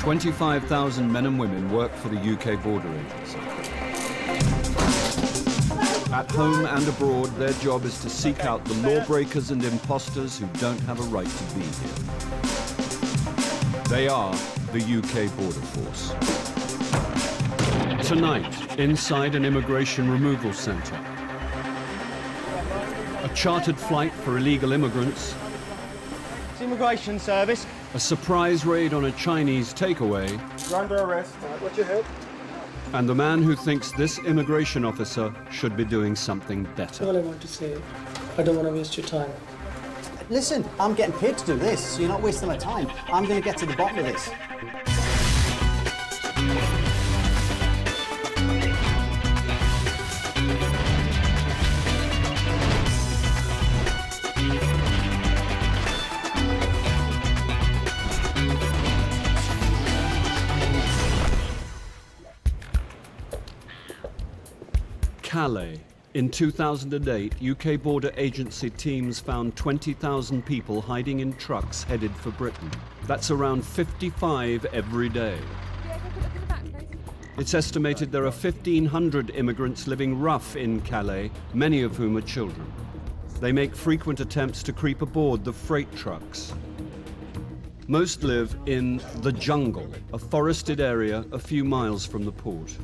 25,000 men and women work for the UK Border Agency. At home and abroad, their job is to seek out the lawbreakers and imposters who don't have a right to be here. They are the UK Border Force. Tonight, inside an immigration removal centre. A chartered flight for illegal immigrants. It's Immigration Service. A surprise raid on a Chinese takeaway. You're under arrest. Watch your head. And the man who thinks this immigration officer should be doing something better. All I want to say, I don't want to waste your time. Listen, I'm getting paid to do this, so you're not wasting my time. I'm going to get to the bottom of this. Calais. In 2008, UK Border Agency teams found 20,000 people hiding in trucks headed for Britain. That's around 55 every day. It's estimated there are 1,500 immigrants living rough in Calais, many of whom are children. They make frequent attempts to creep aboard the freight trucks. Most live in the jungle, a forested area a few miles from the port.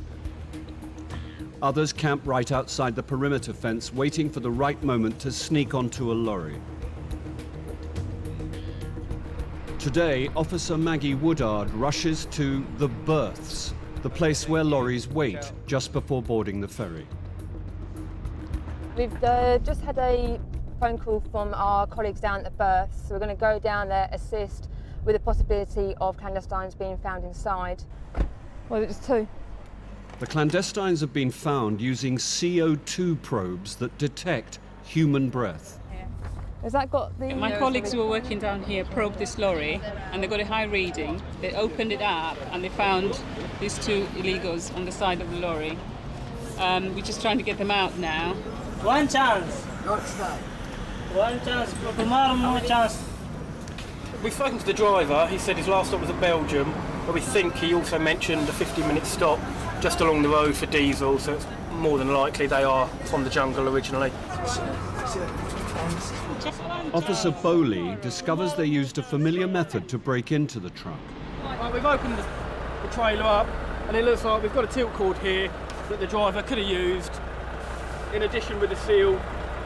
Others camp right outside the perimeter fence, waiting for the right moment to sneak onto a lorry. Today, Officer Maggie Woodard rushes to the berths, the place where lorries wait just before boarding the ferry. We've just had a phone call from our colleagues down at the berths, so we're going to go down there, assist with the possibility of clandestines being found inside. Well, it's two. The clandestines have been found using CO2 probes that detect human breath. Has that got the... My colleagues who were working down here probed this lorry and they got a high reading. They opened it up and they found these two illegals on the side of the lorry. We're just trying to get them out now. One chance. One chance. Tomorrow, no chance. We've spoken to the driver. He said his last stop was at Belgium, but we think he also mentioned a 15-minute stop just along the road for diesel, so it's more than likely they are from the jungle originally. Officer Bowley discovers they used a familiar method to break into the truck. Right, we've opened the trailer up, and it looks like we've got a tilt cord here that the driver could have used. In addition with the seal,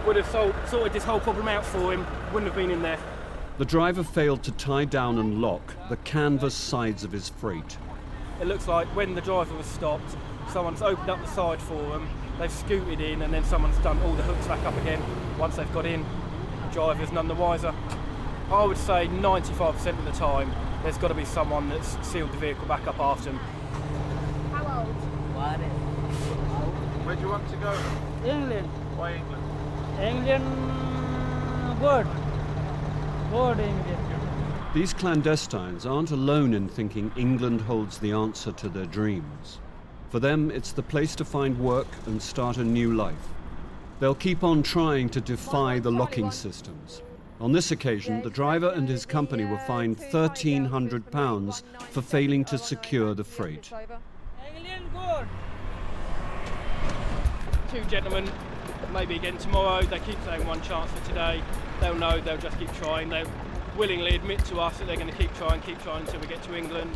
would have sorted this whole problem out for him, wouldn't have been in there. The driver failed to tie down and lock the canvas sides of his freight. It looks like when the driver was stopped, someone's opened up the side for them, they've scooted in, and then someone's done all the hooks back up again. Once they've got in, the driver's none the wiser. I would say 95% of the time, there's got to be someone that's sealed the vehicle back up after them. How old? Where do you want to go? England. Why England? England. Good. Good England. These clandestines aren't alone in thinking England holds the answer to their dreams. For them, it's the place to find work and start a new life. They'll keep on trying to defy the locking systems. On this occasion, the driver and his company were fined £1,300 for failing to secure the freight. England good. Two gentlemen, maybe again tomorrow. They keep saying one chance for today. They'll know, they'll just keep trying. They'll willingly admit to us that they're going to keep trying until we get to England.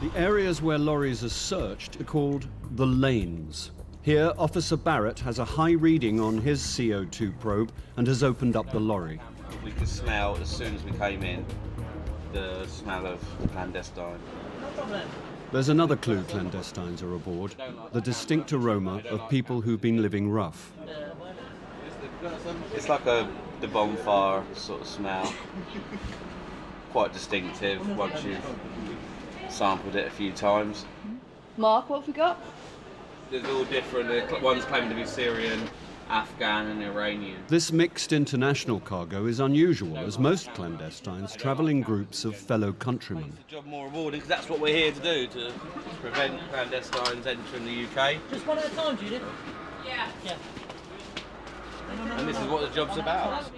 The areas where lorries are searched are called the lanes. Here, Officer Barrett has a high reading on his CO2 probe and has opened up the lorry. We could smell, as soon as we came in, the smell of clandestine. There's another clue clandestines are aboard, the distinct aroma of people who've been living rough. It's like the bonfire sort of smell. Quite distinctive once you've sampled it a few times. Mark, what have we got? There's all different. One's claiming to be Syrian, Afghan and Iranian. This mixed international cargo is unusual, as most clandestines travel in groups of fellow countrymen. It's a job more rewarding because that's what we're here to do, to prevent clandestines entering the UK. Just one at a time, Judith. Yeah. Yeah. And this is what the job's about.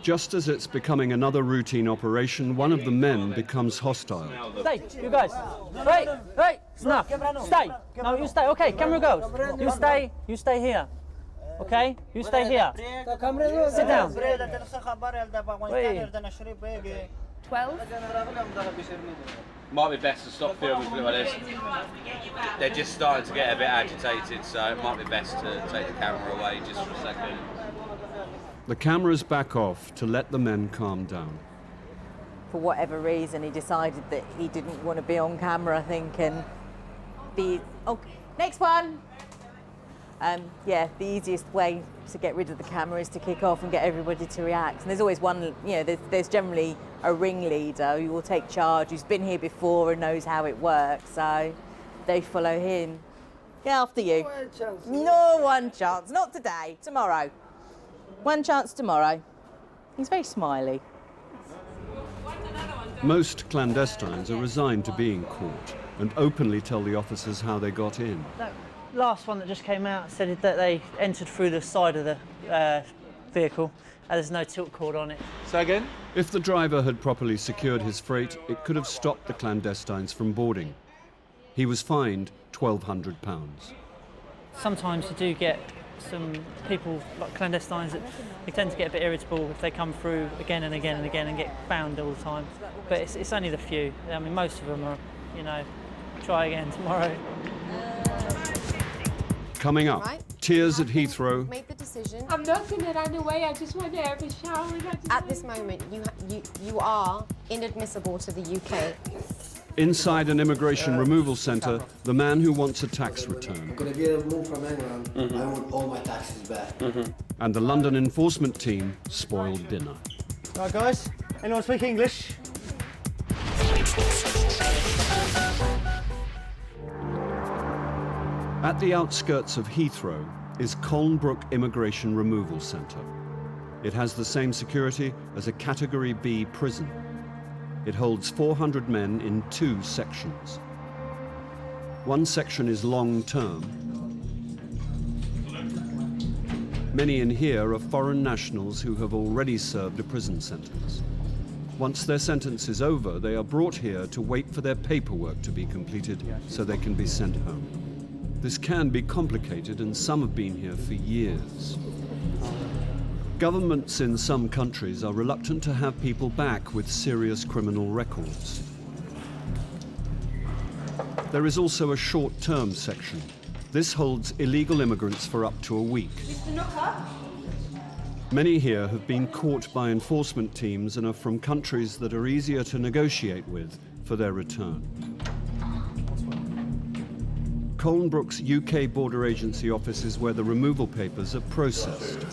Just as it's becoming another routine operation, one of the men becomes hostile. Stay, you guys. Hey, hey, enough. Stay. No, you stay. Okay, camera goes. You stay here. Okay, you stay here. Sit down. Wait. 12? Might be best to stop filming for this. They're just starting to get a bit agitated, so it might be best to take the camera away just for a second. The cameras back off to let the men calm down. For whatever reason, he decided that he didn't want to be on camera, I think, and next one. Yeah, the easiest way to get rid of the camera is to kick off and get everybody to react. And there's always one, you know, there's generally a ringleader who will take charge, who's been here before and knows how it works, so they follow him. Yeah, after you. No one chance, not today, tomorrow. One chance tomorrow. He's very smiley. Most clandestines are resigned to being caught and openly tell the officers how they got in. That last one that just came out said that they entered through the side of the vehicle and there's no tilt cord on it. So again? If the driver had properly secured his freight, it could have stopped the clandestines from boarding. He was fined £1,200. Sometimes you do get some people, like clandestines, that they tend to get a bit irritable if they come through again and again and again and get found all the time. But it's only the few. I mean, most of them are, you know, try again tomorrow. Coming up, Right. tears at Heathrow, Made the decision. I'm not going to run away. I just want to have a shower. At this moment, you are inadmissible to the UK. inside an immigration removal centre, the man who wants a tax return. I'm going to get a move from England. I want all my taxes back. And the London enforcement team spoiled dinner. Right, guys, anyone speak English? At the outskirts of Heathrow is Colnbrook Immigration Removal Centre. It has the same security as a Category B prison. It holds 400 men in 2 sections. One section is long-term. Many in here are foreign nationals who have already served a prison sentence. Once their sentence is over, they are brought here to wait for their paperwork to be completed so they can be sent home. This can be complicated, and some have been here for years. Governments in some countries are reluctant to have people back with serious criminal records. There is also a short-term section. This holds illegal immigrants for up to a week. Many here have been caught by enforcement teams and are from countries that are easier to negotiate with for their return. Colnbrook's UK Border Agency office is where the removal papers are processed.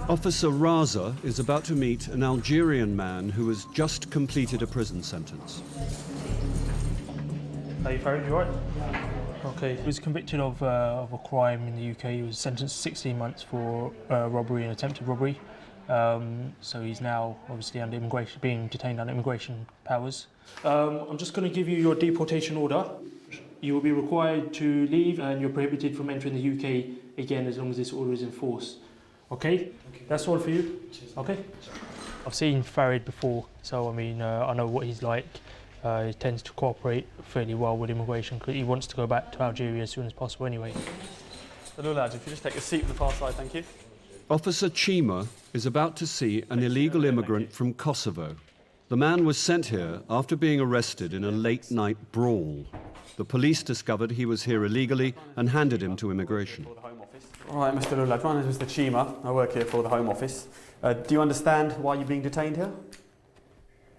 Officer Raza is about to meet an Algerian man who has just completed a prison sentence. Are you Farid, you alright? Okay, he was convicted of a crime in the UK. He was sentenced to 16 months for robbery and attempted robbery. So he's now obviously under immigration, being detained under immigration powers. I'm just going to give you your deportation order. You will be required to leave and you're prohibited from entering the UK again as long as this order is enforced. Okay? That's all for you? Okay? I've seen Farid before, so I mean, I know what he's like. He tends to cooperate fairly well with immigration because he wants to go back to Algeria as soon as possible anyway. Hello lads, if you just take a seat on the far side, thank you. Officer Chima is about to see an illegal immigrant from Kosovo. The man was sent here after being arrested in a late-night brawl. The police discovered he was here illegally and handed him to immigration. All right, Mr. Lulad, my name is Mr. Chima. I work here for the Home Office. Do you understand why you're being detained here?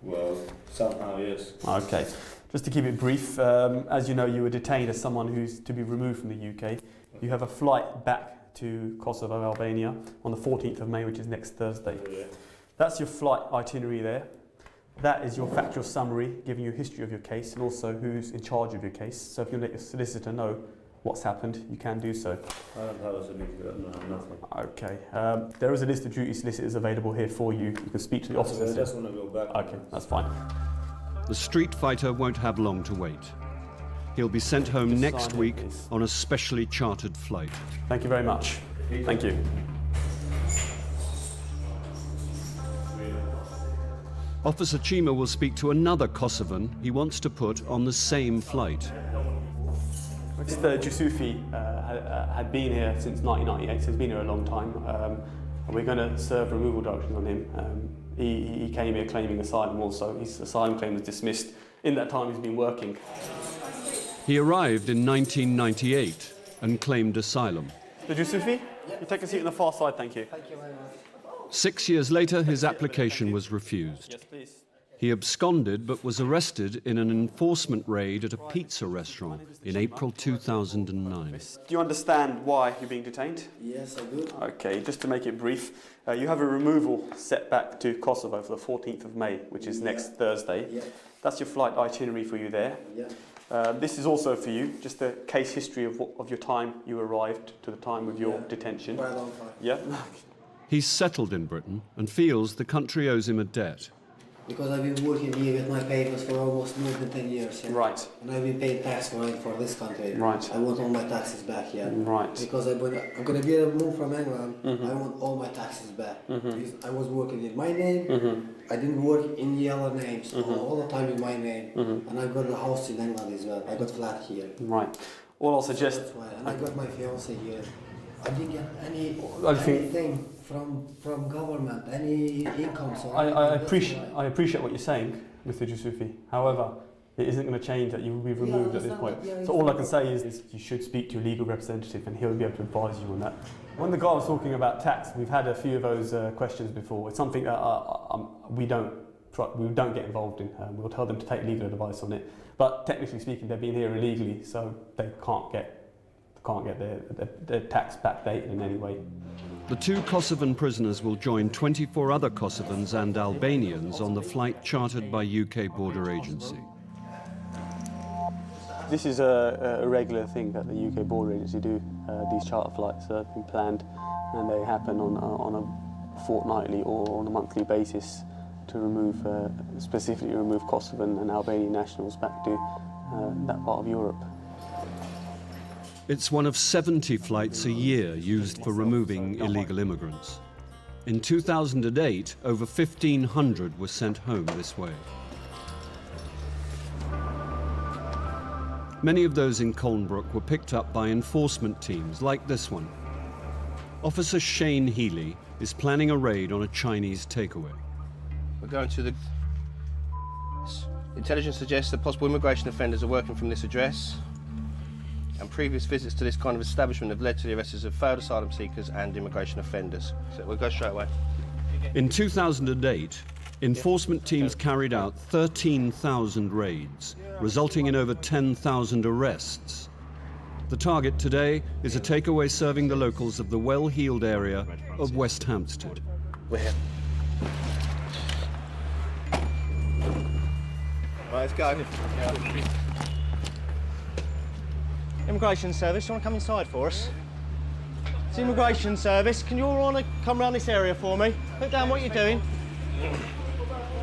Well, somehow, yes. Okay. Just to keep it brief, as you know, you were detained as someone who's to be removed from the UK. You have a flight back to Kosovo, Albania, on the 14th of May, which is next Thursday. Yeah. That's your flight itinerary there. That is your factual summary, giving you a history of your case and also who's in charge of your case. So if you let your solicitor know what's happened, you can do so. I don't have a solicitor, no, nothing. Okay. There is a list of duty solicitors available here for you. You can speak to the officers. I just want to go back. Okay, that's fine. The street fighter won't have long to wait. He'll be sent home Just next sign in, week please. on a specially chartered flight. Thank you very much. Thank you. Officer Chima will speak to another Kosovan he wants to put on the same flight. Mr. Jusufi had been here since 1998, so he's been here a long time. And we're going to serve removal directions on him. He came here claiming asylum also. His asylum claim was dismissed. In that time, he's been working. He arrived in 1998 and claimed asylum. Mr. Jusufi, you take a seat on the far side, thank you. Thank you very much. 6 years later, his application was refused. Yes, please. He absconded but was arrested in an enforcement raid at a pizza restaurant in April 2009. Do you understand why you're being detained? Yes, I do. Okay, just to make it brief, you have a removal set back to Kosovo for the 14th of May, which is next Thursday. Yeah. That's your flight itinerary for you there. Yeah. This is also for you, just a case history of your time you arrived to the time of your detention. Quite a long time. Yeah? He's settled in Britain and feels the country owes him a debt. Because I've been working here with my papers for almost more than 10 years. Yeah? Right. And I've been paying tax for this country. Right. I want all my taxes back, yeah. Right. Because I'm going to be able to move from England, I want all my taxes back. Because I was working in my name, I didn't work in the other names, all the time in my name. And I got a house in England as well. I got flat here. Right. All I'll suggest... That's why. And I got my fiance here. I didn't get anything from government, any income. So I appreciate what you're saying, Mr. Jusufi. However, it isn't going to change that you will be removed at this point. So all I can say is you should speak to a legal representative and he'll be able to advise you on that. When the guy was talking about tax, we've had a few of those questions before. It's something that we don't get involved in. We'll tell them to take legal advice on it. But technically speaking, they've been here illegally, so they can't get their tax backdated in any way. The two Kosovan prisoners will join 24 other Kosovans and Albanians on the flight chartered by UK Border Agency. This is a regular thing that the UK Border Agency do. These charter flights have been planned and they happen on a fortnightly or on a monthly basis to specifically remove Kosovan and Albanian nationals back to that part of Europe. It's one of 70 flights a year used for removing illegal immigrants. In 2008, over 1,500 were sent home this way. Many of those in Colnbrook were picked up by enforcement teams like this one. Officer Shane Healy is planning a raid on a Chinese takeaway. We're going to the... Intelligence suggests that possible immigration offenders are working from this address, and previous visits to this kind of establishment have led to the arrests of failed asylum seekers and immigration offenders. So we'll go straight away. In 2008, enforcement teams carried out 13,000 raids, resulting in over 10,000 arrests. The target today is a takeaway serving the locals of the well-heeled area of West Hampstead. We're here. Right, let's go. Immigration Service, you want to come inside for us? It's Immigration Service. Can you all want to come around this area for me? Put down what you're doing.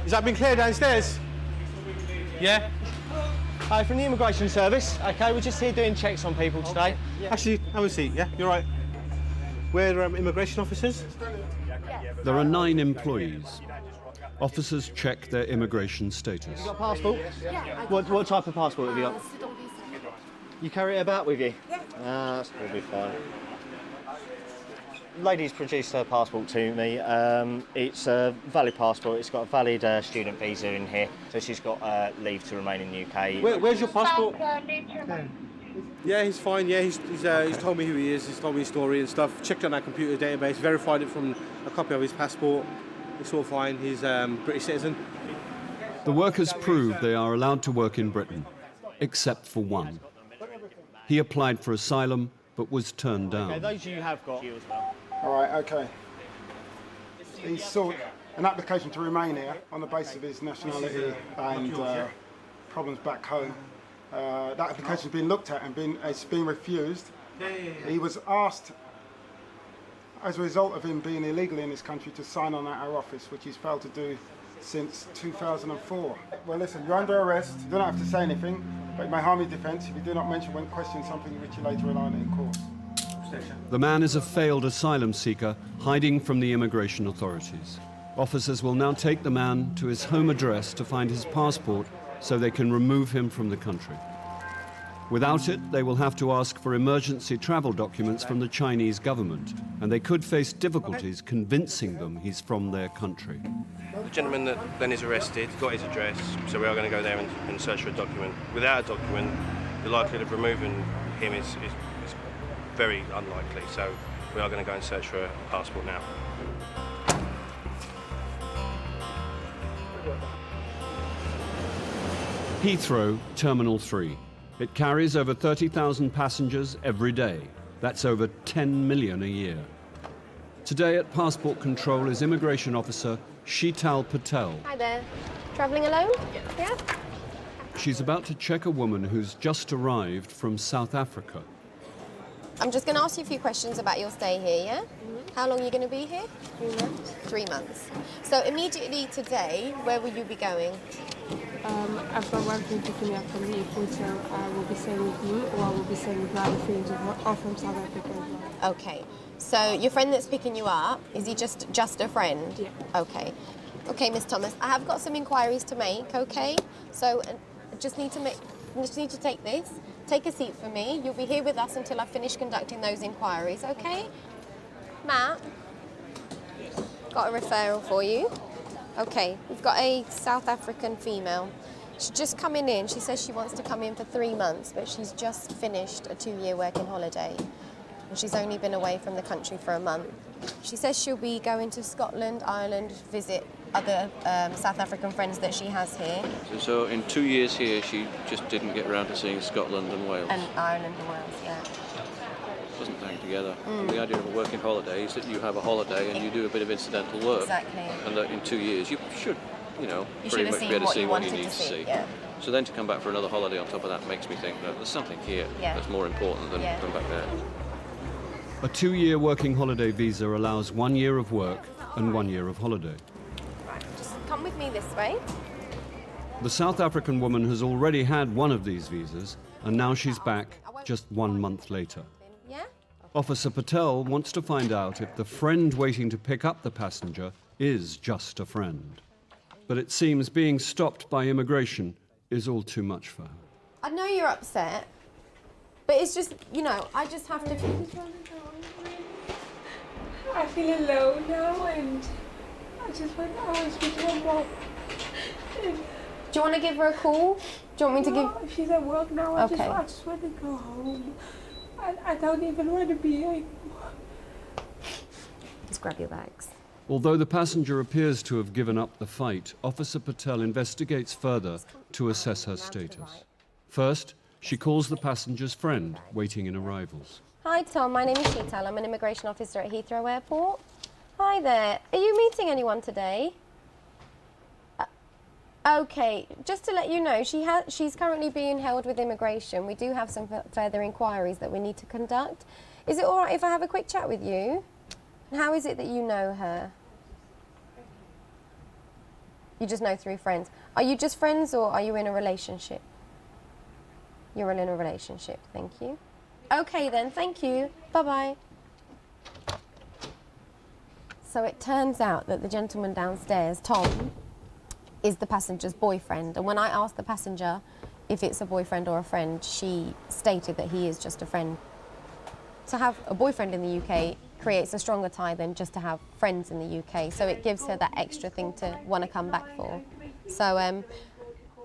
Has that been cleared downstairs? Yeah. Hi, from the Immigration Service. Okay, we're just here doing checks on people today. Actually, have a seat, yeah? You're right. We're immigration officers. There are 9 employees. Officers check their immigration status. You got a passport? Yeah. What type of passport have you got? You carry it about with you? Yeah. That's probably fine. Lady's produced her passport to me. It's a valid passport. It's got a valid student visa in here, so she's got leave to remain in the UK. Where's your passport? Yeah, he's fine. Yeah, he's told me who he is. He's told me his story and stuff. Checked on our computer database, verified it from a copy of his passport. It's all fine. He's a British citizen. The workers prove they are allowed to work in Britain, except for one. He applied for asylum, but was turned down. Okay, those you have got. You as well. All right, okay. He sought an application to remain here on the basis of his nationality and problems back home. That application's been looked at and it's been refused. He was asked, as a result of him being illegal in this country, to sign on at our office, which he's failed to do since 2004. Well, listen, you're under arrest. You don't have to say anything, but it may harm your defence if you do not mention when questioned something which you later rely on in court. The man is a failed asylum seeker hiding from the immigration authorities. Officers will now take the man to his home address to find his passport so they can remove him from the country. Without it, they will have to ask for emergency travel documents from the Chinese government, and they could face difficulties convincing them he's from their country. The gentleman that then is arrested got his address, so we are going to go there and search for a document. Without a document, the likelihood of removing him is very unlikely, so we are going to go and search for a passport now. Heathrow, Terminal 3. It carries over 30,000 passengers every day. That's over 10 million a year. Today at passport control is immigration officer Sheetal Patel. Hi there. Travelling alone? Yeah. She's about to check a woman who's just arrived from South Africa. I'm just going to ask you a few questions about your stay here, yeah? How long are you going to be here? 3 months. 3 months. So immediately today, where will you be going? I've got one friend picking me up from the airport, so I will be staying with him, or I will be staying with my other friends all from South Africa as well. Okay. So your friend that's picking you up, is he just a friend? Yeah. Okay. Okay, Miss Thomas, I have got some inquiries to make, okay? So I just need to take this. Take a seat for me. You'll be here with us until I finish conducting those inquiries, okay? Matt, got a referral for you. Okay, we've got a South African female. She's just coming in. She says she wants to come in for 3 months, but she's just finished a 2-year working holiday. And she's only been away from the country for a month. She says she'll be going to Scotland, Ireland, visit other South African friends that she has here. So in 2 years here, she just didn't get around to seeing Scotland and Wales? And Ireland and Wales, yeah. Doesn't hang together. The idea of a working holiday is that you have a holiday and you do a bit of incidental work. Exactly. And that in 2 years, you should, You pretty should have much seen be able to what see you what you wanted need to to see. yeah. So then to come back for another holiday on top of that makes me think that there's something here that's more important than back there. A 2-year working holiday visa allows 1 year of work and 1 year of holiday. Right, just come with me this way. The South African woman has already had one of these visas, and now she's back just 1 month later. Yeah? Officer Patel wants to find out if the friend waiting to pick up the passenger is just a friend. But it seems being stopped by immigration is all too much for her. I know you're upset, but it's just, I just have to... I feel alone now, and I just want to speak to my mom. Do you want to give her a call? Do you want me to give... She's at work now. I Okay. just want to go home. I don't even want to be here anymore. Just grab your bags. Although the passenger appears to have given up the fight, Officer Patel investigates further to assess her status. First, she calls the passenger's friend waiting in arrivals. Hi Tom, my name is Sheetal. I'm an immigration officer at Heathrow Airport. Hi there. Are you meeting anyone today? Okay, just to let you know, she's currently being held with immigration. We do have some further inquiries that we need to conduct. Is it all right if I have a quick chat with you? And how is it that you know her? You just know through friends. Are you just friends or are you in a relationship? You're in a relationship, thank you. Okay then, thank you. Bye-bye. So it turns out that the gentleman downstairs, Tom, is the passenger's boyfriend. And when I asked the passenger if it's a boyfriend or a friend, she stated that he is just a friend. To have a boyfriend in the UK creates a stronger tie than just to have friends in the UK. So it gives her that extra thing to want to come back for. So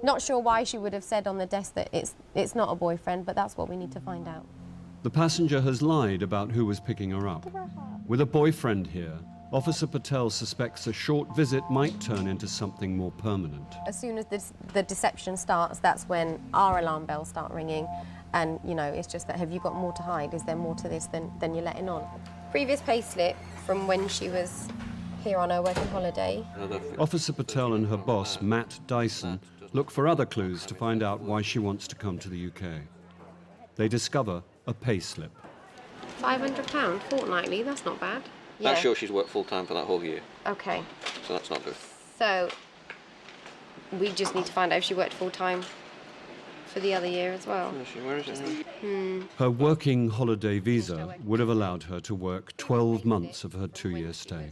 not sure why she would have said on the desk that it's not a boyfriend, but that's what we need to find out. The passenger has lied about who was picking her up. With a boyfriend here, Officer Patel suspects a short visit might turn into something more permanent. As soon as the deception starts, that's when our alarm bells start ringing. And, it's just that, have you got more to hide? Is there more to this than you're letting on? Previous payslip from when she was here on her working holiday. Officer Patel and her boss, Matt Dyson, look for other clues to find out why she wants to come to the UK. They discover a payslip. £500 fortnightly, that's not bad. That's sure she's worked full-time for that whole year. Okay. So that's not good. So we just need to find out if she worked full-time for the other year as well. Where is it? Her working holiday visa would have allowed her to work 12 months of her 2-year stay.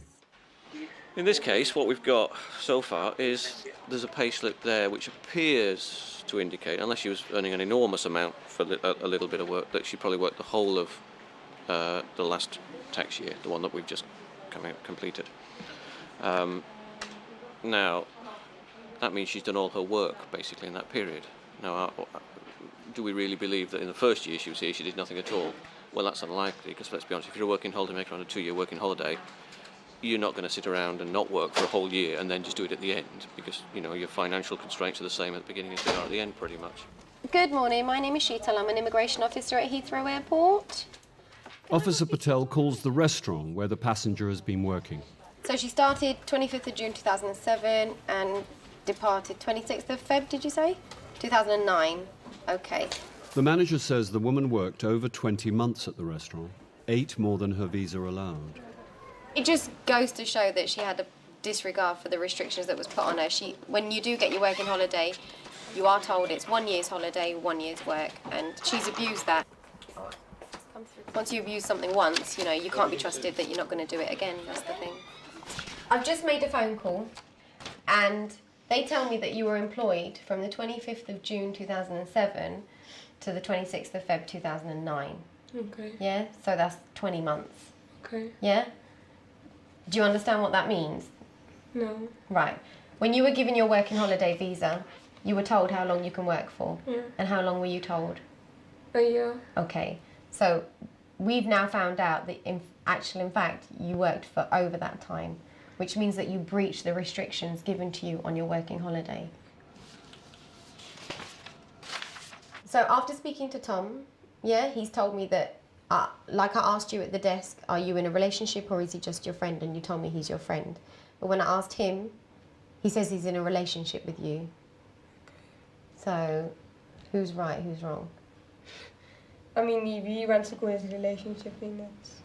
In this case, what we've got so far is there's a pay slip there which appears to indicate, unless she was earning an enormous amount for a little bit of work, that she probably worked the whole of the last tax year, the one that we've just completed. Now, that means she's done all her work basically in that period. Now, do we really believe that in the first year she was here she did nothing at all? Well, that's unlikely, because let's be honest, if you're a working holidaymaker on a 2-year working holiday, you're not going to sit around and not work for a whole year and then just do it at the end, because, you know, your financial constraints are the same at the beginning as they are at the end, pretty much. Good morning, my name is Sheetal. I'm an immigration officer at Heathrow Airport. Officer Patel calls the restaurant where the passenger has been working. So she started 25th of June 2007 and departed 26th of Feb, did you say? 2009. Okay. The manager says the woman worked over 20 months at the restaurant, 8 more than her visa allowed. It just goes to show that she had a disregard for the restrictions that was put on her. When you do get your working holiday, you are told it's 1 year's holiday, 1 year's work, and she's abused that. Once you've used something once, you know, you can't be trusted that you're not going to do it again, that's the thing. I've just made a phone call, and they tell me that you were employed from the 25th of June 2007 to the 26th of Feb 2009. Okay. Yeah? So that's 20 months. Okay. Yeah? Do you understand what that means? No. Right. When you were given your working holiday visa, you were told how long you can work for. Yeah. And how long were you told? A year. Okay. So we've now found out that in fact, you worked for over that time, which means that you breached the restrictions given to you on your working holiday. So after speaking to Tom, yeah, he's told me that, like I asked you at the desk, are you in a relationship or is he just your friend? And you told me he's your friend. But when I asked him, he says he's in a relationship with you. So who's right, who's wrong? I mean, if he wants to go into a relationship, then that's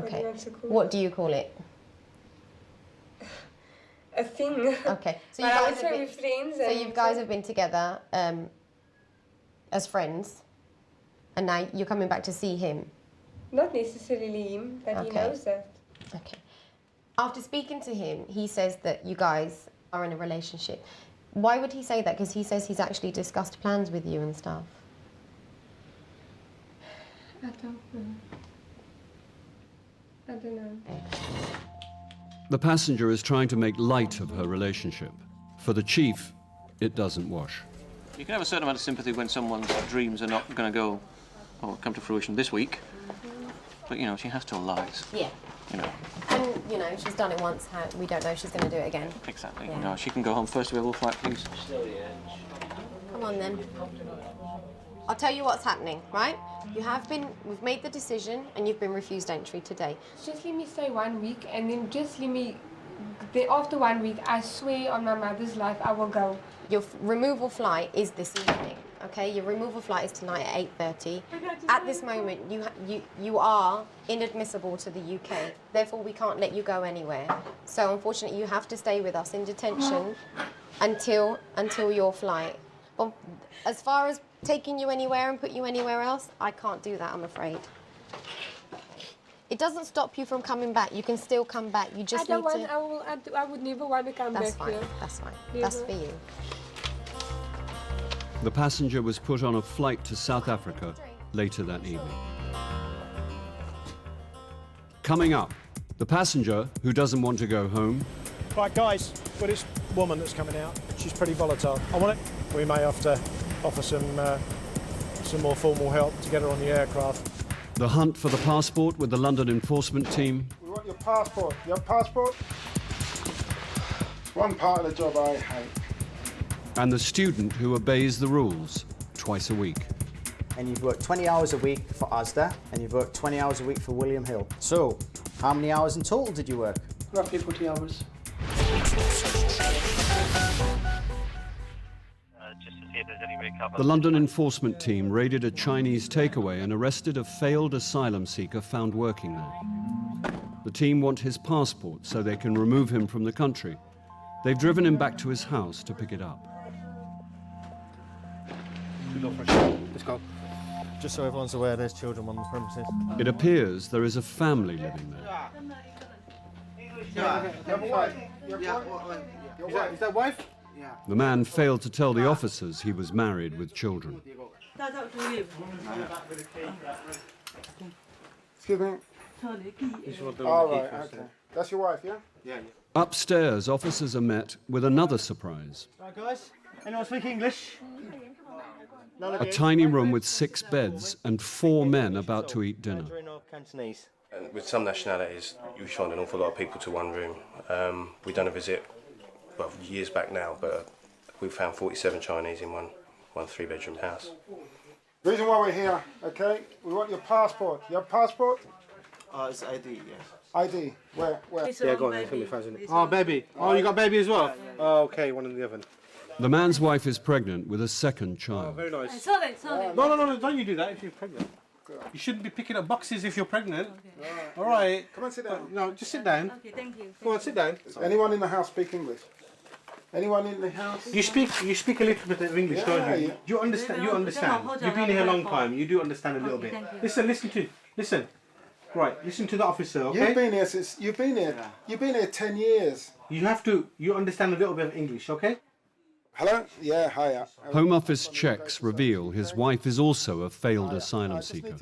Okay. what he wants to go. What do you call it? A thing. Okay. So But I would say we're friends. So you guys have been together as friends, and now you're coming back to see him. Not necessarily him, but he Okay. knows that. Okay. After speaking to him, he says that you guys are in a relationship. Why would he say that? Because he says he's actually discussed plans with you and stuff. I don't know. I don't know. The passenger is trying to make light of her relationship. For the chief, it doesn't wash. You can have a certain amount of sympathy when someone's dreams are not going to go or come to fruition this week, but, you know, she has told lies. Yeah. You know. And, you know, she's done it once, we don't know if she's going to do it again. Exactly. Yeah. You know, she can go home first available flight, please. Come on then. I'll tell you what's happening, right? We've made the decision and you've been refused entry today. Just let me stay 1 week, and then just let me. After 1 week, I swear on my mother's life, I will go. Your removal flight is this evening, okay? Your removal flight is tonight at 8:30. At this moment, you are inadmissible to the UK. Therefore, we can't let you go anywhere. So, unfortunately, you have to stay with us in detention until your flight. But as far as taking you anywhere and put you anywhere else, I can't do that, I'm afraid. It doesn't stop you from coming back. You can still come back. You just need to. I would never want to come That's back fine. here. That's fine. Never. That's for you. The passenger was put on a flight to South Africa later that evening. Coming up, the passenger who doesn't want to go home. Right, guys, with this woman that's coming out, she's pretty volatile. We may have to offer some more formal help to get her on the aircraft. The hunt for the passport with the London enforcement team. We want your passport. You have a passport? One part of the job I hate. And the student who obeys the rules twice a week. And you've worked 20 hours a week for Asda, and you've worked 20 hours a week for William Hill. So, how many hours in total did you work? Roughly 40 hours. The London enforcement team raided a Chinese takeaway and arrested a failed asylum seeker found working there. The team want his passport so they can remove him from the country. They've driven him back to his house to pick it up. Let's go. Just so everyone's aware, there's children on the premises. It appears there is a family living there. Is that wife? The man failed to tell the officers he was married with children. Excuse me. All right, okay. That's your wife, yeah? Yeah. Upstairs, officers are met with another surprise. Right, guys. Anyone speak English? A tiny room with 6 beds and 4 men about to eat dinner. Cantonese. And with some nationalities, you find an awful lot of people to one room. We've done a visit, well, years back now, but we've found 47 Chinese in one 3-bedroom house. The reason why we're here, okay, we want your passport. You have a passport? It's ID, yes. ID. Where? Yeah, go on, it's going to be frozen. Oh, baby. Oh, you got baby as well? Oh, okay, one in the oven. The man's wife is pregnant with a second child. Oh, very nice. No, don't you do that if you're pregnant. You shouldn't be picking up boxes if you're pregnant. Okay. All right. Come on, sit down. No, just sit down. Okay, thank you. Go on, sit down. Anyone in the house speak English? Anyone in the house? You speak a little bit of English, don't you? Yeah. You understand. You've been here a long time. You do understand a little bit. Listen. Right, listen to the officer, okay? You've been here 10 years. You understand a little bit of English, okay? Hello? Yeah, hiya. Home Office checks reveal his wife is also a failed asylum seeker.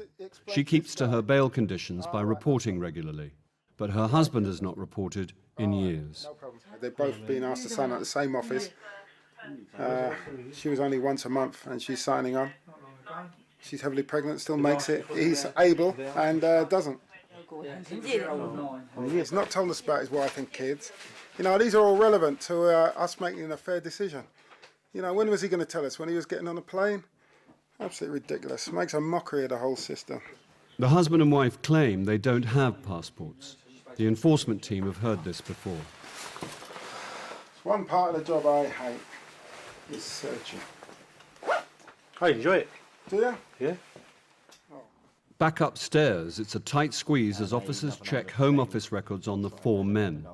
She keeps to her bail conditions by reporting regularly, but her husband has not reported in years. No problem. They've both been asked to sign at the same office. She was only once a month and she's signing on. She's heavily pregnant, still makes it. He's able and doesn't. He's not told us about his wife and kids. You know, these are all relevant to us making a fair decision. You know, when was he going to tell us? When he was getting on a plane? Absolutely ridiculous. Makes a mockery of the whole system. The husband and wife claim they don't have passports. The enforcement team have heard this before. It's one part of the job I hate, is searching. I enjoy it. Do you? Yeah. Back upstairs, it's a tight squeeze as officers check Home Office records on the 4 men.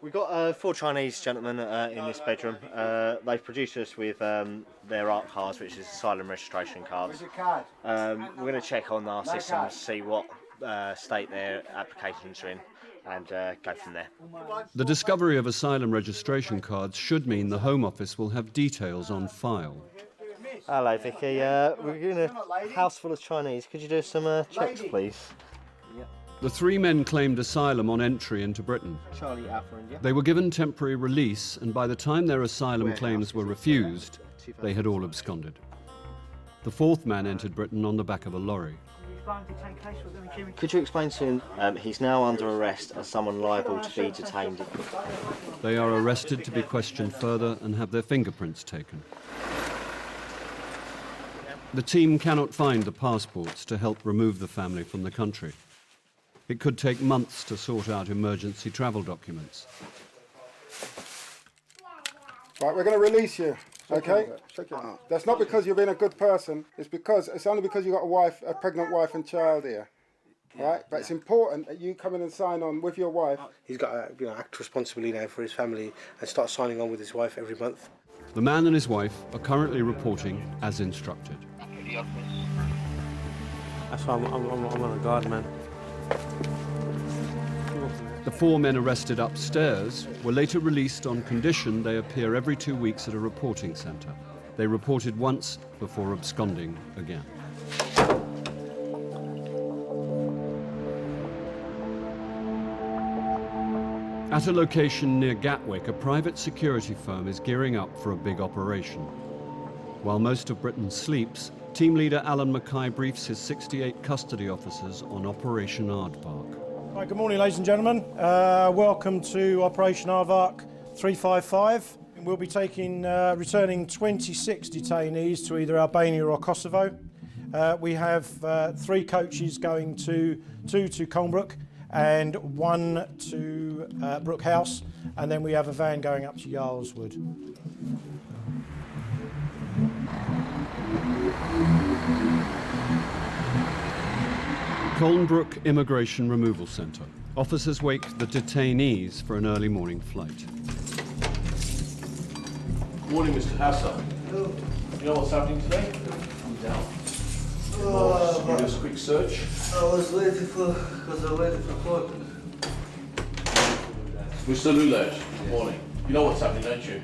We've got 4 Chinese gentlemen in this bedroom. They've produced us with their ARC cards, which is asylum registration cards. We're going to check on our system to see what state their applications are in and go from there. The discovery of asylum registration cards should mean the Home Office will have details on file. Hello, Vicky. We're in a house full of Chinese. Could you do some checks, please? The 3 men claimed asylum on entry into Britain. Charlie Alpha India. They were given temporary release, and by the time their asylum claims were refused, they had all absconded. The 4th man entered Britain on the back of a lorry. Could you explain to him he's now under arrest as someone liable to be detained? They are arrested to be questioned further and have their fingerprints taken. The team cannot find the passports to help remove the family from the country. It could take months to sort out emergency travel documents. Right, we're going to release you, okay? That's not because you've been a good person. It's only because you've got a pregnant wife and child here. Right? But it's important that you come in and sign on with your wife. He's got to act responsibly now for his family and start signing on with his wife every month. The man and his wife are currently reporting as instructed. That's why I'm on a guard, man. The 4 men arrested upstairs were later released on condition they appear every 2 weeks at a reporting centre. They reported once before absconding again. At a location near Gatwick, a private security firm is gearing up for a big operation. While most of Britain sleeps, team leader Alan Mackay briefs his 68 custody officers on Operation Aardvark. Right, good morning, ladies and gentlemen. Welcome to Operation Aardvark 355. We'll be returning 26 detainees to either Albania or Kosovo. We have 3 coaches going two to Colnbrook and 1 to Brook House, and then we have a van going up to Yarlswood. Colnbrook Immigration Removal Centre. Officers wake the detainees for an early morning flight. Good morning, Mr. Hassan. Hello. You know what's happening today? I'm down. Just give us a quick search. I was waiting for court. Mr. Lulet, morning. You know what's happening, don't you?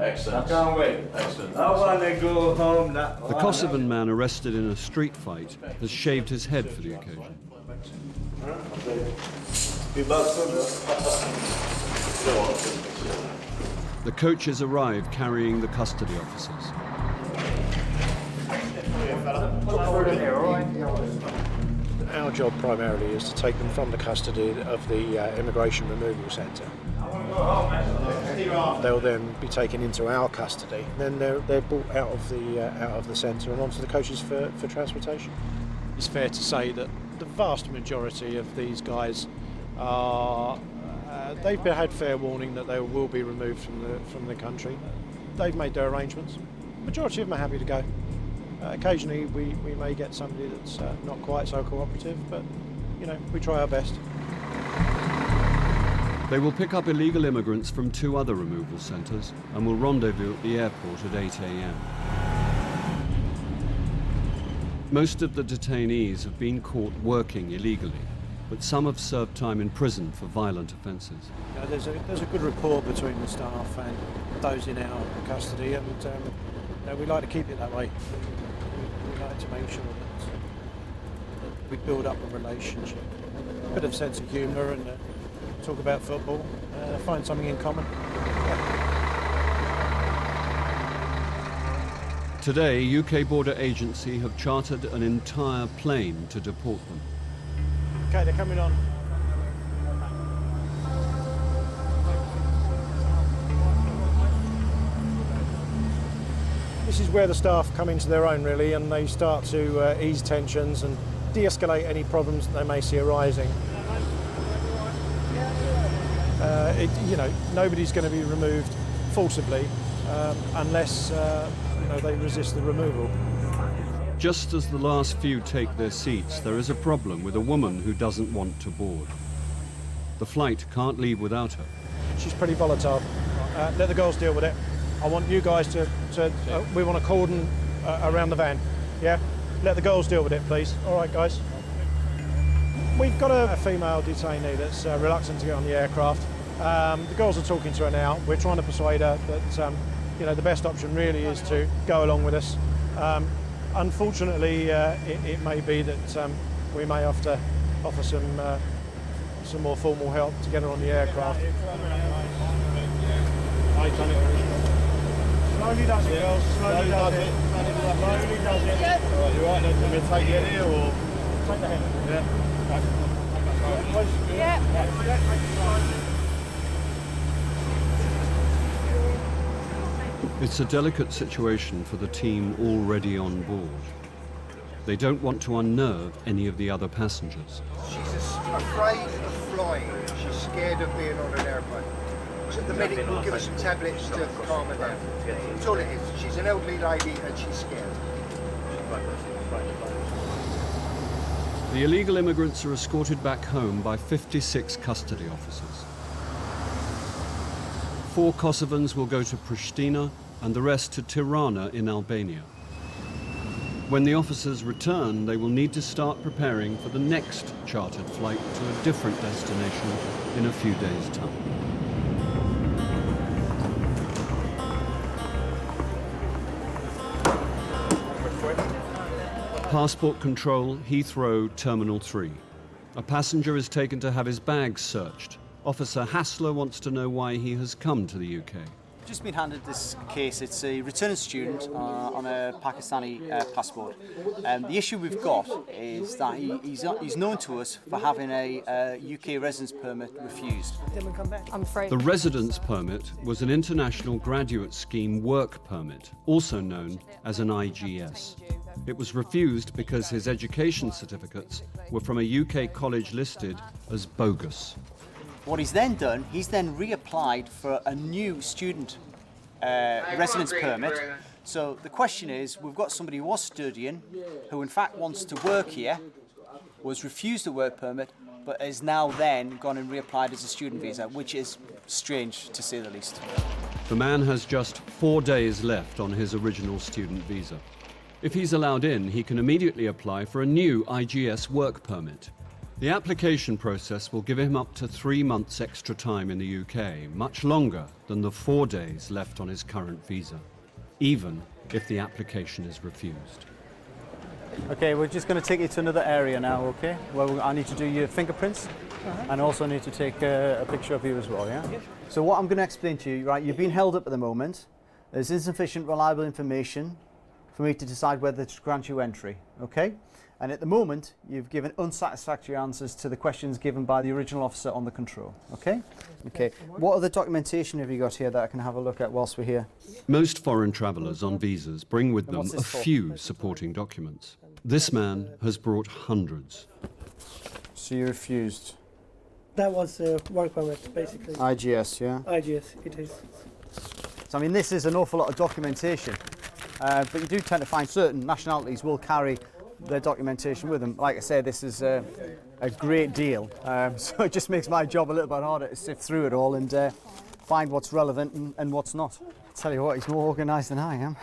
Excellent. I can't wait. Excellent. I want to go home now. The Kosovan man arrested in a street fight has shaved his head for the occasion. The coaches arrive carrying the custody officers. Our job primarily is to take them from the custody of the immigration removal centre. They'll then be taken into our custody. Then they're brought out of the centre and onto the coaches for transportation. It's fair to say that the vast majority of these guys are they've had fair warning that they will be removed from the country. They've made their arrangements. Majority of them are happy to go. Occasionally we may get somebody that's not quite so cooperative, but you know, we try our best. They will pick up illegal immigrants from 2 other removal centres and will rendezvous at the airport at 8 a.m. Most of the detainees have been caught working illegally, but some have served time in prison for violent offences. You know, there's a good rapport between the staff and those in our custody, and you know, we like to keep it that way. We like to make sure that we build up a relationship, a bit of sense of humour, and talk about football, find something in common. Today, UK Border Agency have chartered an entire plane to deport them. Okay, they're coming on. This is where the staff come into their own, really, and they start to ease tensions and de-escalate any problems that they may see arising. You know, nobody's going to be removed forcibly unless you know, they resist the removal. Just as the last few take their seats, there is a problem with a woman who doesn't want to board. The flight can't leave without her. She's pretty volatile. Let the girls deal with it. I want you guys to we want a cordon around the van. Yeah? Let the girls deal with it, please. All right, guys. We've got a female detainee that's reluctant to get on the aircraft. The girls are talking to her now. We're trying to persuade her that you know, the best option really is to go along with us. Unfortunately, it may be that we may have to offer some more formal help to get her on the aircraft. Slowly does it, girls. Slowly does it. Slowly does it. Right, you right? Let me take it here or take the head. Yeah. It's a delicate situation for the team already on board. They don't want to unnerve any of the other passengers. She's afraid of flying. She's scared of being on an airplane. So at the minute, we'll give her some tablets to calm her down. That's all it is. She's an elderly lady and she's scared. The illegal immigrants are escorted back home by 56 custody officers. 4 Kosovans will go to Pristina and the rest to Tirana in Albania. When the officers return, they will need to start preparing for the next chartered flight to a different destination in a few days' time. Passport control, Heathrow Terminal 3. A passenger is taken to have his bags searched. Officer Hassler wants to know why he has come to the UK. Just been handed this case. It's a returning student on a Pakistani passport. The issue we've got is that he's known to us for having a UK residence permit refused. I'm afraid. The residence permit was an international graduate scheme work permit, also known as an IGS. It was refused because his education certificates were from a UK college listed as bogus. What he's then done, he's then reapplied for a new student residence permit. So the question is, we've got somebody who was studying, who in fact wants to work here, was refused a work permit, but is now then gone and reapplied as a student visa, which is strange to say the least. The man has just 4 days left on his original student visa. If he's allowed in, he can immediately apply for a new IGS work permit. The application process will give him up to 3 months extra time in the UK, much longer than the 4 days left on his current visa, even if the application is refused. Okay, we're just going to take you to another area now, okay? Well, I need to do your fingerprints and also need to take a picture of you as well, yeah? So what I'm going to explain to you, right, you've been held up at the moment. There's insufficient reliable information for me to decide whether to grant you entry, okay? And at the moment, you've given unsatisfactory answers to the questions given by the original officer on the control, okay? Okay, what other documentation have you got here that I can have a look at whilst we're here? Most foreign travellers on visas bring with them what's a this for? few supporting documents. This man has brought hundreds. So you refused? That was a work permit, basically. IGS, yeah? IGS, it is. So I mean, this is an awful lot of documentation, but you do tend to find certain nationalities will carry their documentation with them. Like I say, this is a great deal, so it just makes my job a little bit harder to sift through it all and find what's relevant and what's not. I tell you what, he's more organised than I am.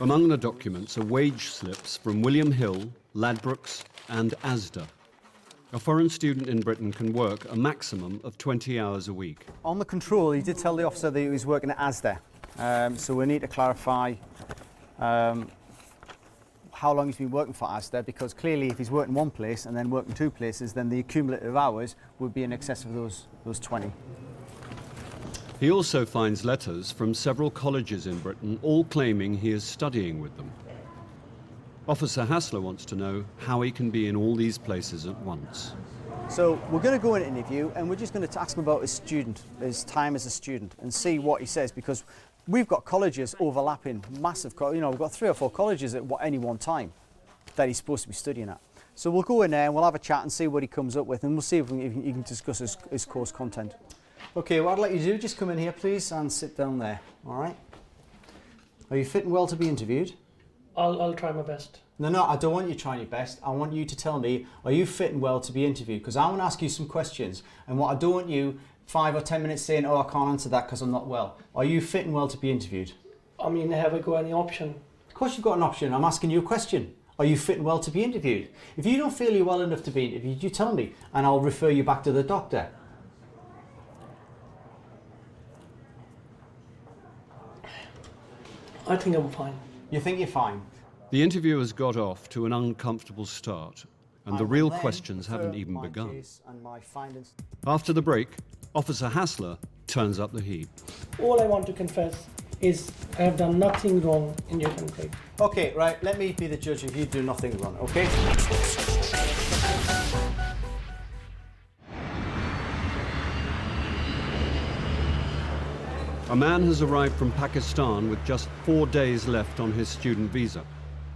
Among the documents are wage slips from William Hill, Ladbrokes and Asda. A foreign student in Britain can work a maximum of 20 hours a week. On the control, he did tell the officer that he was working at Asda, so we need to clarify how long he's been working for Asda, because clearly if he's working one place and then working 2 places, then the cumulative hours would be in excess of those 20. He also finds letters from several colleges in Britain, all claiming he is studying with them. Officer Hassler wants to know how he can be in all these places at once. So we're going to go in an interview and we're just going to ask him about his time as a student, and see what he says, because we've got colleges overlapping, massive, we've got 3 or 4 colleges at any one time that he's supposed to be studying at. So we'll go in there and we'll have a chat and see what he comes up with, and we'll see if he can discuss his course content. Okay, what I'd like you to do, just come in here please and sit down there, all right? Are you fitting well to be interviewed? I'll try my best. No, I don't want you trying your best. I want you to tell me, are you fitting well to be interviewed? Because I want to ask you some questions, and what I don't want you 5 or 10 minutes saying, oh, I can't answer that because I'm not well. Are you fitting well to be interviewed? I mean, have I got any option? Of course you've got an option. I'm asking you a question. Are you fitting well to be interviewed? If you don't feel you're well enough to be interviewed, you tell me, and I'll refer you back to the doctor. I think I'm fine. You think you're fine? The interview has got off to an uncomfortable start, and the real questions haven't even begun. After the break, Officer Hassler turns up the heat. All I want to confess is I have done nothing wrong in your country. Okay, right, let me be the judge if you do nothing wrong, okay? A man has arrived from Pakistan with just 4 days left on his student visa.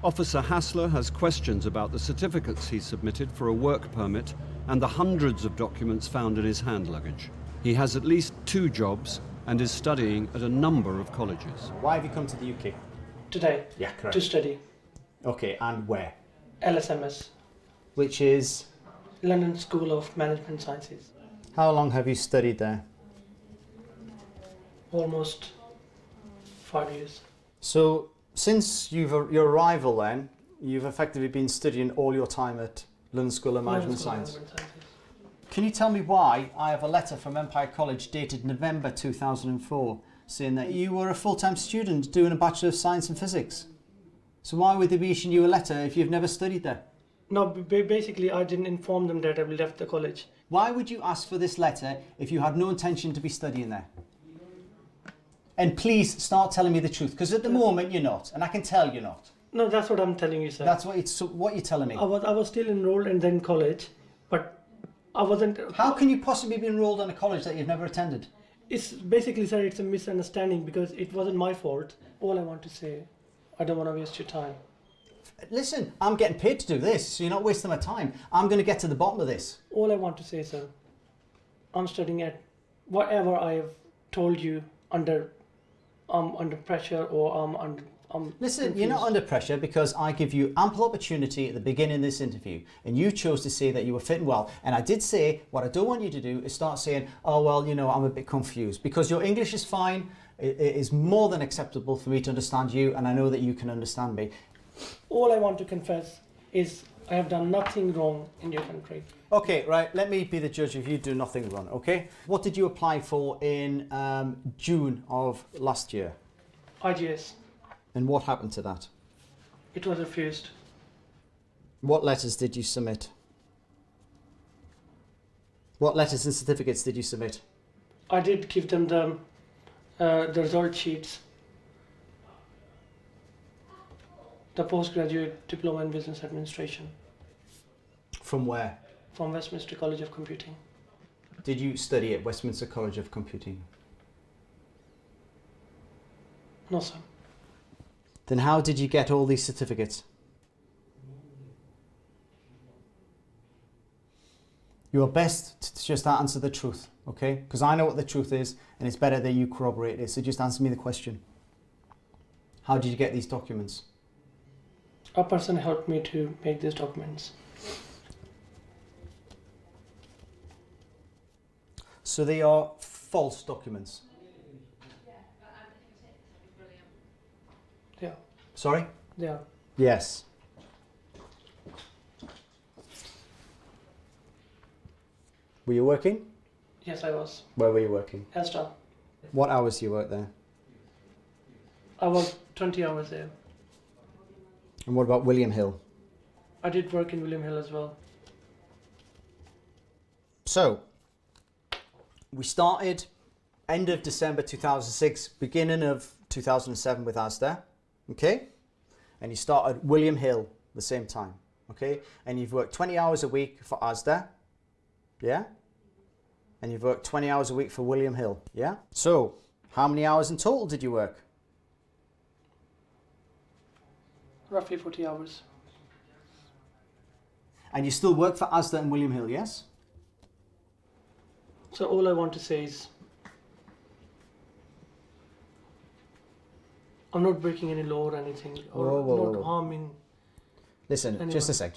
Officer Hassler has questions about the certificates he submitted for a work permit and the hundreds of documents found in his hand luggage. He has at least 2 jobs and is studying at a number of colleges. Why have you come to the UK? Today? Yeah, correct. To study. Okay, and where? LSMS. Which is? London School of Management Sciences. How long have you studied there? Almost 5 years. So, since your arrival then, you've effectively been studying all your time at London School of Management Science. Can you tell me why I have a letter from Empire College dated November 2004 saying that you were a full-time student doing a Bachelor of Science in Physics? So why would they be issuing you a letter if you've never studied there? No, basically I didn't inform them that I've left the college. Why would you ask for this letter if you had no intention to be studying there? And please start telling me the truth, because at the moment you're not, and I can tell you're not. No, that's what I'm telling you, sir. That's what you're telling me. I was still enrolled and then college, but I wasn't. How can you possibly be enrolled in a college that you've never attended? It's basically, sir, it's a misunderstanding because it wasn't my fault. All I want to say, I don't want to waste your time. Listen, I'm getting paid to do this, so you're not wasting my time. I'm going to get to the bottom of this. All I want to say, sir, I'm studying at whatever I have told you under pressure or Listen, confused. you're not under pressure because I give you ample opportunity at the beginning of this interview, and you chose to say that you were fitting well. And I did say what I don't want you to do is start saying, oh well, you know, I'm a bit confused, because your English is fine. It is more than acceptable for me to understand you, and I know that you can understand me. All I want to confess is I have done nothing wrong in your country. Okay, right, let me be the judge if you do nothing wrong, okay? What did you apply for in June of last year? IGS. And what happened to that? It was refused. What letters did you submit? What letters and certificates did you submit? I did give them the result sheets. The postgraduate diploma in business administration. From where? From Westminster College of Computing. Did you study at Westminster College of Computing? No, sir. Then how did you get all these certificates? You're best to just answer the truth, okay? Because I know what the truth is, and it's better that you corroborate it. So just answer me the question. How did you get these documents? A person helped me to make these documents. So they are false documents? Yeah. Sorry? Yeah. Yes. Were you working? Yes, I was. Where were you working? Asda. What hours do you work there? I worked 20 hours there. And what about William Hill? I did work in William Hill as well. So, we started end of December 2006, beginning of 2007 with Asda, okay? And you started William Hill the same time, okay? And you've worked 20 hours a week for Asda, yeah? And you've worked 20 hours a week for William Hill, yeah? So, how many hours in total did you work? Roughly 40 hours. And you still work for Asda and William Hill, yes? So all I want to say is I'm not breaking any law or anything, or not harming. Listen, anyone. just a sec.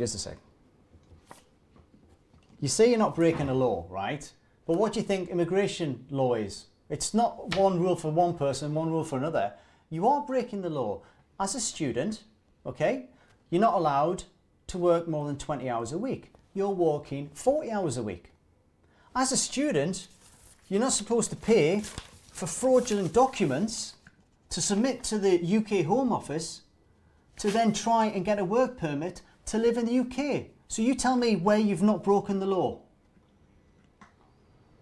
You say you're not breaking a law, right? But what do you think immigration law is? It's not one rule for one person, one rule for another. You are breaking the law. As a student, okay, you're not allowed to work more than 20 hours a week. You're working 40 hours a week. As a student, you're not supposed to pay for fraudulent documents to submit to the UK Home Office to then try and get a work permit to live in the UK. So you tell me where you've not broken the law.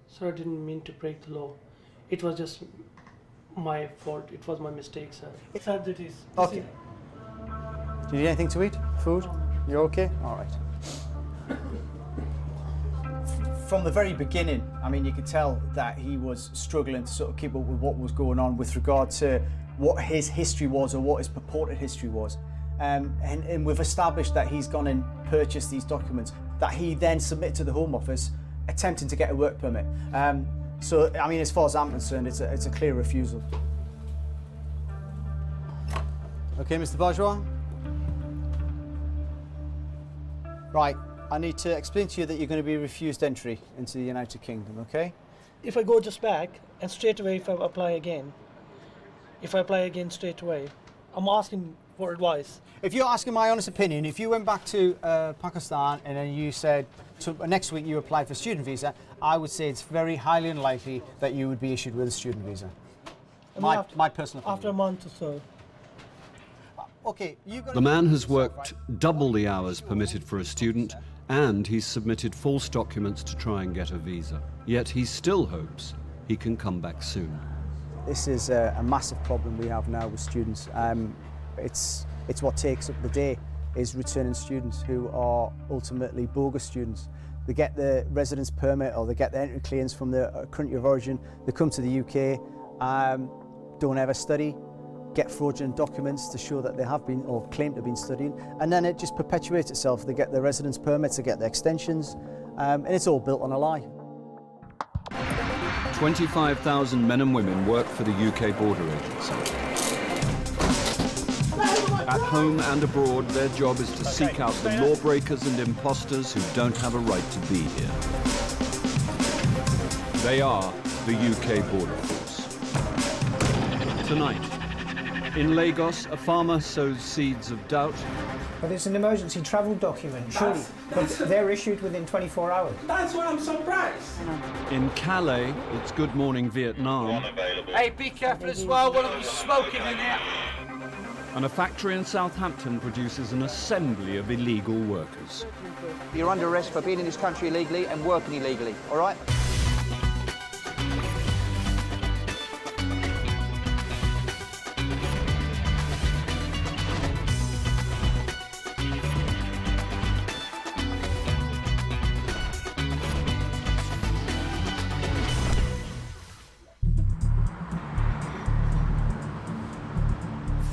Sir, I didn't mean to break the law. It was just my fault. It was my mistake, sir. Sir, that is. Okay. Do you need anything to eat? Food? You're okay? All right. From the very beginning, I mean, you could tell that he was struggling to sort of keep up with what was going on with regard to what his history was or what his purported history was. And we've established that he's gone and purchased these documents that he then submitted to the Home Office attempting to get a work permit. So, I mean, as far as I'm concerned, it's a clear refusal. Okay, Mr. Bourgeois? Right, I need to explain to you that you're going to be refused entry into the United Kingdom, okay? If I go just back and straight away if I apply again straight away, I'm asking for advice. If you're asking my honest opinion, if you went back to Pakistan and then you said next week you applied for a student visa, I would say it's very highly unlikely that you would be issued with a student visa. My personal opinion. After a month or so. Okay, the man has worked double the hours permitted for a student, and he's submitted false documents to try and get a visa. Yet he still hopes he can come back soon. This is a massive problem we have now with students. It's what takes up the day, is returning students who are ultimately bogus students. They get the residence permit or they get the entry clearance from their country of origin, they come to the UK, don't ever study, get fraudulent documents to show that they have been or claim to have been studying, and then it just perpetuates itself. They get their residence permits, they get their extensions, and it's all built on a lie. 25,000 men and women work for the UK Border Agency. At home and abroad, their job is to seek out the lawbreakers and imposters who don't have a right to be here. They are the UK Border Force. Tonight, In Lagos, a farmer sows seeds of doubt. But it's an emergency travel document, surely. But they're issued within 24 hours. That's why I'm surprised. In Calais, it's Good Morning Vietnam. Hey, be careful as well, one of them's smoking in here. And a factory in Southampton produces an assembly of illegal workers. You're under arrest for being in this country illegally and working illegally, all right?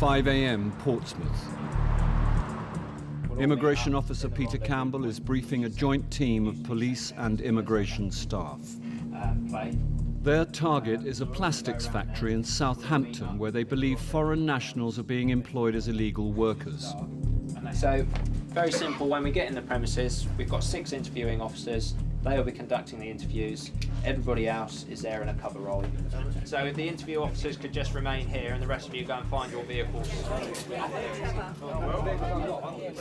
"5 a.m. Portsmouth. Immigration officer Peter Campbell is briefing a joint team of police and immigration staff. Their target is a plastics factory in Southampton where they believe foreign nationals are being employed as illegal workers. So, very simple, when we get in the premises, we've got 6 interviewing officers. They will be conducting the interviews. Everybody else is there in a cover role. So if the interview officers could just remain here and the rest of you go and find your vehicles.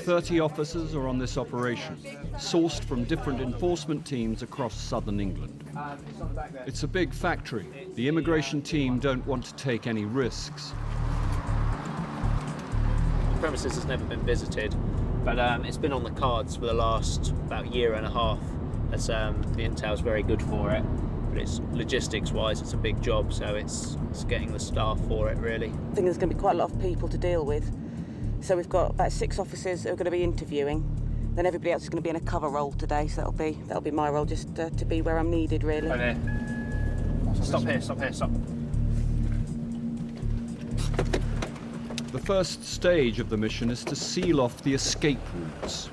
30 officers are on this operation, sourced from different enforcement teams across southern England. It's a big factory. The immigration team don't want to take any risks. The premises has never been visited, but it's been on the cards for the last about year and a half. As, the intel's very good for it, but it's logistics-wise, it's a big job, so it's getting the staff for it, really. I think there's going to be quite a lot of people to deal with. So we've got about 6 officers who are going to be interviewing. Then everybody else is going to be in a cover role today, so that'll be my role, just to be where I'm needed, really. Over here. Stop here, stop here, stop. The first stage of the mission is to seal off the escape routes.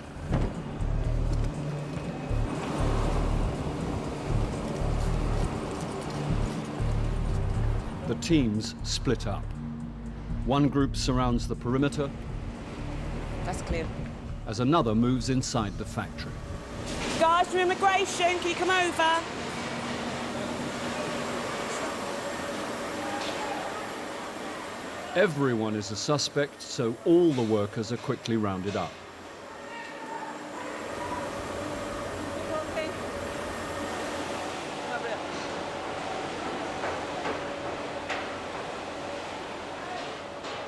The teams split up. One group surrounds the perimeter. That's clear. As another moves inside the factory. Guys from immigration, can you come over? Everyone is a suspect, so all the workers are quickly rounded up.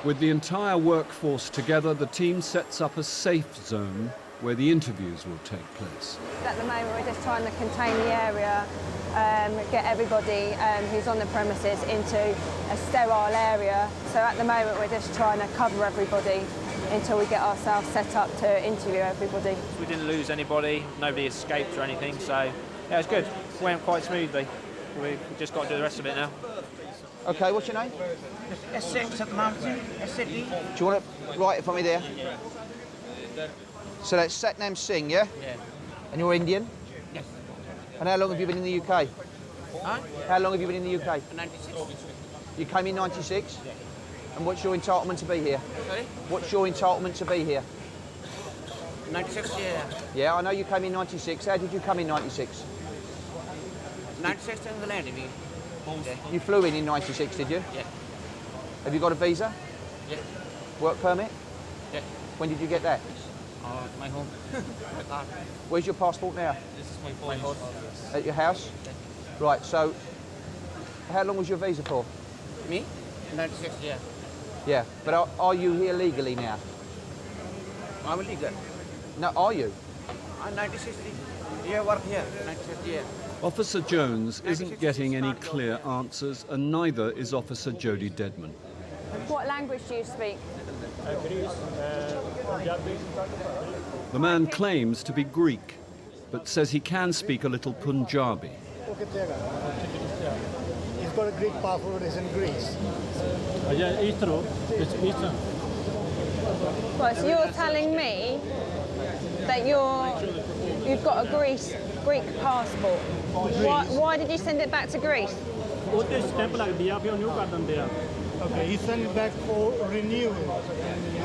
With the entire workforce together, the team sets up a safe zone where the interviews will take place. At the moment, we're just trying to contain the area, get everybody who's on the premises into a sterile area. So at the moment, we're just trying to cover everybody until we get ourselves set up to interview everybody. We didn't lose anybody, nobody escaped or anything, so yeah, it's good. It went quite smoothly. We've just got to do the rest of it now. Okay, what's your name? S6 at the moment, S6. Do you want to write it for me there? So that's Satnam Singh, yeah? Yeah. And you're Indian? Yes. And how long have you been in the UK? Huh? How long have you been in the UK? 96. You came in 96? Yeah. And what's your entitlement to be here? Sorry? What's your entitlement to be here? 96, yeah. Yeah, I know you came in 96. How did you come in 96? 96 in the landing. You flew in 96, did you? Yeah. Have you got a visa? Yeah. Work permit? Yeah. When did you get that? My home. My car. Where's your passport now? This is my home. At your house? Yeah. Right, so how long was your visa for? Me? 96, yeah. Yeah, but are you here legally now? I'm legal. No, are you? I'm 96. Yeah, work here. 96, yeah. Officer Jones isn't getting any clear answers, and neither is Officer Jody Deadman. What language do you speak? The man claims to be Greek, but says he can speak a little Punjabi. He's got a Greek passport, he's in Greece. Yeah, Heathrow. It's Heathrow. Well, so you're telling me that you've got a Greek passport. Why did you send it back to Greece? Okay, he sent it back for renewal.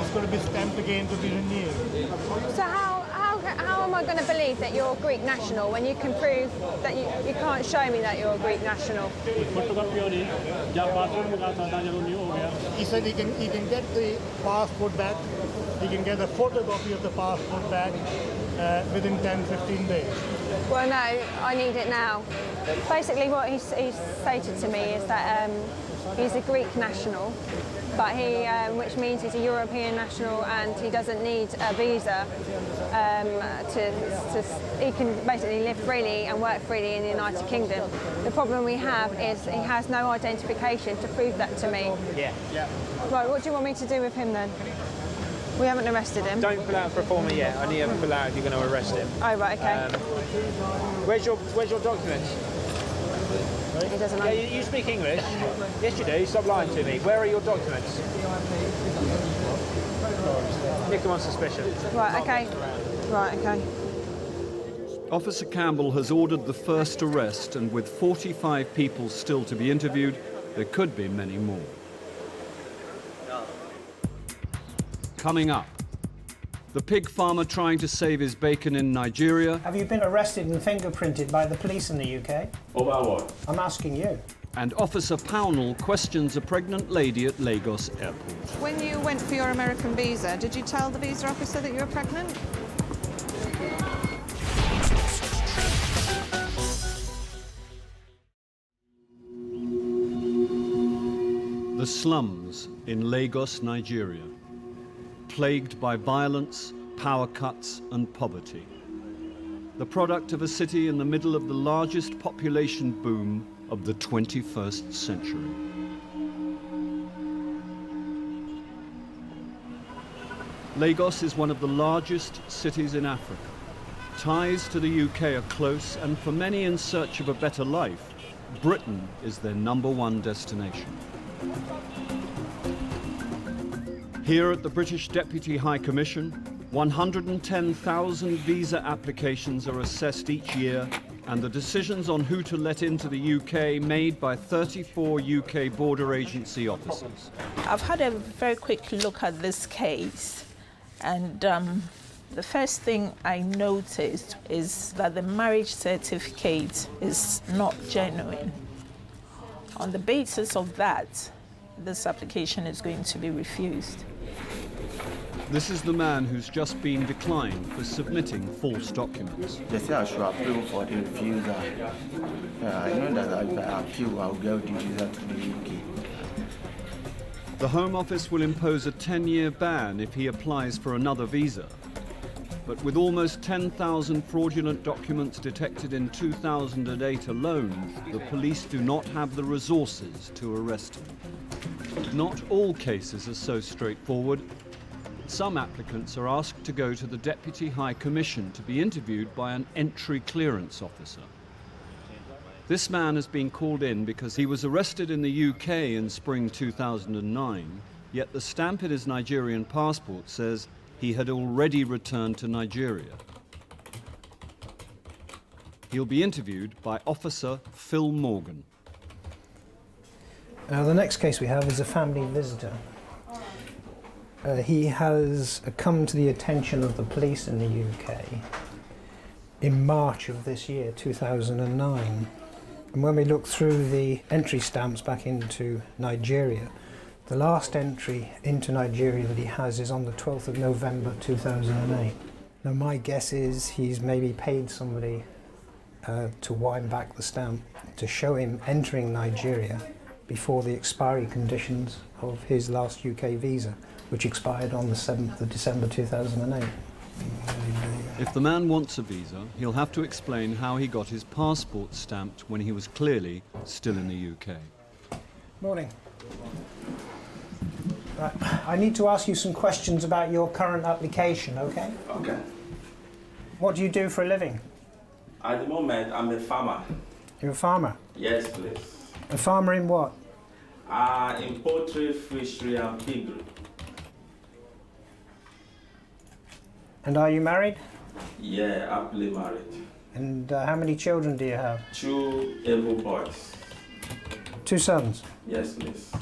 It's going to be stamped again to be renewed. So how How am I going to believe that you're a Greek national when you can prove that you can't show me that you're a Greek national? He said he can get the passport back. He can get a photocopy of the passport back within 10-15 days. Well, no, I need it now. Basically, what he's stated to me is that he's a Greek national, but which means he's a European national and he doesn't need a visa. He can basically live freely and work freely in the United Kingdom. The problem we have is he has no identification to prove that to me. Yeah. Right, what do you want me to do with him then? We haven't arrested him. Don't fill out a performer yet. I need to fill out if you're going to arrest him. Oh, right, okay. Where's your documents? He doesn't know. Yeah, you speak English? Yes, you do. Stop lying to me. Where are your documents? Nick him on suspicion. Right, okay. Right, okay. Officer Campbell has ordered the first arrest, and with 45 people still to be interviewed, there could be many more. Coming up, the pig farmer trying to save his bacon in Nigeria. Have you been arrested and fingerprinted by the police in the UK? About what? I'm asking you. And Officer Pownall questions a pregnant lady at Lagos Airport. When you went for your American visa, did you tell the visa officer that you were pregnant? The slums in Lagos, Nigeria, plagued by violence, power cuts and poverty. The product of a city in the middle of the largest population boom of the 21st century. Lagos is one of the largest cities in Africa. Ties to the UK are close, and for many in search of a better life, Britain is their #1 destination. Here at the British Deputy High Commission, 110,000 visa applications are assessed each year, and the decisions on who to let into the UK made by 34 UK border agency officers. I've had a very quick look at this case, and the first thing I noticed is that the marriage certificate is not genuine. On the basis of that, this application is going to be refused. This is the man who's just been declined for submitting false documents. They say I should appeal for the refusal. I know that if I appeal, I'll get the visa to the UK. The Home Office will impose a 10-year ban if he applies for another visa. But with almost 10,000 fraudulent documents detected in 2008 alone, the police do not have the resources to arrest him. Not all cases are so straightforward. Some applicants are asked to go to the Deputy High Commission to be interviewed by an entry clearance officer. This man has been called in because he was arrested in the UK in spring 2009, yet the stamp in his Nigerian passport says he had already returned to Nigeria. He'll be interviewed by Officer Phil Morgan. The next case we have is a family visitor. He has come to the attention of the police in the UK in March of this year, 2009. And when we look through the entry stamps back into Nigeria, the last entry into Nigeria that he has is on the 12th of November 2008. Now my guess is he's maybe paid somebody to wind back the stamp to show him entering Nigeria before the expiry conditions of his last UK visa, which expired on the 7th of December 2008. If the man wants a visa, he'll have to explain how he got his passport stamped when he was clearly still in the UK. Morning. Right. I need to ask you some questions about your current application, okay? Okay. What do you do for a living? At the moment, I'm a farmer. You're a farmer? Yes, please. A farmer in what? In poultry, fishery, and piggery. And are you married? Yeah, happily married. And how many children do you have? 2 able boys. 2 sons? Yes, please.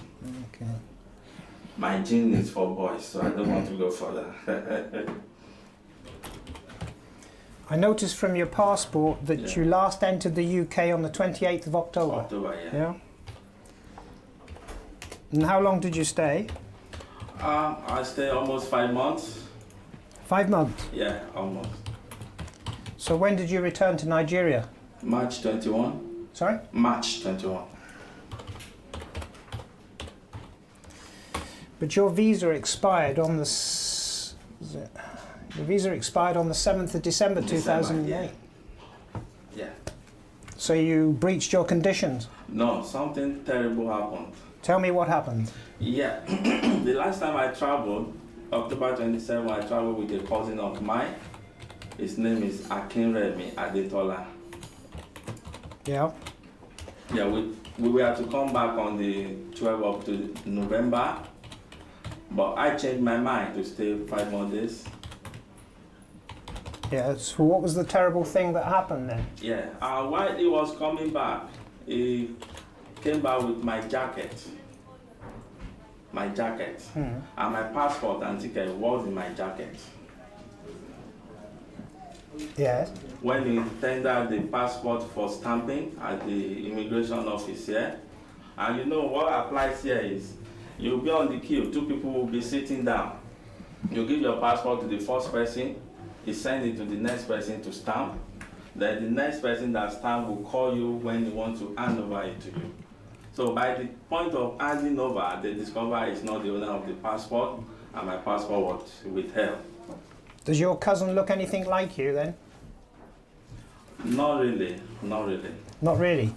Okay. My gene is for boys, so I don't want to go further. I noticed from your passport that you last entered the UK on the 28th of October. October, yeah. And how long did you stay? I stayed almost 5 months. 5 months? Yeah, almost. So when did you return to Nigeria? March 21. Sorry? March 21. But your visa expired on the your visa expired on the 7th of December 2008. Yeah. So you breached your conditions. No, something terrible happened. Tell me what happened. Yeah, the last time I traveled, October 27, I traveled with a cousin of mine. His name is Akinremi Adetola. Yeah. Yeah, we were to come back on the 12th of November, but I changed my mind to stay 5 more days. Yeah, so what was the terrible thing that happened then? Yeah, while he was coming back, he came back with my jacket. And my passport and ticket was in my jacket. Yes. When he tendered the passport for stamping at the immigration office here, and you know what applies here is, you'll be on the queue, 2 people will be sitting down. You give your passport to the first person, he sends it to the next person to stamp. Then the next person that stamp will call you when you want to hand over it to you. So by the point of handing over, they discover it's not the owner of the passport, and my passport was withheld. Does your cousin look anything like you then? Not really, not really. Not really?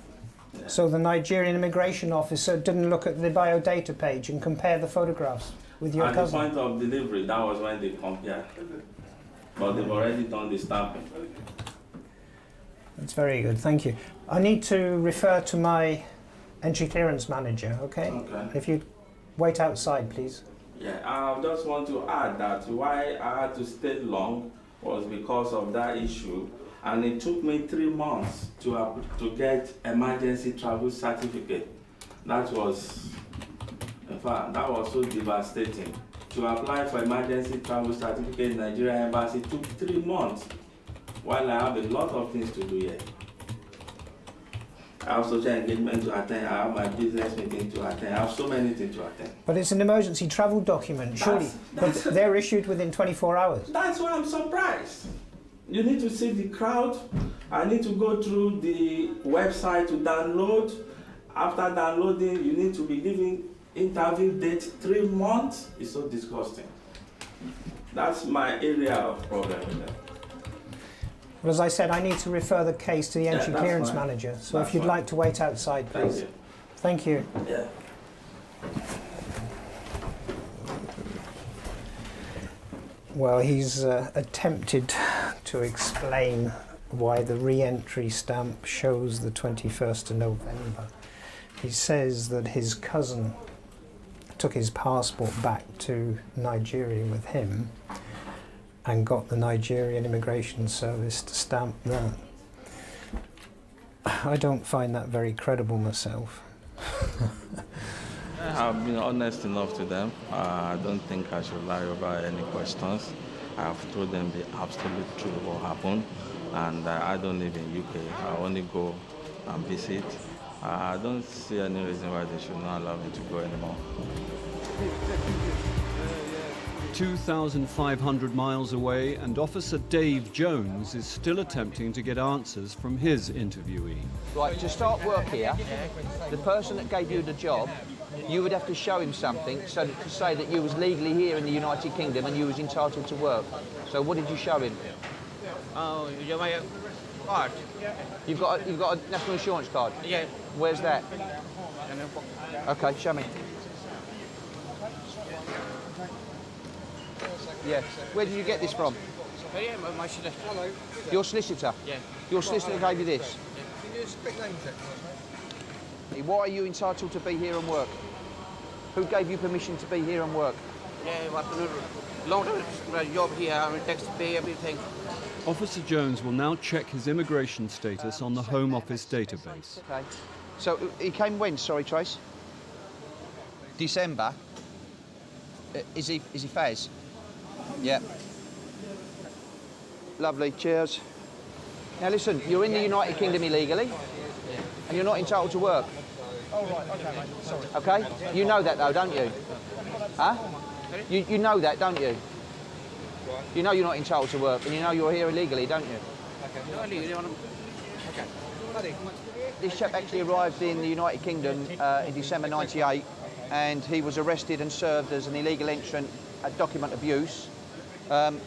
Yeah. So the Nigerian immigration officer didn't look at the biodata page and compare the photographs with your cousin? At the point of delivery, that was when they compared. But they've already done the stamping. That's very good, thank you. I need to refer to my entry clearance manager, okay? Okay. If you'd wait outside, please. Yeah, I just want to add that why I had to stay long was because of that issue, and it took me 3 months to get emergency travel certificate. That was, in fact, that was so devastating. To apply for emergency travel certificate in Nigerian embassy took 3 months, while I have a lot of things to do here. I have social engagement to attend, I have my business meeting to attend, I have so many things to attend. But it's an emergency travel document, surely. But they're issued within 24 hours. That's why I'm surprised. You need to see the crowd. I need to go through the website to download. After downloading, you need to be giving interview date 3 months. It's so disgusting. That's my area of problem with them. Well, as I said, I need to refer the case to the entry clearance fine. manager. So That's if you'd fine. like to wait outside, please. Thank you. Thank you. Yeah. Well, he's attempted to explain why the re-entry stamp shows the 21st of November. He says that his cousin took his passport back to Nigeria with him and got the Nigerian Immigration Service to stamp that. I don't find that very credible myself. I've been honest enough to them. I don't think I should lie over any questions. I have told them the absolute truth what happened, and I don't live in UK. I only go and visit. I don't see any reason why they should not allow me to go anymore. 2,500 miles away, and Officer Dave Jones is still attempting to get answers from his interviewee. Right, to start work here, the person that gave you the job, you would have to show him something so to say that you was legally here in the United Kingdom and you was entitled to work. So what did you show him? Oh, you my card. You've got a national insurance card? Yeah. Where's that? Okay, show me. Yeah. Where did you get this from? Yeah, my solicitor. Your solicitor? Yeah. Your solicitor gave you this? Can you just quick name check? Why are you entitled to be here and work? Who gave you permission to be here and work? Yeah, what long time job here, I tax pay everything. Officer Jones will now check his immigration status on the Home Office database. Okay. So he came when? Sorry, Trace. December. Is he Faz? Yeah. Lovely. Cheers. Now listen, you're in the United Kingdom illegally, and you're not entitled to work. Oh, right, okay, mate, sorry. Okay? You know that though, don't you? Huh? You know that, don't you? You know you're not entitled to work, and you know you're here illegally, don't you? Okay, not illegally, okay. This chap actually arrived in the United Kingdom in December '98, and he was arrested and served as an illegal entrant at document abuse.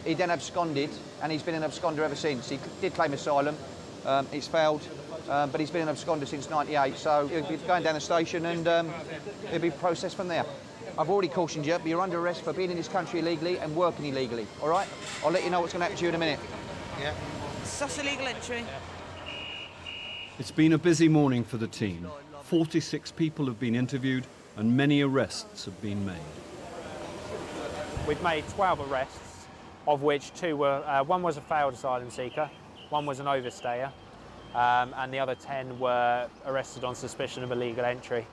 He then absconded, and he's been an absconder ever since. He did claim asylum. It's failed, but he's been an absconder since '98, so he'll be going down the station and he'll be processed from there. I've already cautioned you, but you're under arrest for being in this country illegally and working illegally, all right? I'll let you know what's going to happen to you in a minute. Yeah. Such illegal entry. It's been a busy morning for the team. 46 people have been interviewed and many arrests have been made. We've made 12 arrests, of which two were, one was a failed asylum seeker, one was an overstayer, and the other 10 were arrested on suspicion of illegal entry.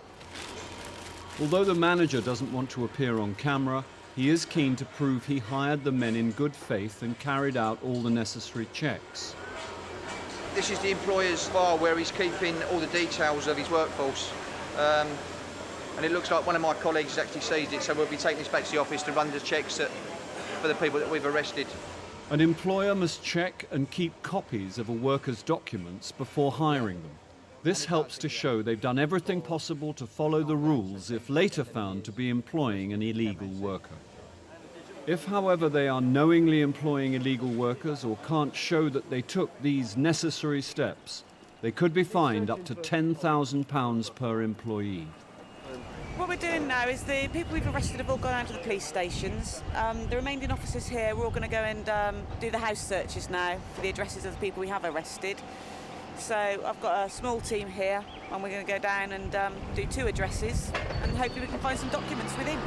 Although the manager doesn't want to appear on camera, he is keen to prove he hired the men in good faith and carried out all the necessary checks. This is the employer's file where he's keeping all the details of his workforce. And it looks like one of my colleagues has actually seized it, so we'll be taking this back to the office to run the checks for the people that we've arrested. An employer must check and keep copies of a worker's documents before hiring them. This helps to show they've done everything possible to follow the rules if later found to be employing an illegal worker. If, however, they are knowingly employing illegal workers or can't show that they took these necessary steps, they could be fined up to £10,000 per employee. What we're doing now is the people we've arrested have all gone out to the police stations. The remaining officers here, we're all going to go and do the house searches now for the addresses of the people we have arrested. So I've got a small team here and we're going to go down and do 2 addresses and hopefully we can find some documents within.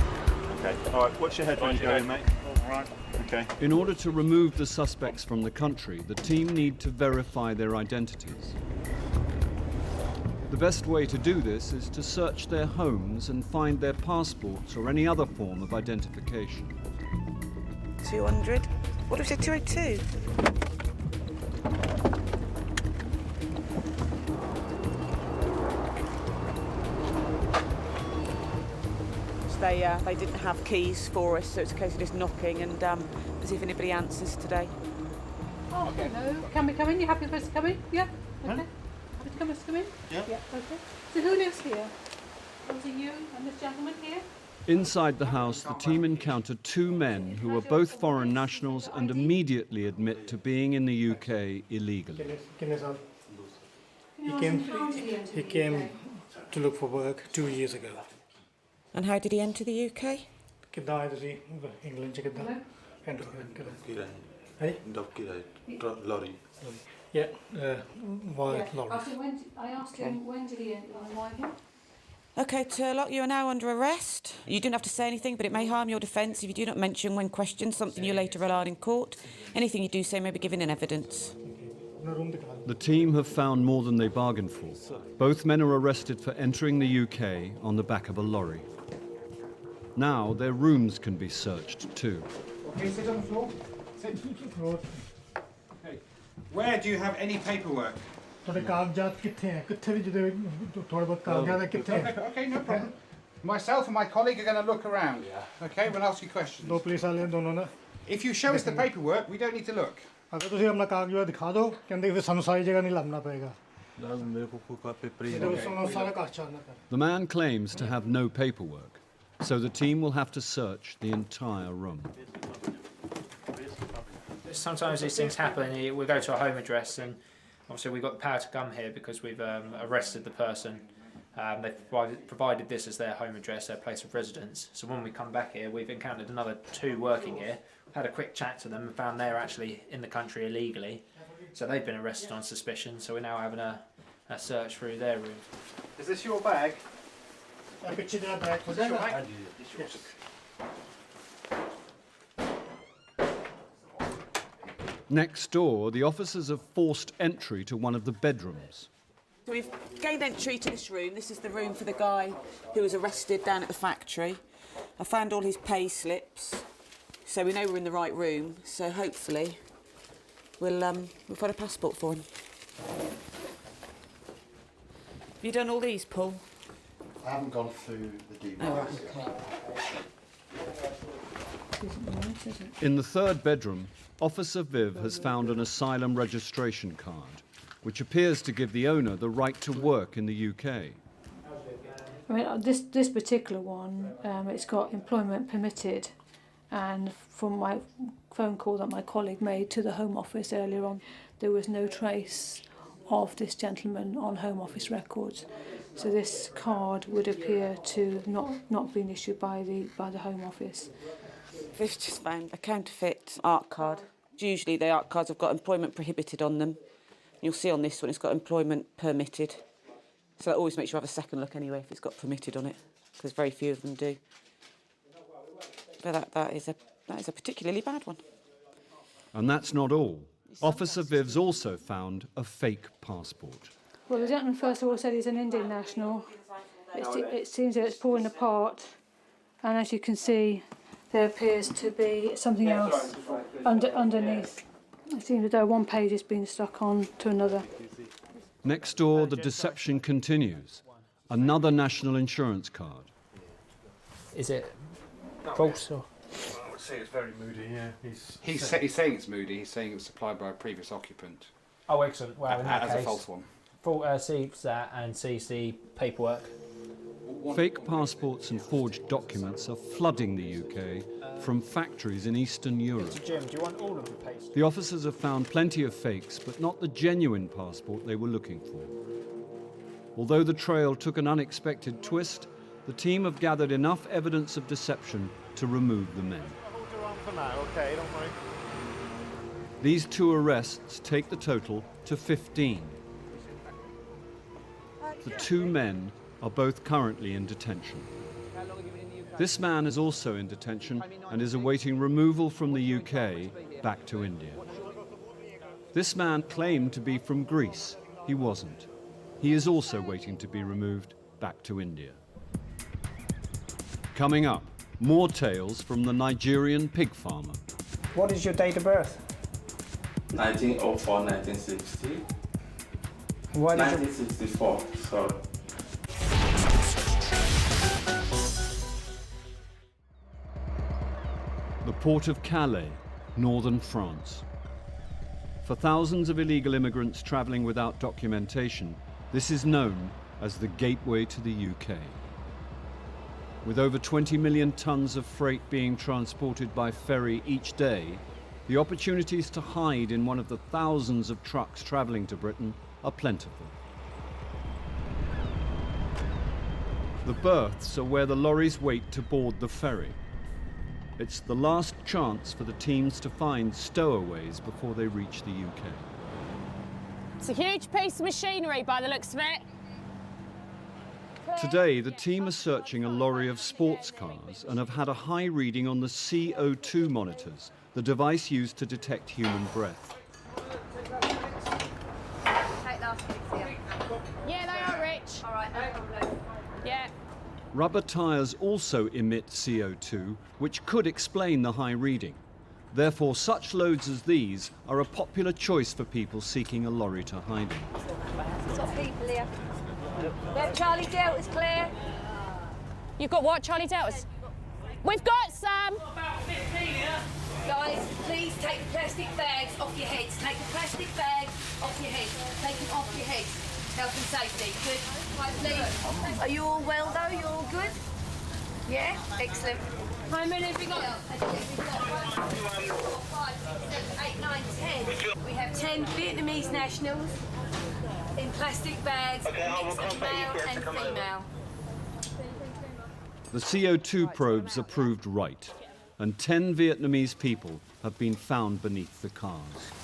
Okay, all right, watch your head when you go in, mate. All right, okay. In order to remove the suspects from the country, the team need to verify their identities. The best way to do this is to search their homes and find their passports or any other form of identification. 200. What do we say, 202? They didn't have keys for us, so it's a case of just knocking and see if anybody answers today. Oh, hello. Can we come in? You happy for us to come in? Yeah? Okay. Happy to come in? Yeah. Yeah, okay. So who lives here? Was it you and this gentleman here? Inside the house, the team encountered 2 men who are both foreign nationals and immediately admit to being in the UK illegally. He came to look for work 2 years ago. And how did he enter the UK? England. Lorry. Yeah, via lorry. I asked him when did he arrive here? OK, Turlock, you are now under arrest. You don't have to say anything, but it may harm your defence if you do not mention when questioned something you later rely on in court. Anything you do say may be given in evidence. The team have found more than they bargained for. Both men are arrested for entering the UK on the back of a lorry. Now their rooms can be searched too. Okay, sit on the floor. Sit. Okay. Where do you have any paperwork? Okay, no problem. Myself and my colleague are going to look around. Okay, we'll ask you questions. If you show us the paperwork, we don't need to look. The man claims to have no paperwork, so the team will have to search the entire room. Sometimes these things happen. We go to a home address, and obviously we've got the power to come here because we've arrested the person. They've provided this as their home address, their place of residence. So when we come back here, we've encountered another 2 working here. Had a quick chat to them and found they're actually in the country illegally. So they've been arrested on suspicion. So we're now having a search through their rooms. Is this your bag? Next door, the officers have forced entry to one of the bedrooms. So we've gained entry to this room. This is the room for the guy who was arrested down at the factory. I found all his pay slips, so we know we're in the right room. So hopefully we'll find a passport for him. Have you done all these, Paul? I haven't gone through the DBS. Oh, right, okay. In the third bedroom, Officer Viv has found an asylum registration card, which appears to give the owner the right to work in the UK. I mean, this particular one, it's got employment permitted, and from my phone call that my colleague made to the Home Office earlier on, there was no trace of this gentleman on Home Office records. So this card would appear to not been issued by the Home Office. We've just found a counterfeit art card. Usually the art cards have got employment prohibited on them. You'll see on this one it's got employment permitted. So that always makes you have a second look anyway if it's got permitted on it, because very few of them do. But that is a particularly bad one. And that's not all. Officer Viv's also found a fake passport. Well, the gentleman first of all said he's an Indian national. It seems that it's falling apart, and as you can see, there appears to be something else underneath. It seems as though one page has been stuck on to another. Next door, the deception continues. Another national insurance card. Is it false or? I would say it's very moody, yeah. He's saying it's moody, he's saying it was supplied by a previous occupant. Oh, excellent. Well, in that as case, a false one. Sees that and sees the paperwork. Fake passports and forged documents are flooding the UK from factories in Eastern Europe. Jim, do you want all of the paste? The officers have found plenty of fakes, but not the genuine passport they were looking for. Although the trail took an unexpected twist, the team have gathered enough evidence of deception to remove the men. Hold your arm for now, okay, don't worry. These 2 arrests take the total to 15. The 2 men are both currently in detention. This man is also in detention and is awaiting removal from the UK back to India. This man claimed to be from Greece. He wasn't. He is also waiting to be removed back to India. Coming up, more tales from the Nigerian pig farmer. What is your date of birth? 1904, 1960. Why did 1964, sorry. The port of Calais, northern France. For thousands of illegal immigrants travelling without documentation, this is known as the gateway to the UK. With over 20 million tonnes of freight being transported by ferry each day, the opportunities to hide in one of the thousands of trucks travelling to Britain are plentiful. The berths are where the lorries wait to board the ferry. It's the last chance for the teams to find stowaways before they reach the UK. It's a huge piece of machinery by the looks of it. Today, the team are searching a lorry of sports cars and have had a high reading on the CO2 monitors, the device used to detect human breath. Yeah, they are rich. All right, no problem. Yeah. Rubber tyres also emit CO2, which could explain the high reading. Therefore, such loads as these are a popular choice for people seeking a lorry to hide in. Got people here. Yeah, Charlie Delta's clear. You've got what, Charlie Delta's? We've got some. About 15 here. Guys, please take the plastic bags off your heads. Take the plastic bags off your heads. Take them off your heads. Health and safety. Good. Right, please. Are you all well though? You all good? Yeah? Excellent. How many have we got? We've got 1, 2, 3, 4, 5, 6, 7, 8, 9, 10. We have 10 Vietnamese nationals in plastic bags, mixed of male and female. The CO2 probes are proved right, and 10 Vietnamese people have been found beneath the cars.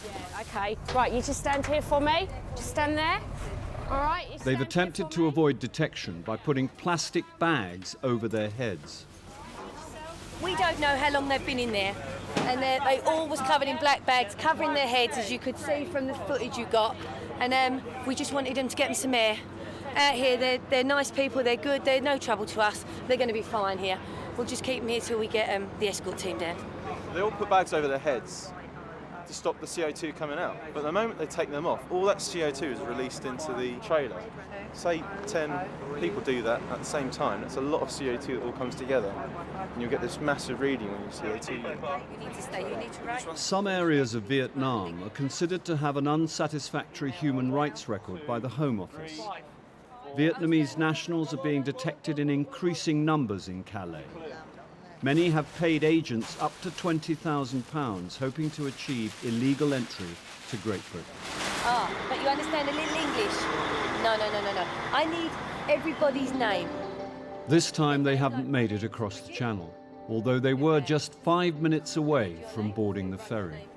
Yeah, okay. Right, you just stand here for me. Just stand there. All right. They've attempted to avoid detection by putting plastic bags over their heads. We don't know how long they've been in there, and they all was covered in black bags, covering their heads, as you could see from the footage you got. And we just wanted them to get them some air. Out here, they're nice people, they're good, they're no trouble to us. They're going to be fine here. We'll just keep them here till we get the escort team down. They all put bags over their heads. to stop the CO2 coming out. But the moment they take them off, all that CO2 is released into the trailer. Say 10 people do that at the same time, that's a lot of CO2 that all comes together. And you'll get this massive reading on your CO2. You need to stay, you need to write. Some areas of Vietnam are considered to have an unsatisfactory human rights record by the Home Office. Vietnamese nationals are being detected in increasing numbers in Calais. Many have paid agents up to £20,000 hoping to achieve illegal entry to Great Britain. Ah, but you understand a little English? No. I need everybody's name. This time they haven't made it across the channel, although they were just 5 minutes away from boarding the ferry.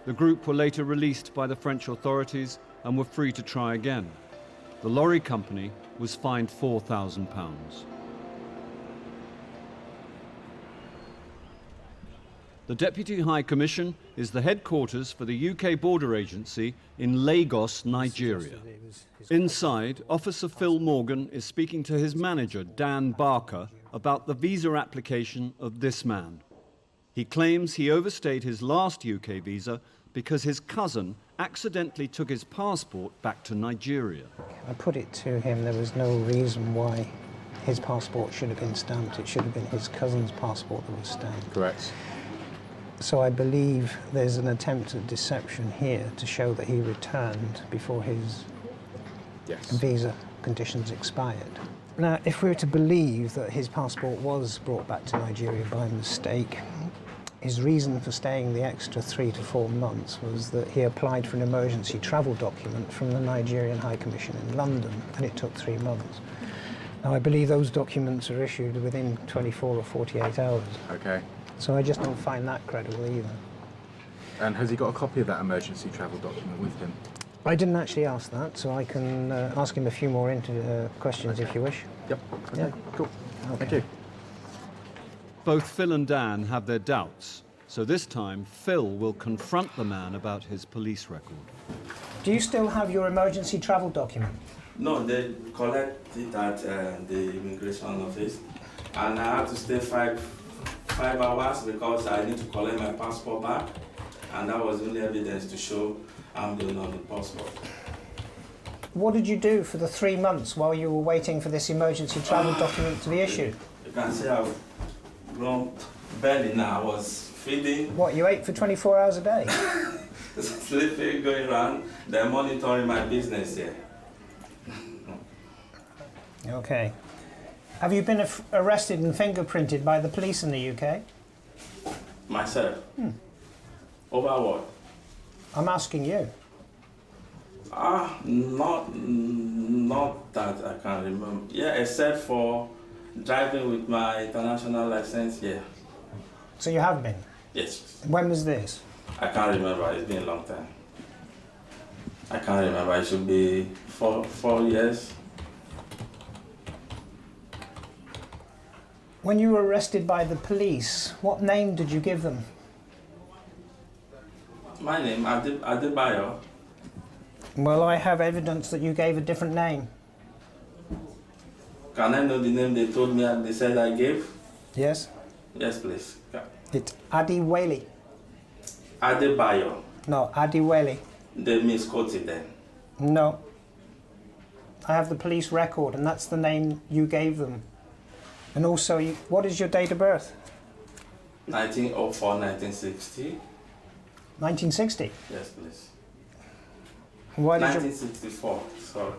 The group were later released by the French authorities and were free to try again. The lorry company was fined £4,000. The Deputy High Commission is the headquarters for the UK Border Agency in Lagos, Nigeria. Inside, Officer Phil Morgan is speaking to his manager, Dan Barker, about the visa application of this man. He claims he overstayed his last UK visa because his cousin accidentally took his passport back to Nigeria. I put it to him there was no reason why his passport should have been stamped. It should have been his cousin's passport that was stamped. Correct. So I believe there's an attempt at deception here to show that he returned before his visa conditions expired. Now, if we were to believe that his passport was brought back to Nigeria by mistake, his reason for staying the extra 3 to 4 months was that he applied for an emergency travel document from the Nigerian High Commission in London, and it took 3 months. Now, I believe those documents are issued within 24 or 48 hours. Okay. So I just don't find that credible either. And has he got a copy of that emergency travel document with him? I didn't actually ask that, so I can ask him a few more questions if you wish. Yep. Okay. Yeah. Cool. Okay. Thank you. Both Phil and Dan have their doubts, so this time Phil will confront the man about his police record. Do you still have your emergency travel document? No, they collect it at the immigration office, and I have to stay five hours because I need to collect my passport back, and that was the only evidence to show I'm the owner of the passport. What did you do for the 3 months while you were waiting for this emergency travel document to be issued? You can see I've grown belly now. I was feeding. What, you ate for 24 hours a day? Sleeping, going around, they're monitoring my business here. Okay. Have you been arrested and fingerprinted by the police in the UK? Myself? Over what? I'm asking you. Not that I can remember. Yeah, except for driving with my international license, yeah. So you have been? Yes. When was this? I can't remember, it's been a long time. I can't remember, it should be 4 years. When you were arrested by the police, what name did you give them? My name, Adebayo. Well, I have evidence that you gave a different name. Can I know the name they told me, they said I gave? Yes? Yes, please. It's Adiwele. Adebayo. No, Adiwele. They misquoted then. No. I have the police record, and that's the name you gave them. And also, what is your date of birth? 1904, 1960. 1960? Yes, please. Why did 1964, sorry.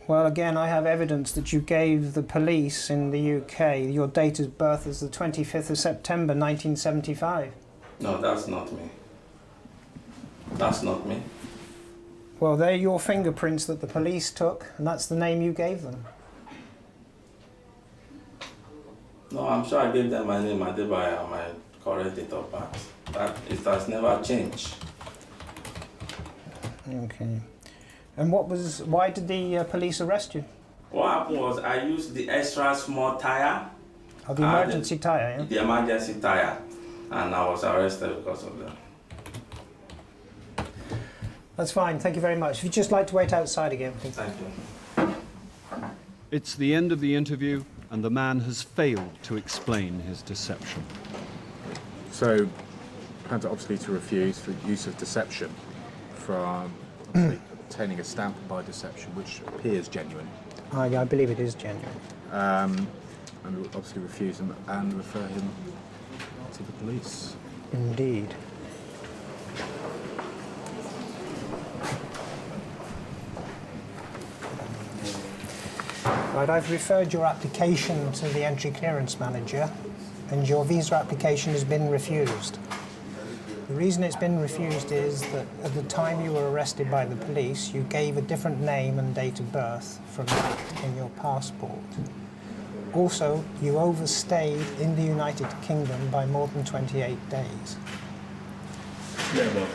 Well, again, I have evidence that you gave the police in the UK your date of birth is the 25th of September 1975. No, that's not me. That's not me. Well, they're your fingerprints that the police took, and that's the name you gave them. No, I'm sure I gave them my name, Adebayo, and my correct date of birth. It has never changed. Okay. And why did the police arrest you? What happened was I used the extra small tire. Oh, the emergency tire, yeah? The emergency tire. And I was arrested because of that. That's fine, thank you very much. If you'd just like to wait outside again, please. Thank you. It's the end of the interview, and the man has failed to explain his deception. So, plans obviously to refuse through use of deception from obviously obtaining a stamp by deception, which appears genuine. I believe it is genuine. And we'll obviously refuse him and refer him to the police. Indeed. Right, I've referred your application to the entry clearance manager, and your visa application has been refused. The reason it's been refused is that at the time you were arrested by the police, you gave a different name and date of birth from that in your passport. Also, you overstayed in the United Kingdom by more than 28 days. Yeah, but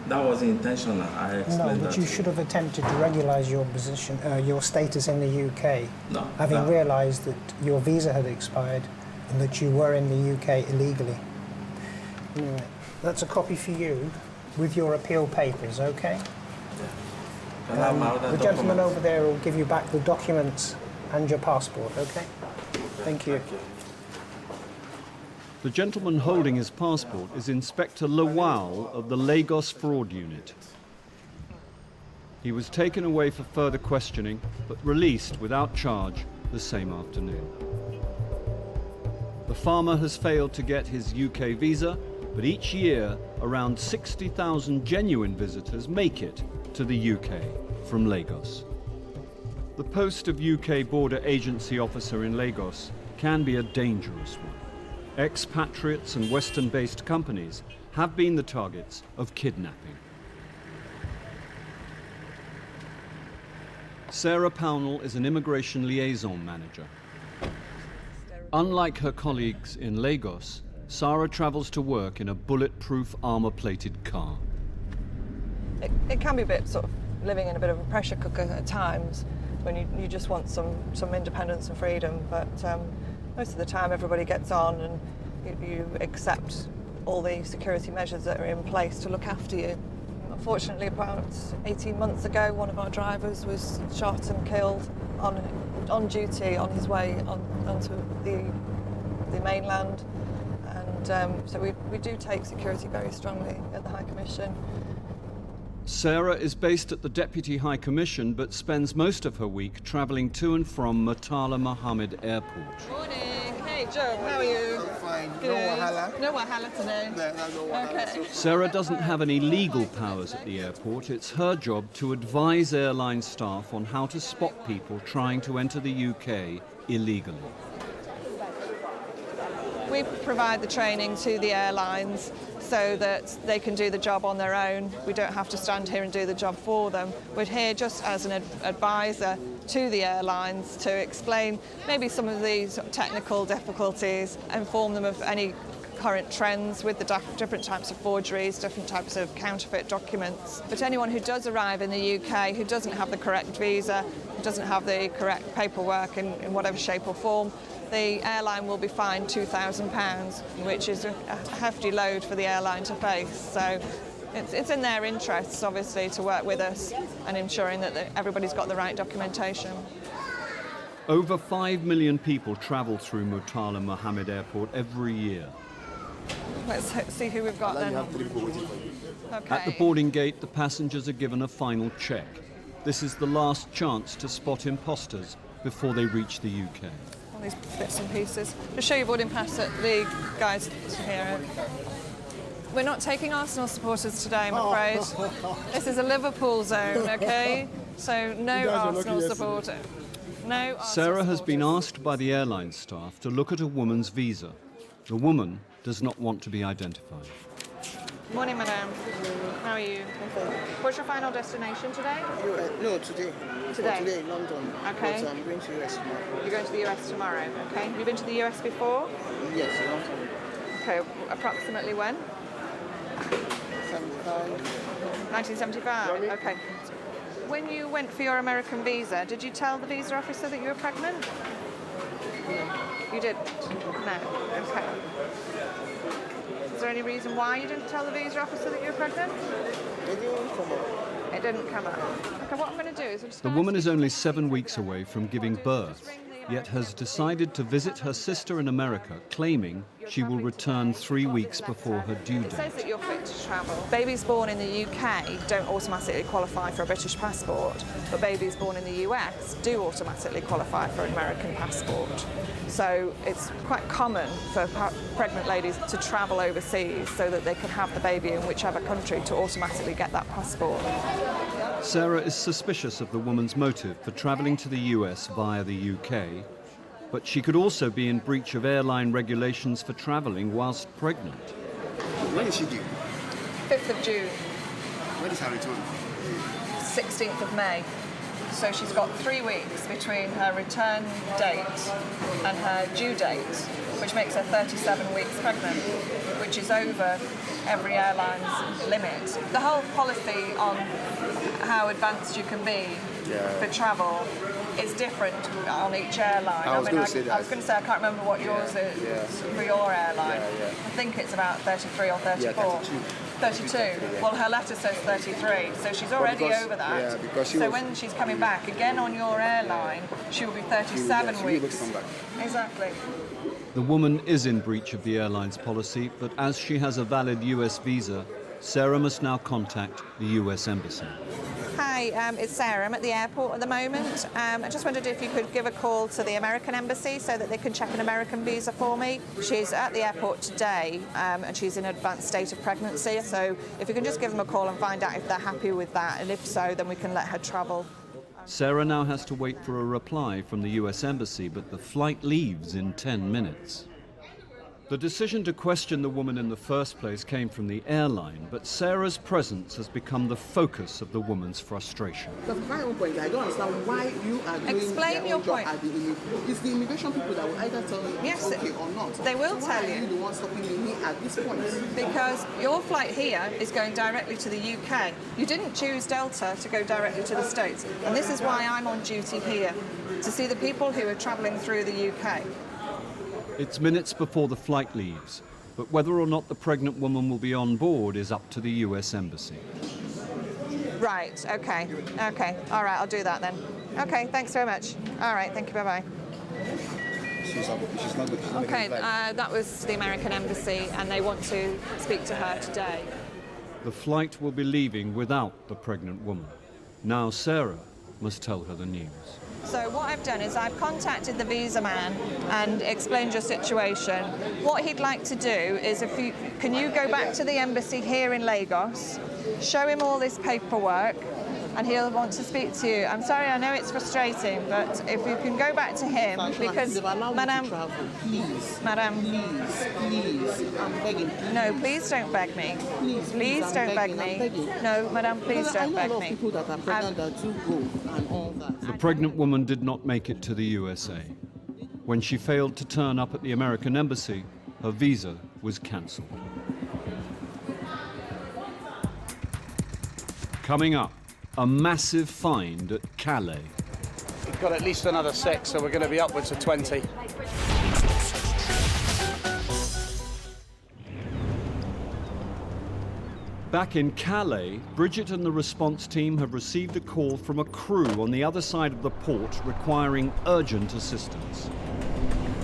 that wasn't intentional. I explained No, but that. you should have attempted to regularise your position, your status in the UK, No, having no. realised that your visa had expired and that you were in the UK illegally. Anyway, that's a copy for you with your appeal papers, okay? Can I have my other The gentleman documents? over there will give you back the documents and your passport, okay? Thank you. The gentleman holding his passport is Inspector Lawal of the Lagos Fraud Unit. He was taken away for further questioning, but released without charge the same afternoon. The farmer has failed to get his UK visa, but each year around 60,000 genuine visitors make it to the UK from Lagos. The post of UK Border Agency officer in Lagos can be a dangerous one. Expatriates and Western-based companies have been the targets of kidnapping. Sarah Pownell is an immigration liaison manager. Unlike her colleagues in Lagos, Sarah travels to work in a bulletproof armour-plated car. It can be a bit sort of living in a bit of a pressure cooker at times when you just want some independence and freedom, but most of the time everybody gets on and you accept all the security measures that are in place to look after you. Unfortunately, about 18 months ago, one of our drivers was shot and killed on duty on his way onto the mainland. And so we do take security very strongly at the High Commission. Sarah is based at the Deputy High Commission but spends most of her week travelling to and from Murtala Mohammed Airport. Morning. Hey, Joe, how are you? Fine. Good. No wahala. No wahala today. No wahala. Okay. Sarah doesn't have any legal powers at the airport. It's her job to advise airline staff on how to spot people trying to enter the UK illegally. We provide the training to the airlines so that they can do the job on their own. We don't have to stand here and do the job for them. We're here just as an advisor to the airlines to explain maybe some of these technical difficulties, inform them of any current trends with the different types of forgeries, different types of counterfeit documents. But anyone who does arrive in the UK who doesn't have the correct visa, who doesn't have the correct paperwork in whatever shape or form, the airline will be fined £2,000, which is a hefty load for the airline to face. So it's in their interests, obviously, to work with us and ensuring that everybody's got the right documentation. Over 5 million people travel through Murtala Mohammed Airport every year. Let's see who we've got then. Okay. At the boarding gate, the passengers are given a final check. This is the last chance to spot imposters before they reach the UK. All these bits and pieces. Just show your boarding pass at the guys here. We're not taking Arsenal supporters today, I'm afraid. This is a Liverpool zone, okay? So no Arsenal supporter. No. Sarah has been asked by the airline staff to look at a woman's visa. The woman does not want to be identified. Morning, madam. How are you? What's your final destination today? No, today. Today? Today in London. Okay. But I'm going to US tomorrow. You're going to the US tomorrow, okay? Have you been to the US before? Yes, a long time. Okay, approximately when? 1975, okay. When you went for your American visa, did you tell the visa officer that you were pregnant? You didn't? No, okay. Is there any reason why you didn't tell the visa officer that you were pregnant? It didn't come up. It didn't come up. Okay, what I'm going to do is... The woman is only 7 weeks away from giving birth, yet has decided to visit her sister in America, claiming She will return 3 weeks before her due It says date. that you're fit to travel. Babies born in the UK don't automatically qualify for a British passport, but babies born in the US do automatically qualify for an American passport. So it's quite common for pregnant ladies to travel overseas so that they can have the baby in whichever country to automatically get that passport. Sarah is suspicious of the woman's motive for travelling to the US via the UK, but she could also be in breach of airline regulations for travelling whilst pregnant. When is she due? 5th of June, When is her return? 16th of May. So she's got 3 weeks between her return date and her due date, which makes her 37 weeks pregnant, which is over every airline's limit. The whole policy on how advanced you can be for travel is different on each airline. I was going to say that. I was going to say, I can't remember what yours is for your airline. I think it's about 33 or 34. Yeah, 32. 32. Well, her letter says 33, so she's already over that. Yeah, because she so was, when she's coming back again on your airline, she will be 37 she will be able weeks. to come back. Exactly. The woman is in breach of the airline's policy, but as she has a valid US visa, Sarah must now contact the US Embassy. Hi, it's Sarah. I'm at the airport at the moment. I just wondered if you could give a call to the American Embassy so that they can check an American visa for me. She's at the airport today and she's in an advanced state of pregnancy. So if you can just give them a call and find out if they're happy with that, and if so, then we can let her travel. Sarah now has to wait for a reply from the US Embassy, but the flight leaves in 10 minutes. The decision to question the woman in the first place came from the airline, but Sarah's presence has become the focus of the woman's frustration. Because my own point, I don't understand why you are doing Explain your point. It's the immigration people that will either tell you Yes, it's okay or not. they will so tell why you. Are you the one stopping me at this point? Because your flight here is going directly to the UK. You didn't choose Delta to go directly to the States. And this is why I'm on duty here, to see the people who are travelling through the UK. It's minutes before the flight leaves, but whether or not the pregnant woman will be on board is up to the US Embassy. Right, okay, all right, I'll do that then. Okay, thanks very much. All right, thank you, bye-bye. She's not good. She's not Okay, getting flight. that was the American Embassy and they want to speak to her today. The flight will be leaving without the pregnant woman. Now Sarah must tell her the news. So what I've done is I've contacted the visa man and explained your situation. What he'd like to do is can you go back to the embassy here in Lagos, show him all this paperwork, and he'll want to speak to you. I'm sorry, I know it's frustrating, but if you can go back to him, because Madam, please, Madam, please, I'm begging. No, please don't beg me. Please don't beg me. No, Madam, please don't beg me. People that are pregnant that do go and all that. The pregnant woman did not make it to the USA. When she failed to turn up at the American Embassy, her visa was cancelled. Coming up, a massive find at Calais. We've got at least another 6, so we're going to be upwards of 20. Back in Calais, Bridget and the response team have received a call from a crew on the other side of the port requiring urgent assistance.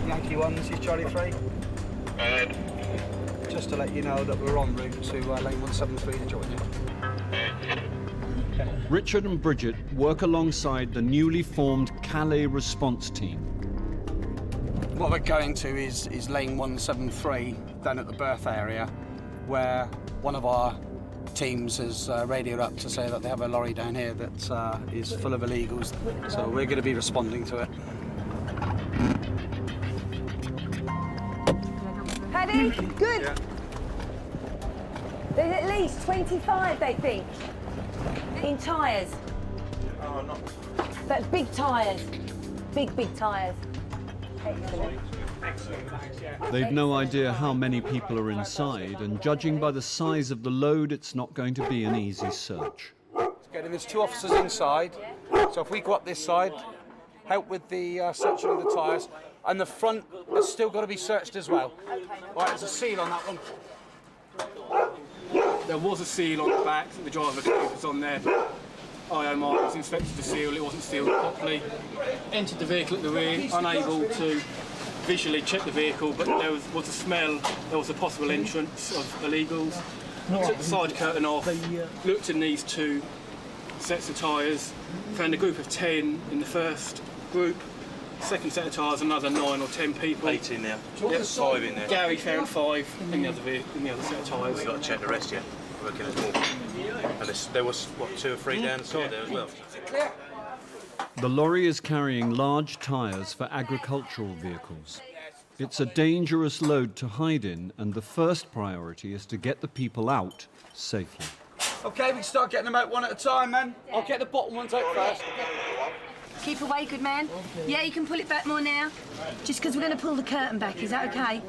Yankee 1, this is Charlie 3. Just to let you know that we're en route to lane 173 to join you. Richard and Bridget work alongside the newly formed Calais response team. What we're going to is lane 173, down at the berth area, where one of our teams has radioed up to say that they have a lorry down here that is full of illegals. So we're going to be responding to it. Paddy, good. Yeah. There's at least 25, they think, in tyres. Oh, not. But big tyres. Big tyres. Excellent. They've no idea how many people are inside, and judging by the size of the load, it's not going to be an easy search. There's 2 officers inside, so if we go up this side, help with the searching of the tyres, and the front has still got to be searched as well. Right, there's a seal on that one. There was a seal on the back, the driver was on there. IO markers inspected the seal, it wasn't sealed properly. Entered the vehicle at the rear, unable to visually checked the vehicle, but there was a smell, there was a possible entrance of illegals. Took the side curtain off, looked in these 2 sets of tyres, found a group of 10 in the first group, second set of tyres, another 9 or 10 people. 8 in there, Yep. 5 in there. Gary found 5 in the other set of tyres. We've got to check the rest yet, working as more. And there was, what, 2 or 3 down the side there as well. The lorry is carrying large tyres for agricultural vehicles. It's a dangerous load to hide in, and the first priority is to get the people out safely. Okay, we can start getting them out one at a time, man. I'll get the bottom ones out first. Keep away, good man. Yeah, you can pull it back more now. Just because we're going to pull the curtain back, is that okay?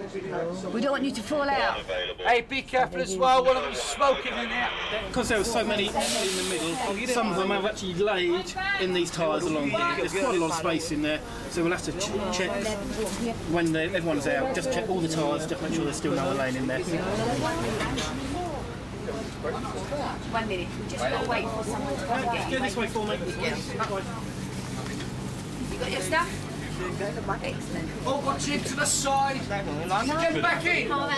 We don't want you to fall out. Hey, be careful as well. One of them's smoking in here. Because there were so many in the middle, some of them have actually laid in these tyres along here. There's quite a lot of space in there, so we'll have to check when everyone's out. Just check all the tyres, just make sure there's still another lane in there. 1 minute. We just got to wait for someone to come and get you. Go this way for me. That way. You got your stuff? Excellent. Oh, watch it to the side. Get back in. Are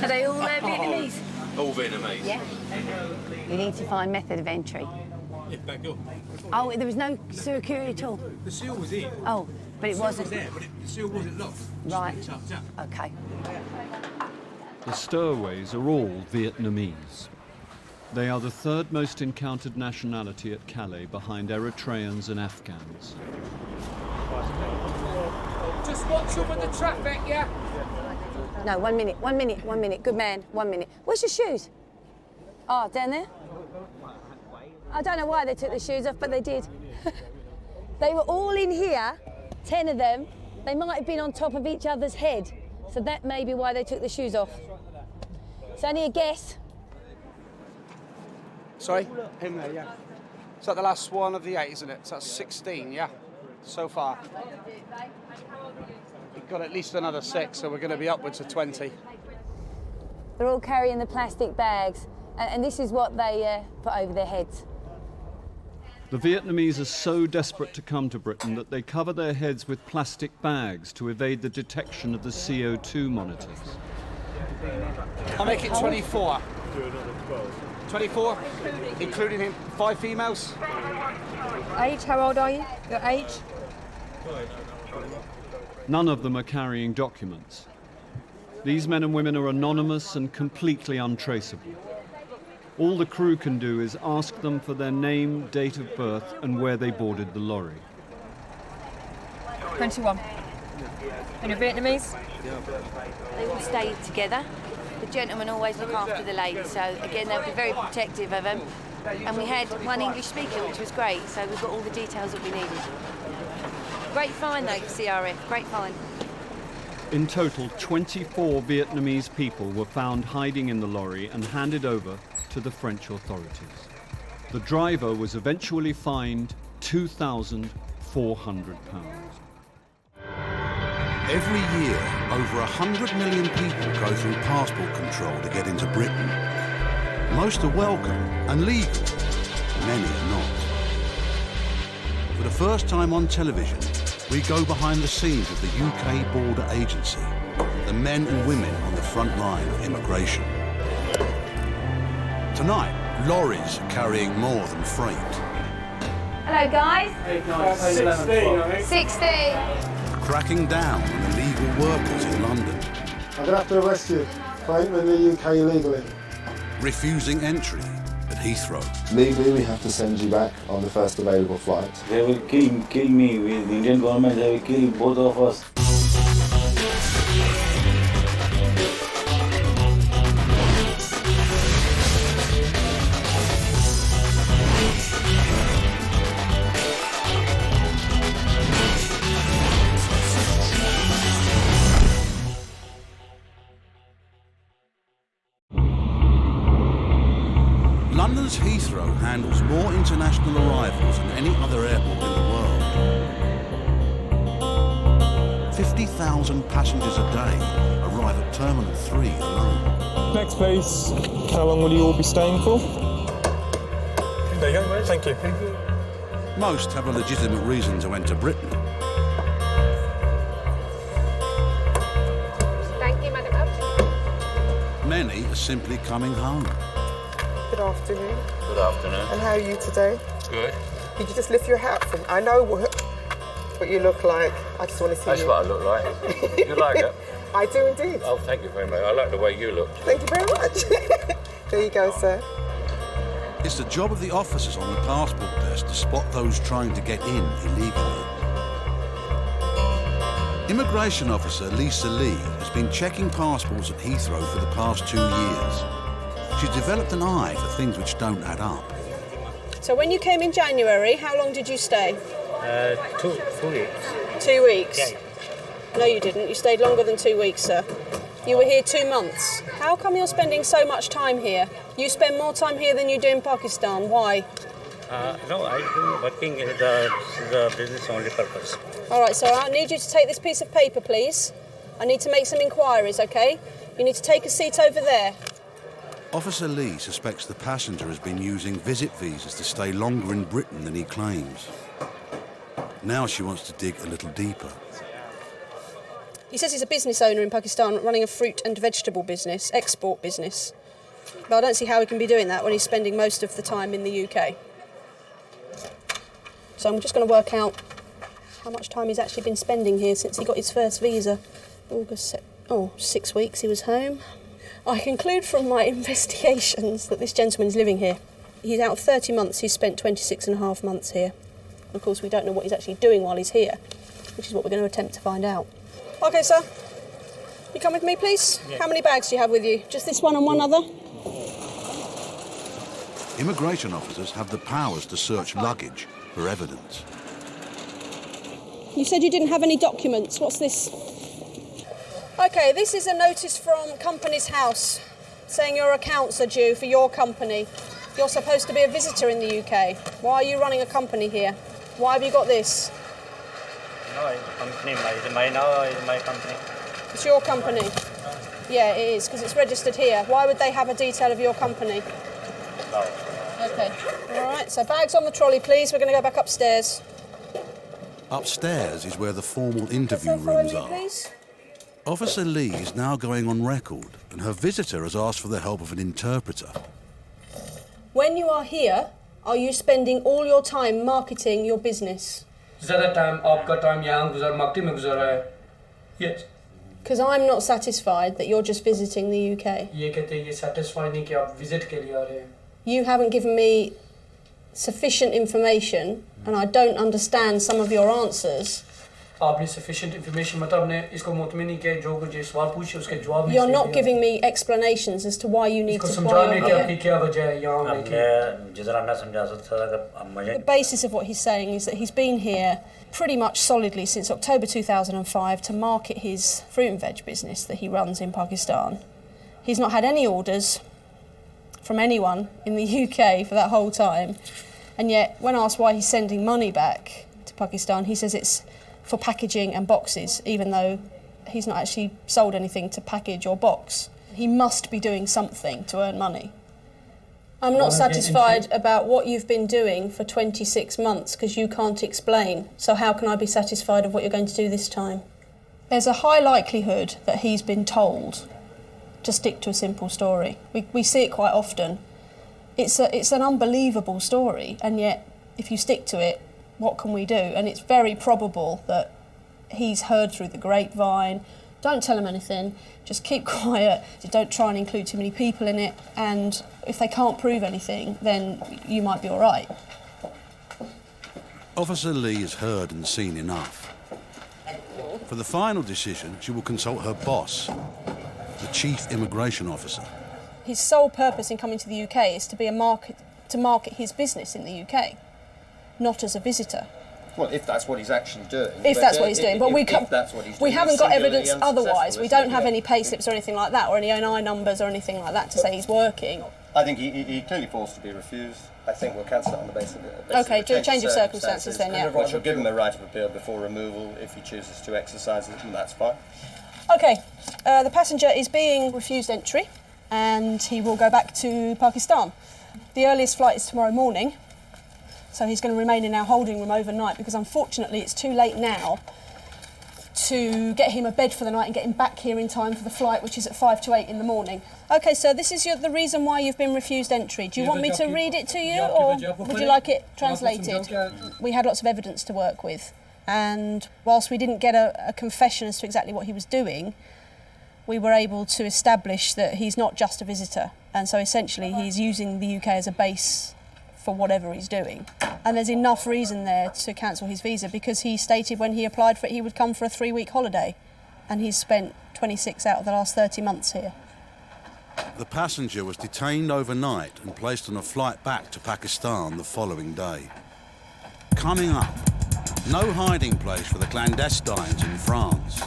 they all Vietnamese? All Vietnamese. Yeah. You need to find method of entry. Yeah, back up. Oh, there was no security at all? The seal was in. Oh, but it wasn't. The seal wasn't locked. Right. Okay. The stowaways are all Vietnamese. They are the 3rd most encountered nationality at Calais, behind Eritreans and Afghans. Just watch them with the traffic, yeah? No, 1 minute, 1 minute, 1 minute. Good man, 1 minute. Where's your shoes? Oh, down there? I don't know why they took the shoes off, but they did. They were all in here, 10 of them. They might have been on top of each other's head, so that may be why they took the shoes off. It's only a guess. Sorry? Him there, yeah. Is that the last one of the 8, isn't it? So that's 16, yeah? So far. We've got at least another 6, so we're going to be upwards of 20. They're all carrying the plastic bags, and this is what they put over their heads. The Vietnamese are so desperate to come to Britain that they cover their heads with plastic bags to evade the detection of the CO2 monitors. I'll make it 24. 24, including him. 5 females. Age, how old are you? Your age? None of them are carrying documents. These men and women are anonymous and completely untraceable. All the crew can do is ask them for their name, date of birth, and where they boarded the lorry. 21. And you're Vietnamese? They all stay together. The gentlemen always look after the ladies, so again they'll be very protective of them. And we had one English speaker, which was great, so we've got all the details that we needed. Great find though, CRF, great find. In total, 24 Vietnamese people were found hiding in the lorry and handed over to the French authorities. The driver was eventually fined £2,400. Every year, over 100 million people go through passport control to get into Britain. Most are welcome and legal, many are not. For the first time on television, we go behind the scenes of the UK Border Agency, the men and women on the front line of immigration. Tonight, lorries carrying more than freight. Hello guys. Hey guys. 16. 16. Cracking down on illegal workers in London. I'm going to have to arrest you for entering the UK illegally. Refusing entry at Heathrow. Legally, we have to send you back on the first available flight. They will kill me with the Indian government. They will kill both of us. London's Heathrow handles more international arrivals than any other airport in the world. 50,000 passengers a day arrive at Terminal 3 alone. Next please. How long will you all be staying for? There you go, thank you. Most have a legitimate reason to enter Britain. Thank you, madam. Many are simply coming home. Good afternoon. Good afternoon. And how are you today? Good. Did you just lift your hat from? I know what you look like. I just want to see That's you. what I look like. You like it? I do indeed. Oh, thank you very much. I like the way you look. Thank you very much. There you go, sir. It's the job of the officers on the passport desk to spot those trying to get in illegally. Immigration officer Lisa Lee has been checking passports at Heathrow for the past 2 years. She's developed an eye for things which don't add up. So when you came in January, how long did you stay? 2 weeks. 2 weeks? Yeah. No, you didn't. You stayed longer than 2 weeks, sir. You were here 2 months. How come you're spending so much time here? You spend more time here than you do in Pakistan. Why? No, I do working in the business only purpose. All right, so I need you to take this piece of paper, please. I need to make some inquiries, OK? You need to take a seat over there. Officer Lee suspects the passenger has been using visit visas to stay longer in Britain than he claims. Now she wants to dig a little deeper. He says he's a business owner in Pakistan running a fruit and vegetable business, export business. But I don't see how he can be doing that when he's spending most of the time in the UK. So I'm just going to work out how much time he's actually been spending here since he got his first visa. 6 weeks he was home. I conclude from my investigations that this gentleman's living here. He's out of 30 months, he's spent 26 and a half months here. And of course, we don't know what he's actually doing while he's here, which is what we're going to attempt to find out. OK, sir. You come with me, please? Yeah. How many bags do you have with you? Just this one and one other? Immigration officers have the powers to search luggage for evidence. You said you didn't have any documents. What's this? OK, this is a notice from Company's House saying your accounts are due for your company. You're supposed to be a visitor in the UK. Why are you running a company here? Why have you got this? No, it's company. It's my company. It's your company? Yeah, it is, because it's registered here. Why would they have a detail of your company? No. OK. All right, so bags on the trolley, please. We're going to go back upstairs. Upstairs is where the formal interview rooms are. Please? Officer Lee is now going on record, and her visitor has asked for the help of an interpreter. When you are here, are you spending all your time marketing your business? Yes. Because I'm not satisfied that you're just visiting the UK. You haven't given me sufficient information, and I don't understand some of your answers. Sufficient information You're not giving me explanations as to why you need to fly here. The basis of what he's saying is that he's been here pretty much solidly since October 2005 to market his fruit and veg business that he runs in Pakistan. He's not had any orders from anyone in the UK for that whole time, and yet when asked why he's sending money back to Pakistan, he says it's for packaging and boxes, even though he's not actually sold anything to package or box. He must be doing something to earn money. I'm not satisfied about what you've been doing for 26 months because you can't explain. So how can I be satisfied of what you're going to do this time? There's a high likelihood that he's been told to stick to a simple story. We see it quite often. It's an unbelievable story, and yet if you stick to it, what can we do? And it's very probable that he's heard through the grapevine. Don't tell him anything, just keep quiet, don't try and include too many people in it, and if they can't prove anything, then you might be all right. Officer Lee has heard and seen enough. For the final decision, she will consult her boss, the Chief Immigration Officer. His sole purpose in coming to the UK is to market his business in the UK, not as a visitor. Well, if that's what he's actually doing. If that's what he's doing. But we haven't got evidence unsuccessful, otherwise. We don't have any pay slips or anything like that, or any NI numbers or anything like that to say he's working. I think he clearly falls to be refused. I think we'll cancel it on the basis of OK, do a change of circumstances then, yeah. Which will give him the right of appeal before removal if he chooses to exercise it, and that's fine. OK, the passenger is being refused entry, and he will go back to Pakistan. The earliest flight is tomorrow morning. So he's going to remain in our holding room overnight because unfortunately it's too late now to get him a bed for the night and get him back here in time for the flight, which is at 5 to 8 in the morning. OK, so this is the reason why you've been refused entry. Do you want me to read it to you, or would you like it translated? We had lots of evidence to work with, and whilst we didn't get a confession as to exactly what he was doing, we were able to establish that he's not just a visitor, and so essentially he's using the UK as a base for whatever he's doing. And there's enough reason there to cancel his visa because he stated when he applied for it he would come for a 3-week holiday, and he's spent 26 out of the last 30 months here. The passenger was detained overnight and placed on a flight back to Pakistan the following day. Coming up, no hiding place for the clandestines in France.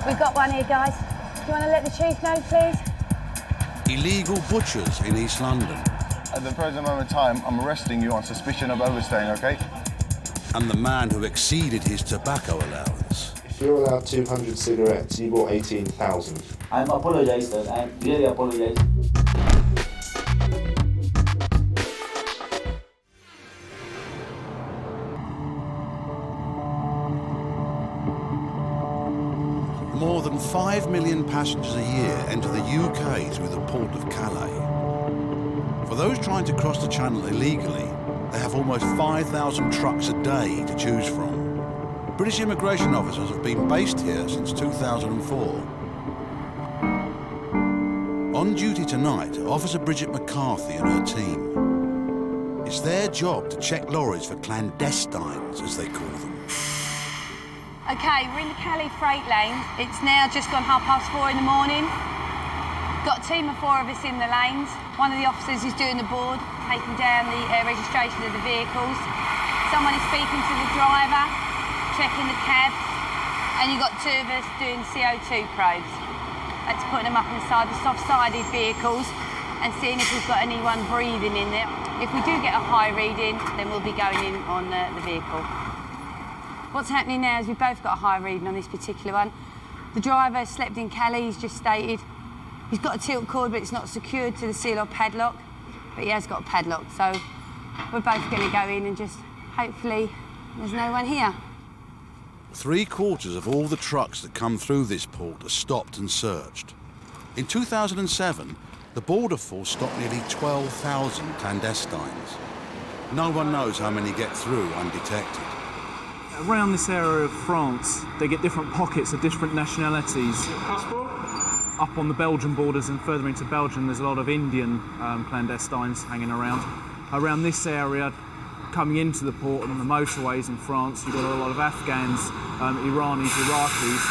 We've got one here, guys. Do you want to let the chief know, please? Illegal butchers in East London. At the present moment in time, I'm arresting you on suspicion of overstaying, okay? And the man who exceeded his tobacco allowance. If you're allowed 200 cigarettes, you bought 18,000. I apologize, sir. I really apologize. More than 5 million passengers a year enter the UK through the port of Calais. For those trying to cross the channel illegally, they have almost 5,000 trucks a day to choose from. British immigration officers have been based here since 2004. On duty tonight are Officer Bridget McCarthy and her team. It's their job to check lorries for clandestines, as they call them. OK, we're in the Calais freight lane. It's now just gone 4:30 in the morning. Got a team of 4 of us in the lanes. One of the officers is doing the board, taking down the registration of the vehicles. Someone is speaking to the driver, checking the cab, and you've got 2 of us doing CO2 probes. That's putting them up inside the soft-sided vehicles and seeing if we've got anyone breathing in there. If we do get a high reading, then we'll be going in on the vehicle. What's happening now is we've both got a high reading on this particular one. The driver slept in Calais, he's just stated. He's got a tilt cord, but it's not secured to the seal or padlock, but he has got a padlock, so we're both going to go in and just hopefully there's no one here. 3/4 of all the trucks that come through this port are stopped and searched. In 2007, the Border Force stopped nearly 12,000 clandestines. No one knows how many get through undetected. Around this area of France, they get different pockets of different nationalities. Up on the Belgian borders and further into Belgium, there's a lot of Indian clandestines hanging around. Around this area, coming into the port and the motorways in France, you've got a lot of Afghans, Iranis, Iraqis,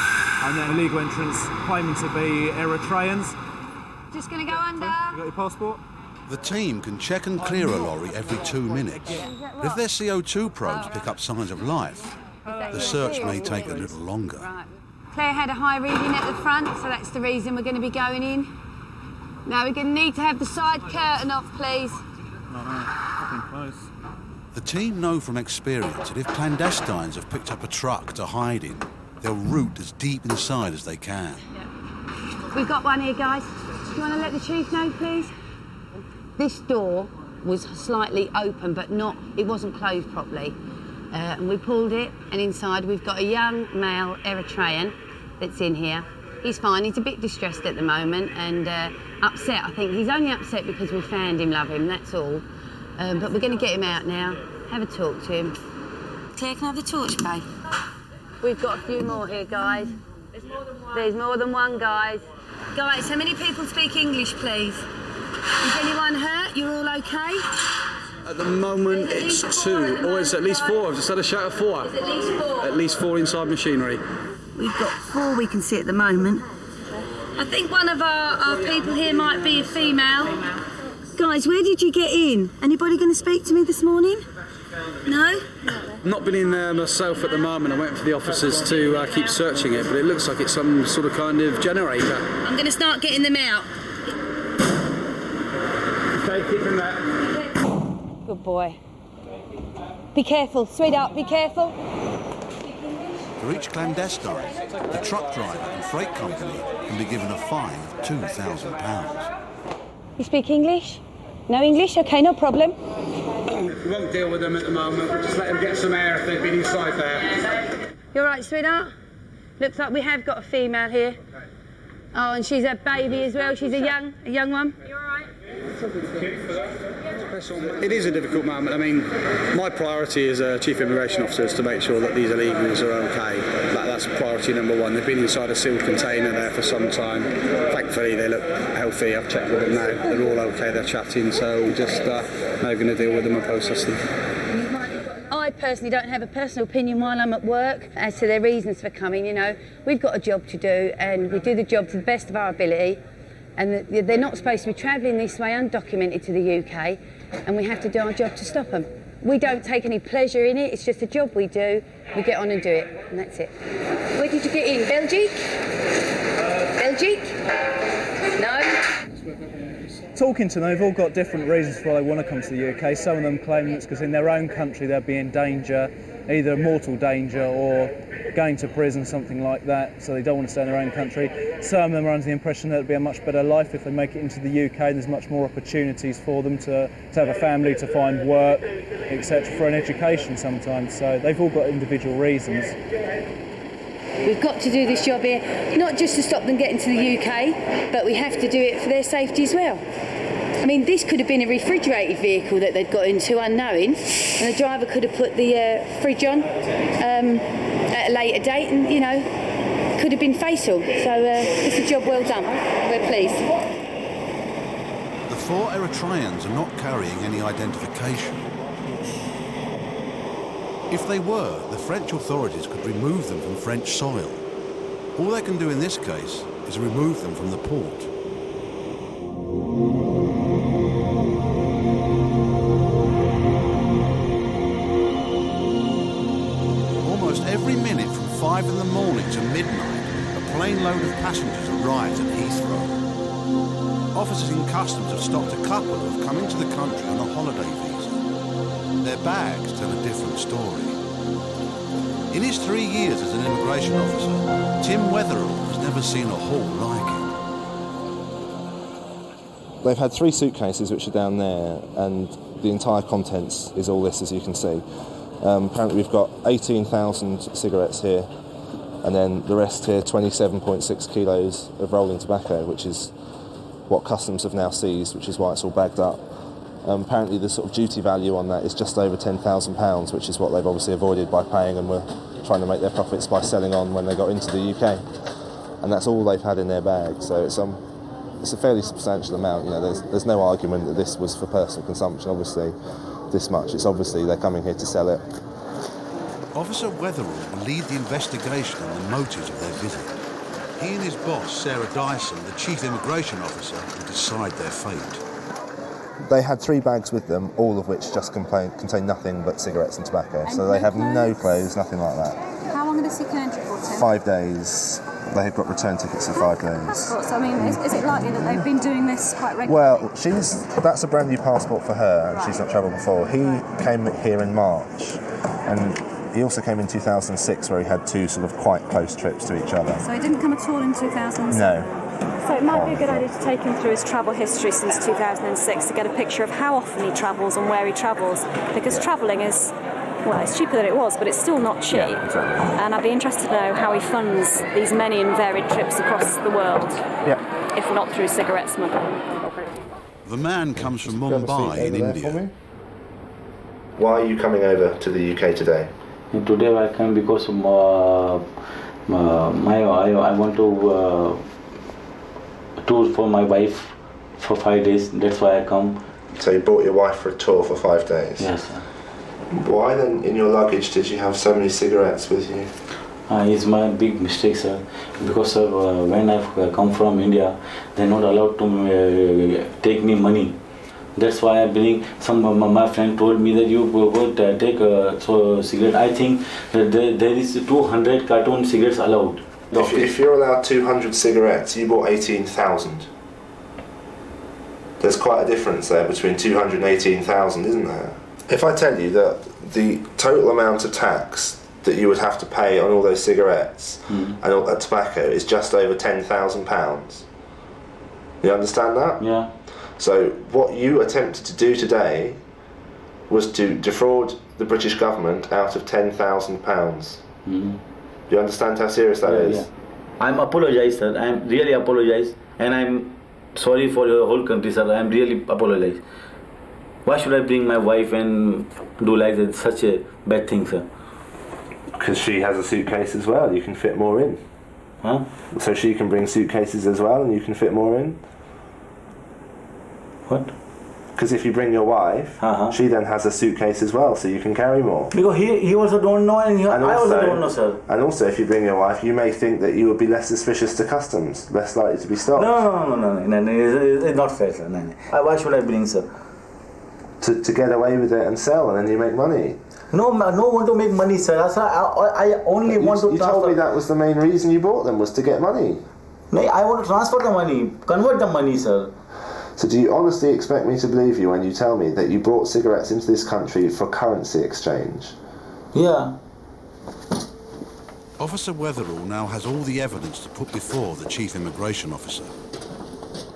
and then illegal entrants claiming to be Eritreans. Just going to go under. You got your passport? The team can check and clear a lorry every 2 minutes. But if their CO2 probes pick up signs of life, the search may take a little longer. Right. Claire had a high reading at the front, so that's the reason we're going to be going in. Now we're going to need to have the side curtain off, please. The team know from experience that if clandestines have picked up a truck to hide in, they'll root as deep inside as they can. We've got one here, guys. Do you want to let the chief know, please? This door was slightly open, but it wasn't closed properly. And we pulled it, and inside we've got a young male Eritrean that's in here. He's fine, he's a bit distressed at the moment and upset, I think. He's only upset because we found him, love him, that's all. But we're going to get him out now, have a talk to him. Claire, can I have the torch, babe? We've got a few more here, guys. There's more than one, guys. Guys, how many people speak English, please? Is anyone hurt? You're all okay? At the moment, it's 2, or it's at least 4. I've just had a shout of 4. It's at least 4. At least 4 inside machinery. We've got 4 we can see at the moment. I think one of our people here might be a female. Guys, where did you get in? Anybody going to speak to me this morning? No? Not been in there myself at the moment. I'm waiting for the officers to keep searching it, but it looks like it's some sort of kind of generator. I'm going to start getting them out. Okay, keep him there. Good boy. Be careful, sweetheart, be careful. For each clandestine, the truck driver and freight company can be given a fine of £2,000. You speak English? No English? Okay, no problem. We won't deal with them at the moment. We'll just let them get some air if they've been inside there. You all right, sweetheart? Looks like we have got a female here. Oh, and she's a baby as well. She's a young one. You all right? It is a difficult moment. I mean, my priority as a Chief Immigration Officer is to make sure that these illegals are okay. That's priority number one. They've been inside a sealed container there for some time. Thankfully, they look healthy. I've checked with them now. They're all okay. They're chatting. So we're just now going to deal with them and process them. I personally don't have a personal opinion while I'm at work as to their reasons for coming. You know, we've got a job to do and we do the job to the best of our ability, and they're not supposed to be travelling this way undocumented to the UK, and we have to do our job to stop them. We don't take any pleasure in it. It's just a job we do. We get on and do it, and that's it. Where did you get in? Belgique? Belgique? No? Talking to them, they've all got different reasons why they want to come to the UK. Some of them claim it's because in their own country they'll be in danger, either mortal danger or going to prison, something like that, so they don't want to stay in their own country. Some of them are under the impression that it'll be a much better life if they make it into the UK, and there's much more opportunities for them to have a family, to find work, etc., for an education sometimes. So they've all got individual reasons. We've got to do this job here, not just to stop them getting to the UK, but we have to do it for their safety as well. I mean, this could have been a refrigerated vehicle that they'd got into unknowing, and the driver could have put the fridge on at a later date, and, you know, could have been fatal. So it's a job well done. We're pleased. The 4 Eritreans are not carrying any identification. If they were, the French authorities could remove them from French soil. All they can do in this case is remove them from the port. Almost every minute from 5 in the morning to midnight, a plane load of passengers arrives at Heathrow. Officers in customs have stopped a couple who have come into the country on a holiday visa. Their bags tell a different story. In his 3 years as an immigration officer, Tim Wetherall has never seen a haul like it. They've had 3 suitcases which are down there, and the entire contents is all this, as you can see. Apparently we've got 18,000 cigarettes here, and then the rest here, 27.6 kilos of rolling tobacco, which is what customs have now seized, which is why it's all bagged up. Apparently the sort of duty value on that is just over £10,000, which is what they've obviously avoided by paying, and were trying to make their profits by selling on when they got into the UK. And that's all they've had in their bag, so it's a fairly substantial amount. You know, there's no argument that this was for personal consumption, obviously, this much. It's obviously they're coming here to sell it. Officer Wetherall will lead the investigation on the motives of their visit. He and his boss, Sarah Dyson, the Chief Immigration Officer, will decide their fate. They had 3 bags with them, all of which just contain nothing but cigarettes and tobacco. And so they have no clothes, nothing like that. How long are they seeking entry for, Tim? 5 days. They have got return tickets for 5 days. Passports. I mean, is it likely that they've been doing this quite regularly? Well, that's a brand new passport for her, and she's not travelled before. He came here in March, and he also came in 2006, where he had 2 sort of quite close trips to each other. So he didn't come at all in 2006? No. So it might be a good idea to take him through his travel history since 2006 to get a picture of how often he travels and where he travels, because travelling is, well, it's cheaper than it was, but it's still not cheap. Yeah, exactly. And I'd be interested to know how he funds these many and varied trips across the world, if not through cigarette smuggling. The man comes from Mumbai in India. Why are you coming over to the UK today? Today I came because I want to tour for my wife for 5 days. That's why I come. So you brought your wife for a tour for 5 days? Yes, sir. Why then, in your luggage, did you have so many cigarettes with you? It's my big mistake, sir. Because when I come from India, they're not allowed to take me money. That's why I believe my friend told me that you go take cigarette. I think that there is 200 carton cigarettes allowed. If you're allowed 200 cigarettes, you bought 18,000. There's quite a difference there between 200 and 18,000, isn't there? If I tell you that the total amount of tax that you would have to pay on all those cigarettes and all that tobacco is just over £10,000, you understand that? Yeah. So what you attempted to do today was to defraud the British government out of £10,000. Do you understand how serious that is? Yeah. I'm apologize, sir. I'm really apologize, and I'm sorry for your whole country, sir. I'm really apologize. Why should I bring my wife and do like that, such a bad thing, sir? Because she has a suitcase as well. You can fit more in. Huh? So she can bring suitcases as well, and you can fit more in. What? Because if you bring your wife, she then has a suitcase as well, so you can carry more. Because he also don't know, and I also don't know, sir. And also, if you bring your wife, you may think that you would be less suspicious to customs, less likely to be stopped. No, it's not fair, sir. No. Why should I bring, sir? To get away with it and sell, and then you make money. No want to make money, sir. I only want to. You told me that was the main reason you bought them, was to get money. No, I want to transfer the money, convert the money, sir. So do you honestly expect me to believe you when you tell me that you brought cigarettes into this country for currency exchange? Yeah. Officer Weatherall now has all the evidence to put before the Chief Immigration Officer.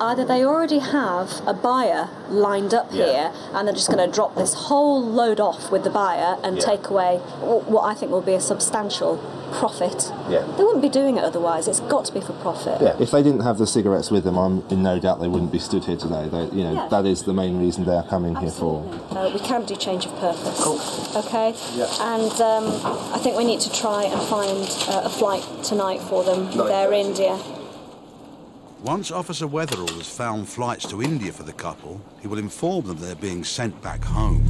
Either they already have a buyer lined up here and they're just going to drop this whole load off with the buyer and take away what I think will be a substantial profit. Yeah. They wouldn't be doing it otherwise. It's got to be for profit. Yeah. If they didn't have the cigarettes with them, I'm in no doubt they wouldn't be stood here today. That is the main reason they're coming here for. We can do change of purpose. Cool. Okay? Yeah. And I think we need to try and find a flight tonight for them. They're India. Once Officer Weatherall has found flights to India for the couple, he will inform them they're being sent back home.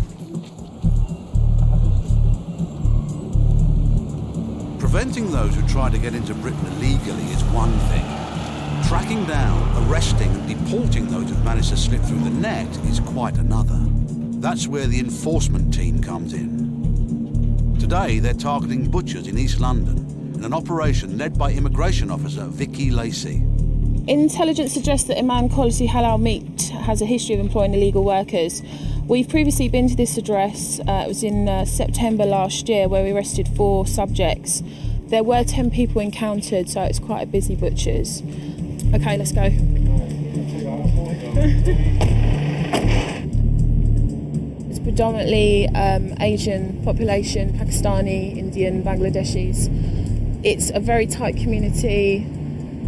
Preventing those who try to get into Britain illegally is one thing. Tracking down, arresting and deporting those who've managed to slip through the net is quite another. That's where the enforcement team comes in. Today they're targeting butchers in East London in an operation led by Immigration Officer Vicky Lacey. Intelligence suggests that Imam Quality Halal Meat has a history of employing illegal workers. We've previously been to this address. It was in September last year where we arrested 4 subjects. There were 10 people encountered, so it's quite a busy butcher's. Okay, let's go. It's predominantly Asian population, Pakistani, Indian, Bangladeshis. It's a very tight community.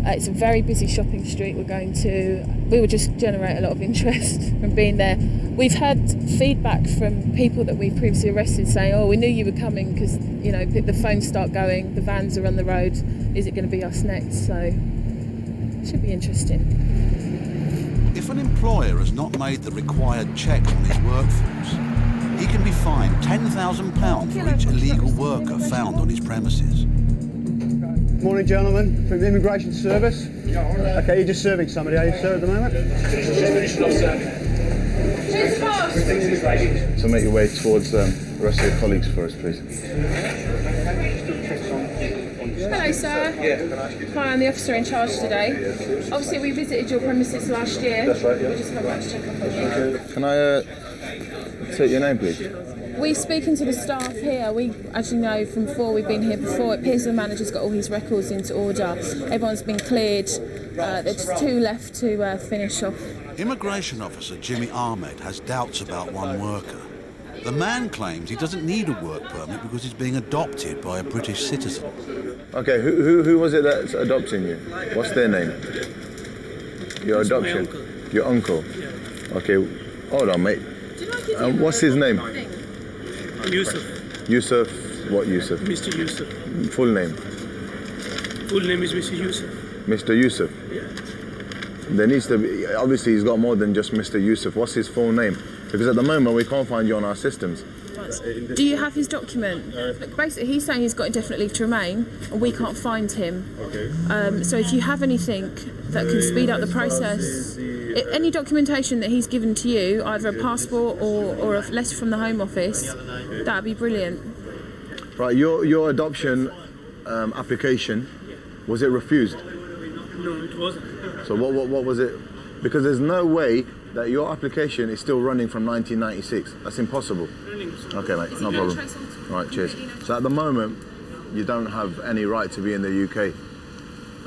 It's a very busy shopping street we're going to. We will just generate a lot of interest from being there. We've had feedback from people that we've previously arrested saying, oh, we knew you were coming because, the phones start going, the vans are on the road, is it going to be us next? So it should be interesting. If an employer has not made the required checks on his workforce, he can be fined £10,000 for each illegal worker found on his premises. Morning, gentlemen, from the Immigration Service. Okay, you're just serving somebody, are you, sir, at the moment? So make your way towards the rest of your colleagues for us, please. Hello, sir. Hi, I'm the officer in charge today. Obviously, we visited your premises last year. That's right, yeah. We just come back to check up on you. Can I take your name, please? We're speaking to the staff here. We, as you know from before, we've been here before. It appears the manager's got all his records into order. Everyone's been cleared. There's 2 left to finish off. Immigration Officer Jimmy Ahmed has doubts about one worker. The man claims he doesn't need a work permit because he's being adopted by a British citizen. Okay, who was it that's adopting you? What's their name? Your adoption? Your uncle? Okay, hold on, mate. What's his name? Yusuf. Yusuf, what Yusuf? Mr. Yusuf. Full name? Full name is Mr. Yusuf. Mr. Yusuf? Yeah. There needs to be, obviously he's got more than just Mr. Yusuf. What's his full name? Because at the moment we can't find you on our systems. Do you have his document? Look, basically he's saying he's got indefinite leave to remain and we can't find him. Okay. So if you have anything that can speed up the process, any documentation that he's given to you, either a passport or a letter from the Home Office, that would be brilliant. Right, your adoption application, was it refused? No, it wasn't. So what was it? Because there's no way that your application is still running from 1996. That's impossible. Okay, mate, no problem. All right, cheers. So at the moment, you don't have any right to be in the UK.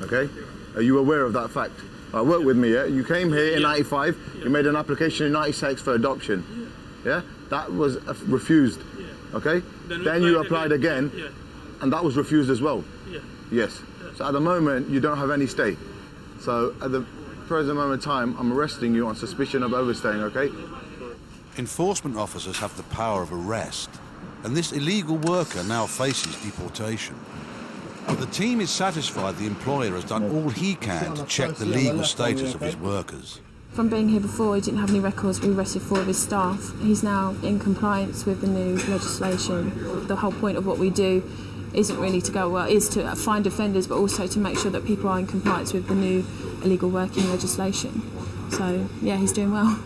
Okay? Are you aware of that fact? Work with me, yeah? You came here in 95, you made an application in 96 for adoption. Yeah? That was refused, okay? Then you applied again, and that was refused as well. Yes. So at the moment, you don't have any stay. So at the present moment in time, I'm arresting you on suspicion of overstaying, okay? Enforcement officers have the power of arrest, and this illegal worker now faces deportation. But the team is satisfied the employer has done all he can to check the legal status of his workers. From being here before, he didn't have any records. We arrested 4 of his staff. He's now in compliance with the new legislation. The whole point of what we do isn't really to go, is to find offenders, but also to make sure that people are in compliance with the new illegal working legislation. So, yeah, he's doing well.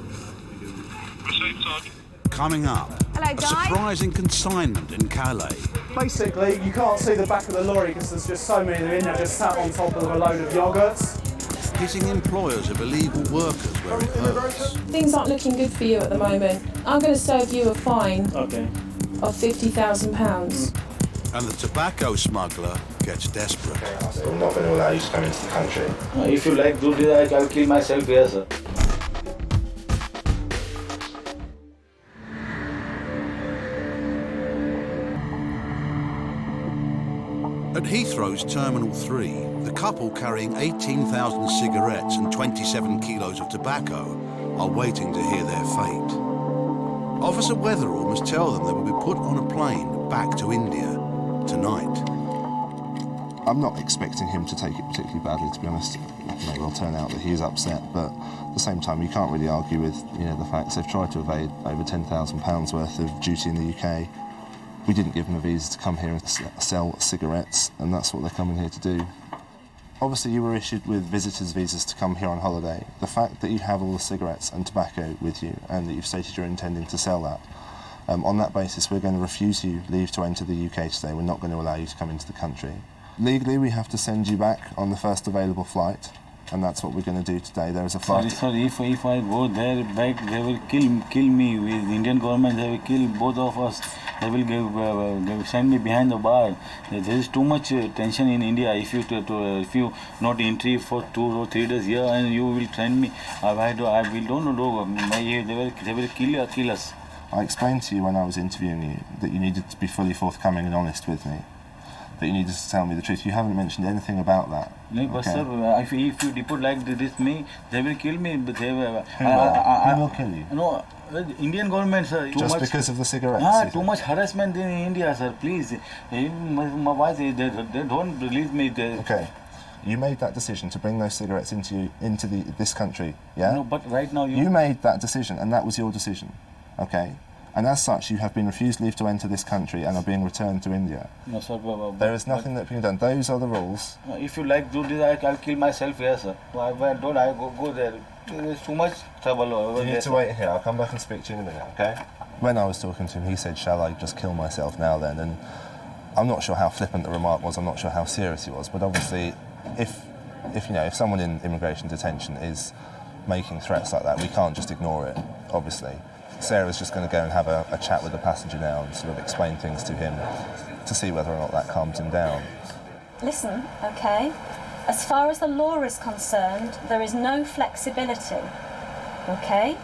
Coming up, Hello, a surprising consignment in Calais. Basically, you can't see the back of the lorry because there's just so many of them in there, just sat on top of a load of yogurts. Hitting employers of illegal workers where it hurts. Things aren't looking good for you at the moment. I'm going to serve you a fine of £50,000. And the tobacco smuggler gets desperate. I'm not going to allow you to come into the country. If you like to do that, I'll kill myself here, sir. At Heathrow's Terminal 3, the couple carrying 18,000 cigarettes and 27 kilos of tobacco are waiting to hear their fate. Officer Wetherall must tell them they will be put on a plane back to India tonight. I'm not expecting him to take it particularly badly, to be honest. It may well turn out that he is upset, but at the same time, you can't really argue with the facts. They've tried to evade over £10,000 worth of duty in the UK. We didn't give them a visa to come here and sell cigarettes, and that's what they're coming here to do. Obviously, you were issued with visitors' visas to come here on holiday. The fact that you have all the cigarettes and tobacco with you, and that you've stated you're intending to sell that, on that basis, we're going to refuse you leave to enter the UK today. We're not going to allow you to come into the country. Legally, we have to send you back on the first available flight, and that's what we're going to do today. There is a flight. Sorry, if I go there back, they will kill me. With the Indian government, they will kill both of us. They will send me behind the bar. There is too much tension in India. If you not entry for 2 or 3 days here, and you will send me, I don't know. They will kill us. I explained to you when I was interviewing you that you needed to be fully forthcoming and honest with me. That you needed to tell me the truth. You haven't mentioned anything about that. No, but sir, if you deport like this me, they will kill me. But they will. Who will kill you? No, the Indian government, sir. Just because of the cigarettes? Too much harassment in India, sir. Please, my wife, they don't release me. Okay. You made that decision to bring those cigarettes into this country, yeah? No, but right now you made that decision, and that was your decision, okay? And as such, you have been refused leave to enter this country and are being returned to India. No, sir. There is nothing that can be done. Those are the rules. If you like do this, I'll kill myself here, sir. Why don't I go there? There's too much trouble over there. You need to wait here. I'll come back and speak to you in a minute, okay? When I was talking to him, he said, "Shall I just kill myself now then?" And I'm not sure how flippant the remark was. I'm not sure how serious he was. But obviously, if someone in immigration detention is making threats like that, we can't just ignore it, obviously. Sarah's just going to go and have a chat with the passenger now and sort of explain things to him to see whether or not that calms him down. Listen, okay? As far as the law is concerned, there is no flexibility, okay?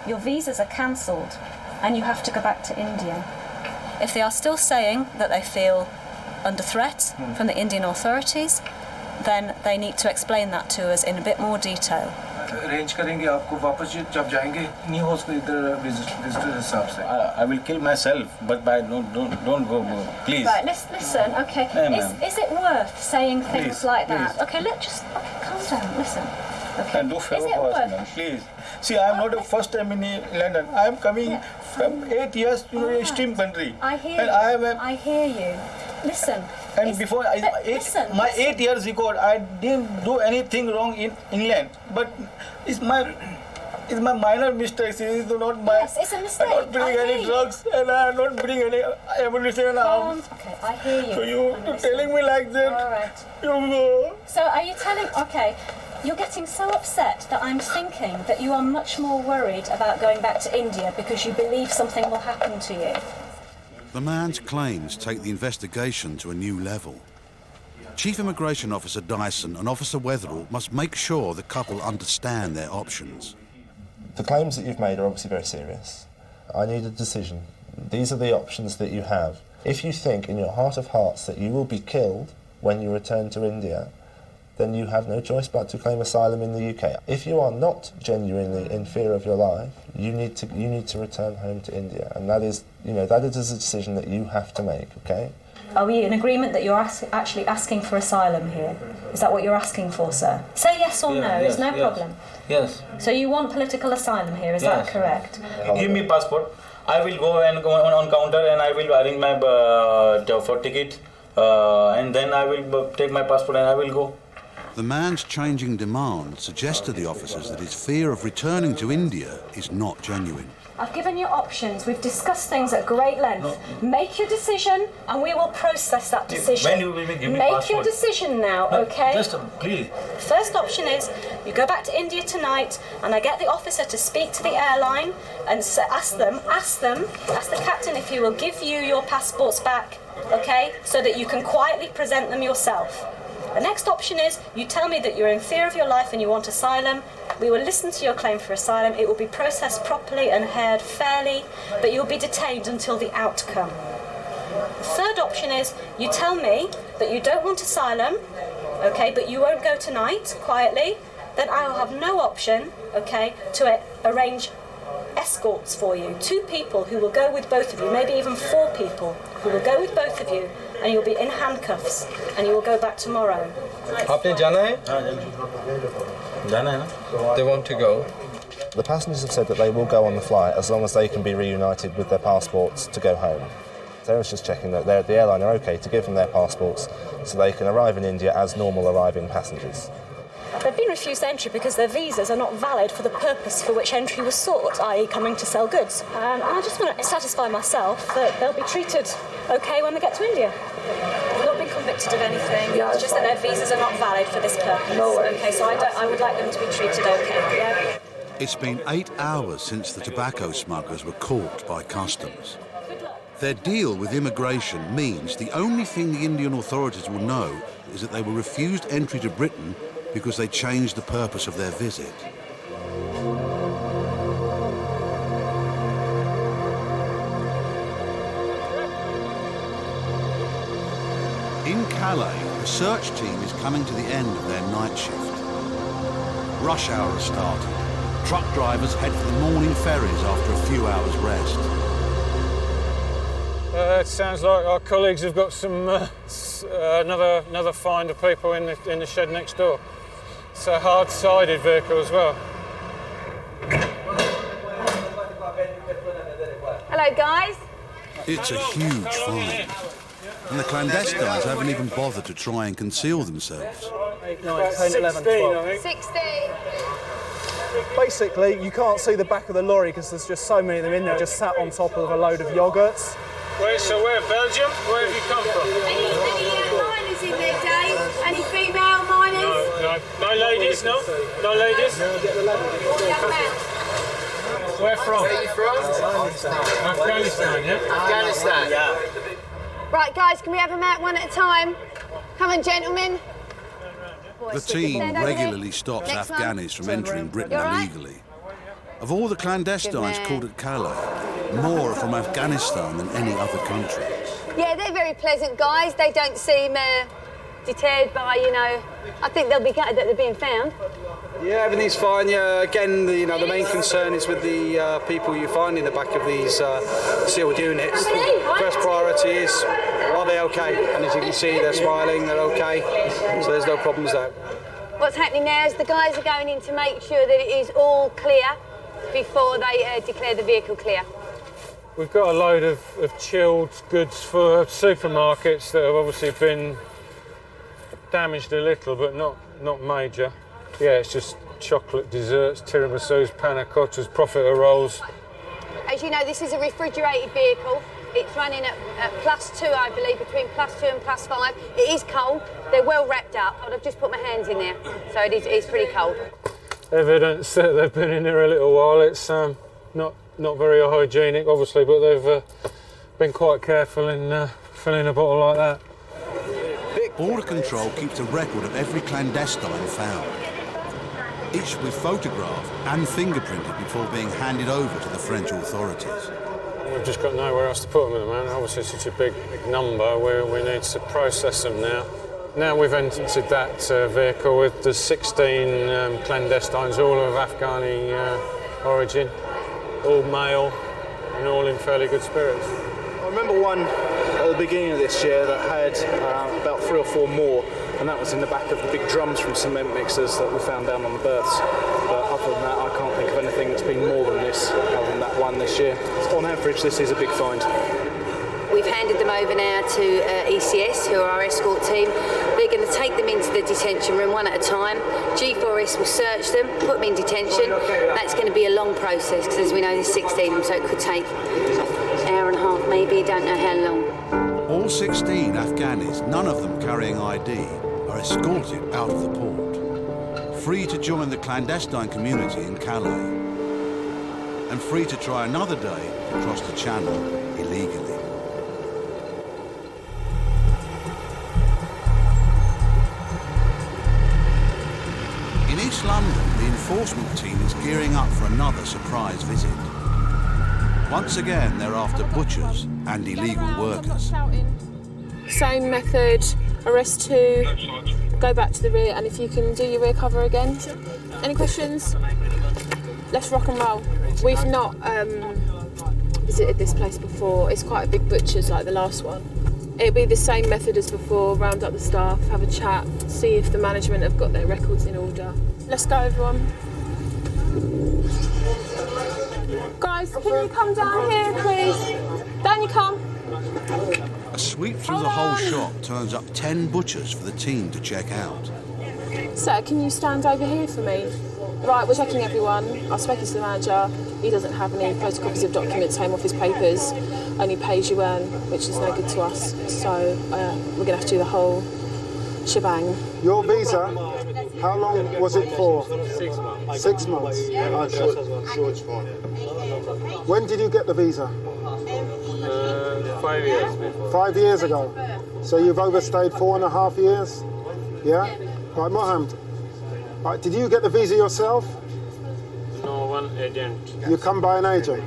Your visas are cancelled and you have to go back to India. If they are still saying that they feel under threat from the Indian authorities, then they need to explain that to us in a bit more detail. Arrange करेंगे आपको वापस जब जाएंगे नहीं हो सकता इधर visitor हिसाब से. I will kill myself, but don't go, please. Right, listen, okay. Is it worth saying things like that? Okay, calm down. Listen. Okay. Do favor for us, man, please. See, I am not the first time in London. I am coming from 8 years to a extreme country. I hear you. Listen. And before my 8 years ago, I didn't do anything wrong in England. But it's my minor mistakes. It's not my. Yes, it's a mistake. I don't bring any drugs, and I don't bring any ammunition. Okay, I hear you. So you're telling me like that. All right. You go. So are you telling? Okay. You're getting so upset that I'm thinking that you are much more worried about going back to India because you believe something will happen to you. The man's claims take the investigation to a new level. Chief Immigration Officer Dyson and Officer Wetherall must make sure the couple understand their options. The claims that you've made are obviously very serious. I need a decision. These are the options that you have. If you think in your heart of hearts that you will be killed when you return to India, then you have no choice but to claim asylum in the UK. If you are not genuinely in fear of your life, you need to return home to India, and that is a decision that you have to make, okay? Are we in agreement that you're actually asking for asylum here? Is that what you're asking for, sir? Say yes or no, there's no problem. Yes. So you want political asylum here, is that correct? Give me passport. I will go on counter and I will arrange my for ticket and then I will take my passport and I will go. The man's changing demand suggests to the officers that his fear of returning to India is not genuine. I've given you options. We've discussed things at great length. No. Make your decision and we will process that decision. When you will give me Make passport? your decision now, okay? Just please. First option is you go back to India tonight and I get the officer to speak to the airline and ask the captain if he will give you your passports back, okay? So that you can quietly present them yourself. The next option is you tell me that you're in fear of your life and you want asylum. We will listen to your claim for asylum. It will be processed properly and heard fairly, but you'll be detained until the outcome. The third option is you tell me that you don't want asylum, okay, but you won't go tonight, quietly. Then I will have no option, okay, to arrange escorts for you. 2 people who will go with both of you, maybe even 4 people who will go with both of you, and you'll be in handcuffs and you will go back tomorrow. आपने जाना है? जाना है ना? They want to go. The passengers have said that they will go on the flight as long as they can be reunited with their passports to go home. So I was just checking that the airline are okay to give them their passports so they can arrive in India as normal arriving passengers. They've been refused entry because their visas are not valid for the purpose for which entry was sought, i.e. coming to sell goods. And I just want to satisfy myself that they'll be treated okay when they get to India. They've not been convicted of anything, it's just that their visas are not valid for this purpose. Okay, so I would like them to be treated okay, yeah? It's been 8 hours since the tobacco smugglers were caught by customs. Their deal with immigration means the only thing the Indian authorities will know is that they were refused entry to Britain because they changed the purpose of their visit. In Calais, the search team is coming to the end of their night shift. Rush hour has started. Truck drivers head for the morning ferries after a few hours rest. It sounds like our colleagues have got some another find of people in the shed next door. It's a hard-sided vehicle as well. Hello, guys. It's a huge find. And the clandestines haven't even bothered to try and conceal themselves. 8, 9, 10, 11, 12. 16. Basically, you can't see the back of the lorry because there's just so many of them in there, just sat on top of a load of yogurts. Where, Belgium? Where have you come from? Any miners in there, Dave? Any female miners? No ladies, no? No ladies? Where from? Where are you from? Afghanistan, yeah? Afghanistan. Yeah. Right, guys, can we have them out one at a time? Come on, gentlemen. The team regularly stops Next one. Afghanis from entering Britain You all right? illegally. Of all the clandestines caught at Calais, more are from Afghanistan than any other country. Yeah, they're very pleasant guys. They don't seem deterred by, I think they'll be gutted that they're being found. Yeah, everything's fine. Yeah, again, the main concern is with the people you find in the back of these sealed units. The first priority is, are they okay? And as you can see, they're smiling, they're okay, so there's no problems there. What's happening now is the guys are going in to make sure that it is all clear before they declare the vehicle clear. We've got a load of chilled goods for supermarkets that have obviously been damaged a little, but not major. Yeah, it's just chocolate desserts, tiramisus, panna cottas, profiteroles. As you know, this is a refrigerated vehicle. It's running at +2, I believe, between +2 and +5. It is cold. They're well wrapped up. I've just put my hands in there, so it's pretty cold. Evidence that they've been in there a little while. It's not very hygienic, obviously, but they've been quite careful in filling a bottle like that. Border Control keeps a record of every clandestine found. Each should be photographed and fingerprinted before being handed over to the French authorities. We've just got nowhere else to put them at the moment. Obviously, such a big number, we need to process them now. Now we've entered that vehicle with the 16 clandestines, all of Afghani origin, all male and all in fairly good spirits. I remember one at the beginning of this year that had about 3 or 4 more, and that was in the back of the big drums from cement mixers that we found down on the berths. But other than that, I can't think of anything that's been more than this, other than that one this year. On average, this is a big find. We've handed them over now to ECS, who are our escort team. They're going to take them into the detention room one at a time. G4S will search them, put them in detention. That's going to be a long process, because as we know, there's 16 of them, so it could take an hour and a half, maybe, don't know how long. All 16 Afghanis, none of them carrying ID, are escorted out of the port, free to join the clandestine community in Calais, and free to try another day to cross the channel illegally. In East London, the enforcement team is gearing up for another surprise visit. Once again, they're after butchers and illegal workers. Same method, arrest 2, go back to the rear, and if you can do your rear cover again. Any questions? Let's rock and roll. We've not visited this place before. It's quite a big butcher's like the last one. It'll be the same method as before, round up the staff, have a chat, see if the management have got their records in order. Let's go, everyone. Guys, can you come down here, please? Down you come. A sweep through the whole shop turns up 10 butchers for the team to check out. Sir, can you stand over here for me? Right, we're checking everyone. I've spoken to the manager. He doesn't have any photocopies of documents, Home Office papers, only pay as you earn, which is no good to us. So we're going to have to do the whole shebang. Your visa, how long was it for? 6 months. 6 months. Okay. When did you get the visa? 5 years before. 5 years ago. So you've overstayed 4.5 years? Yeah? Right, Mohammed. Right, did you get the visa yourself? No, one agent. You come by an agent?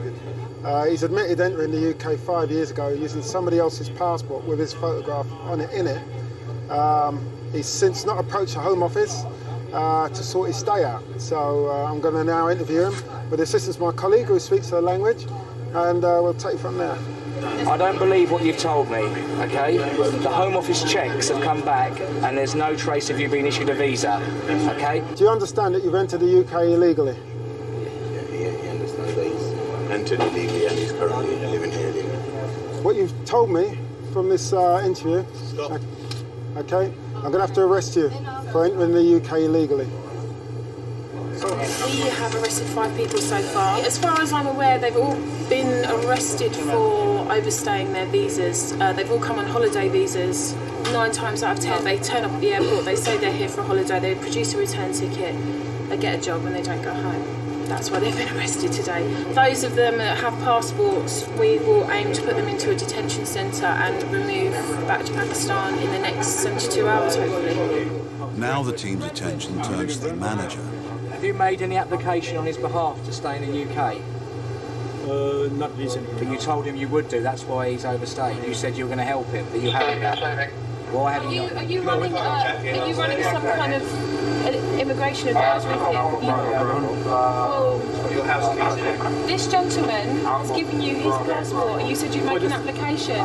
He's admitted entering the UK 5 years ago using somebody else's passport with his photograph on it in it. He's since not approached the Home Office to sort his stay out. So I'm going to now interview him with the assistance of my colleague who speaks the language, and we'll take it from there. I don't believe what you've told me, okay? The Home Office checks have come back and there's no trace of you being issued a visa, okay? Do you understand that you've entered the UK illegally? Yeah, he understands that he's entered illegally and he's currently living here illegally. What you've told me from this interview, okay, I'm going to have to arrest you for entering the UK illegally. We have arrested 5 people so far. As far as I'm aware, they've all been arrested for overstaying their visas. They've all come on holiday visas. 9 times out of 10, they turn up at the airport, they say they're here for a holiday, they produce a return ticket, they get a job and they don't go home. That's why they've been arrested today. Those of them that have passports, we will aim to put them into a detention centre and remove back to Pakistan in the next 72 hours, hopefully. Now the team's attention turns to the manager. Have you made any application on his behalf to stay in the UK? Not recently. But you told him you would do, that's why he's overstayed. You said you were going to help him, but you haven't done. Why haven't you? Are you running some kind of immigration advisory thing? Well, this gentleman has given you his passport and you said you'd make an application.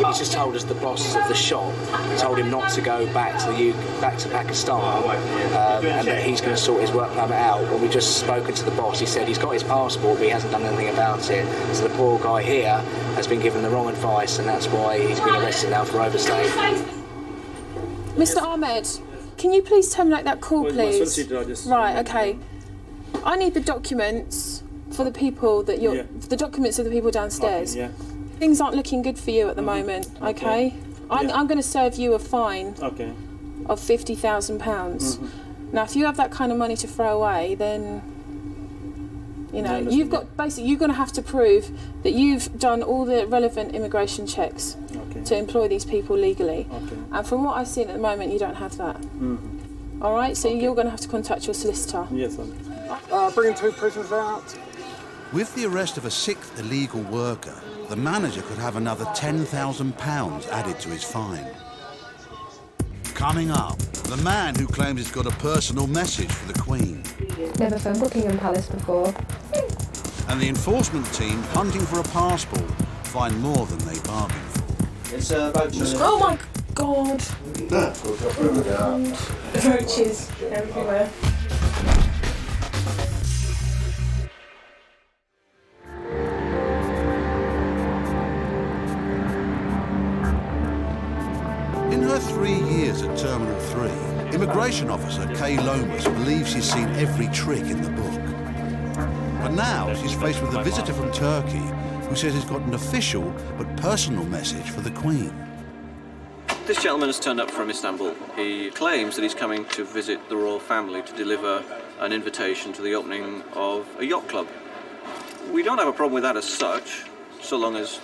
He's just told us the boss of the shop told him not to go back to Pakistan, and that he's going to sort his work permit out. When we just spoken to the boss, he said he's got his passport, but he hasn't done anything about it. So the poor guy here has been given the wrong advice, and that's why he's been arrested now for overstaying. Mr. Ahmed, can you please terminate that call, please? Right, okay. I need the documents for the people that you're... The documents of the people downstairs. Okay, Things aren't looking good for you at the moment, okay? I'm going to serve you a fine of £50,000. Now, if you have that kind of money to throw away, then... You know, you've got... Basically, you're going to have to prove that you've done all the relevant immigration checks to employ these people legally. And from what I've seen at the moment, you don't have that. All right, so you're going to have to contact your solicitor. Yes, sir. Bringing 2 prisoners out. With the arrest of a 6th illegal worker, the manager could have another £10,000 added to his fine. Coming up, the man who claims he's got a personal message for the Queen. Never phoned Buckingham Palace before. And the enforcement team hunting for a passport find more than they bargained for. It's about Oh my God! Roaches everywhere. In her 3 years at Terminal 3, immigration officer Kay Lomas believes she's seen every trick in the book. But now she's faced with a visitor from Turkey who says he's got an official but personal message for the Queen. This gentleman has turned up from Istanbul. He claims that he's coming to visit the royal family to deliver an invitation to the opening of a yacht club. We don't have a problem with that as such, so long as,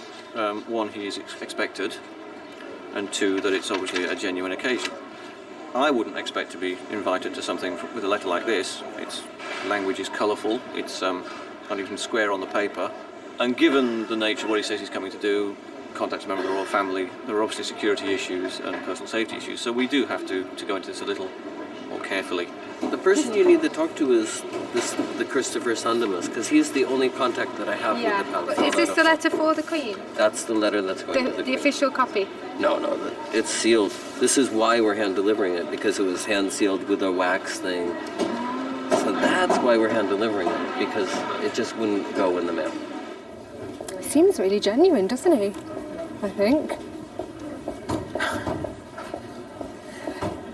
one, he is expected, and two, that it's obviously a genuine occasion. I wouldn't expect to be invited to something with a letter like this. Its language is colourful, it's not even square on the paper, and given the nature of what he says he's coming to do, contact a member of the royal family, there are obviously security issues and personal safety issues, so we do have to go into this a little more carefully. The person you need to talk to is the Christopher Sandemus, because he's the only contact that I have with the palace. Is this the letter for the Queen? That's the letter that's going to the The Queen. official copy? No, it's sealed. This is why we're hand delivering it, because it was hand sealed with a wax thing. So that's why we're hand delivering it, because it just wouldn't go in the mail. Seems really genuine, doesn't he? I think.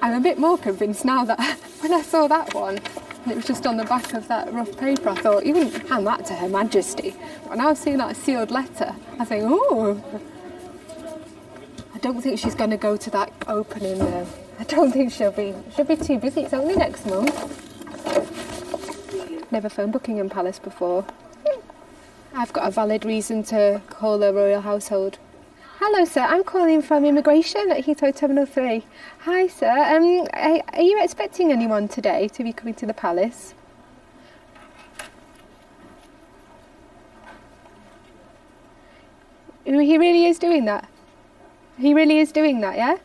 I'm a bit more convinced now that when I saw that one, and it was just on the back of that rough paper, I thought, you wouldn't hand that to Her Majesty. But now seeing that sealed letter, I think, oh, I don't think she's going to go to that opening though. I don't think she'll be too busy. It's only next month. Never phoned Buckingham Palace before. I've got a valid reason to call the royal household. Hello, sir. I'm calling from immigration at Heathrow Terminal 3. Hi, sir. Are you expecting anyone today to be coming to the palace? He really is doing that? He really is doing that, yeah?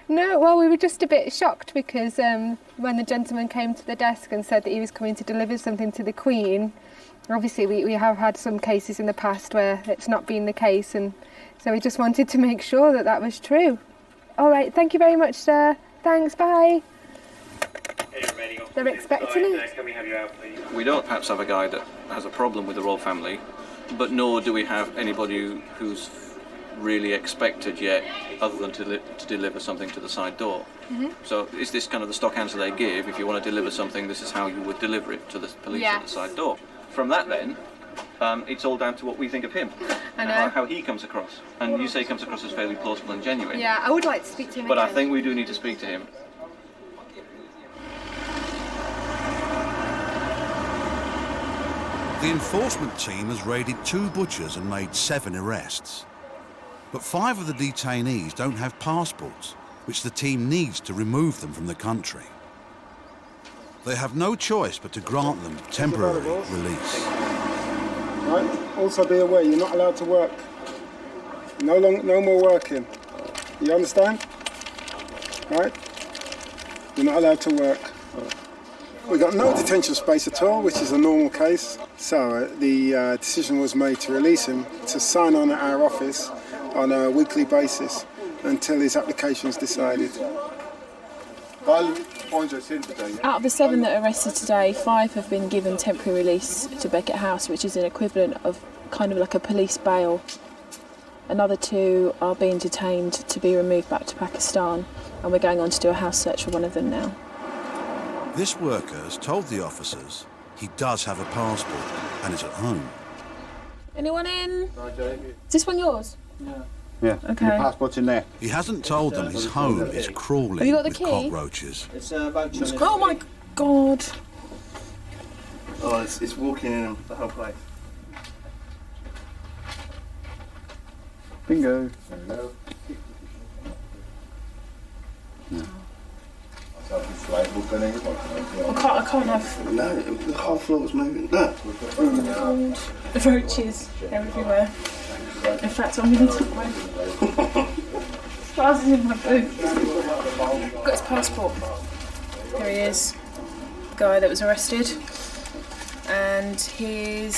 No, well, we were just a bit shocked because when the gentleman came to the desk and said that he was coming to deliver something to the Queen, obviously we have had some cases in the past where it's not been the case, and so we just wanted to make sure that that was true. All right, thank you very much, sir. Thanks, bye. They're expecting it. We don't perhaps have a guy that has a problem with the royal family, but nor do we have anybody who's really expected yet, other than to deliver something to the side door. Mm-hmm. So is this kind of the stock answer they give? If you want to deliver something, this is how you would deliver it to the police at the side door. From that then, it's all down to what we think of him. I know. How he comes across. And you say he comes across as fairly plausible and genuine. Yeah, I would like to speak to him But I again. think we do need to speak to him. The enforcement team has raided 2 butchers and made 7 arrests. But 5 of the detainees don't have passports, which the team needs to remove them from the country. They have no choice but to grant them temporary release. Right. Also be aware, you're not allowed to work. No more working. You understand? Right? You're not allowed to work. We've got no detention space at all, which is a normal case. So the decision was made to release him to sign on at our office on a weekly basis until his application is decided. Out of the 7 that are arrested today, 5 have been given temporary release to Beckett House, which is an equivalent of kind of like a police bail. Another 2 are being detained to be removed back to Pakistan, and we're going on to do a house search for one of them now. This worker has told the officers he does have a passport and is at home. Anyone in? Is this one yours? Yeah, Okay. your passport's in there. He hasn't told them his home is crawling Have you got the with key? cockroaches. It's about Oh my God. Oh, it's walking in the whole place. Bingo. I can't have... No, the whole floor's moving. Look. The roaches, they're everywhere. In fact, I'm going to take my trousers in my boot. Got his passport. There he is. The guy that was arrested. And his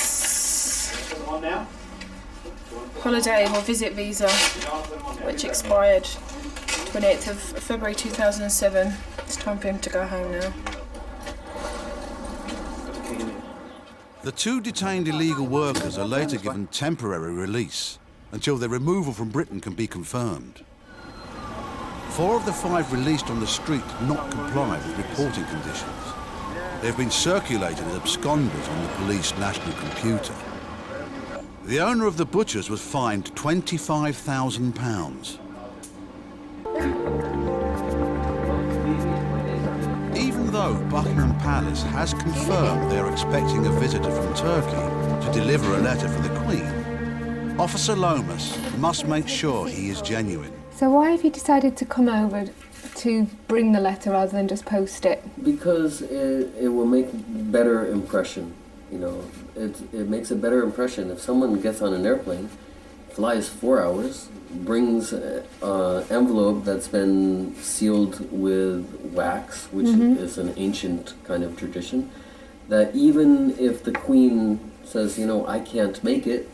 holiday or visit visa, which expired 28th of February 2007. It's time for him to go home now. The two detained illegal workers are later given temporary release until their removal from Britain can be confirmed. 4 of the 5 released on the street did not comply with reporting conditions. They've been circulated as absconders on the police national computer. The owner of the butchers was fined £25,000. Even though Buckingham Palace has confirmed they are expecting a visitor from Turkey to deliver a letter for the Queen, Officer Lomas must make sure he is genuine. So why have you decided to come over to bring the letter rather than just post it? Because it will make better impression. You know, it makes a better impression if someone gets on an airplane, flies 4 hours, brings an envelope that's been sealed with wax, which is an ancient kind of tradition, that even if the Queen says, you know, I can't make it,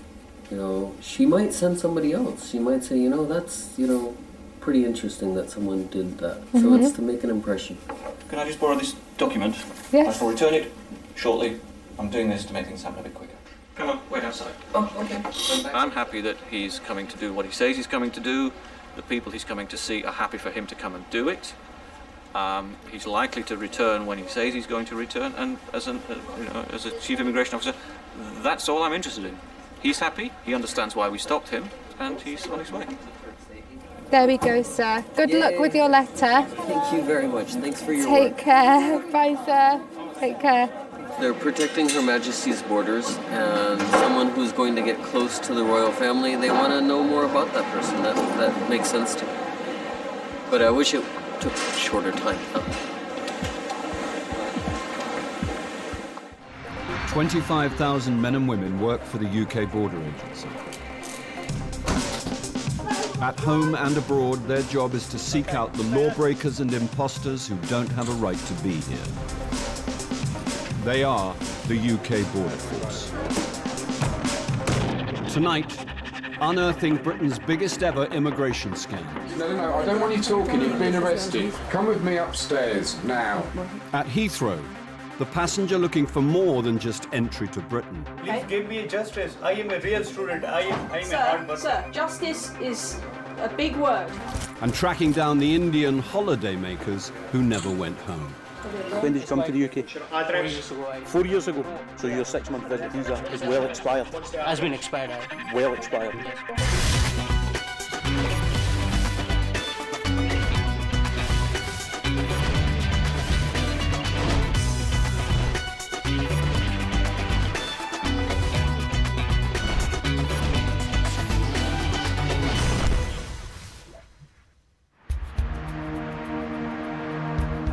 you know, she might send somebody else. She might say, you know, that's, you know, pretty interesting that someone did that. So it's to make an impression. Can I just borrow this document? Yes. I shall return it shortly. I'm doing this to make things happen a bit quicker. Come on, wait outside. Oh, okay. I'm happy that he's coming to do what he says he's coming to do. The people he's coming to see are happy for him to come and do it. He's likely to return when he says he's going to return, and as a chief immigration officer, that's all I'm interested in. He's happy, he understands why we stopped him, and he's on his way. There we go, sir. Good luck with your letter. Thank you very much. Thanks for your Take work. care. Bye, sir. Take care. They're protecting Her Majesty's borders, and someone who's going to get close to the royal family, they want to know more about that person. That makes sense to me. But I wish it took a shorter time. 25,000 men and women work for the UK Border Agency. At home and abroad, their job is to seek out the lawbreakers and imposters who don't have a right to be here. They are the UK Border Force. Tonight, unearthing Britain's biggest ever immigration scam. No, I don't want you talking. You've been arrested. Come with me upstairs, now. At Heathrow, the passenger looking for more than just entry to Britain. Please give me justice. I am a real student. I am a hard worker. Sir, justice is a big word. And tracking down the Indian holidaymakers who never went home. When did you come to the UK? 4 years ago. So your 6-month visit visa is well expired. Has been expired. Well expired.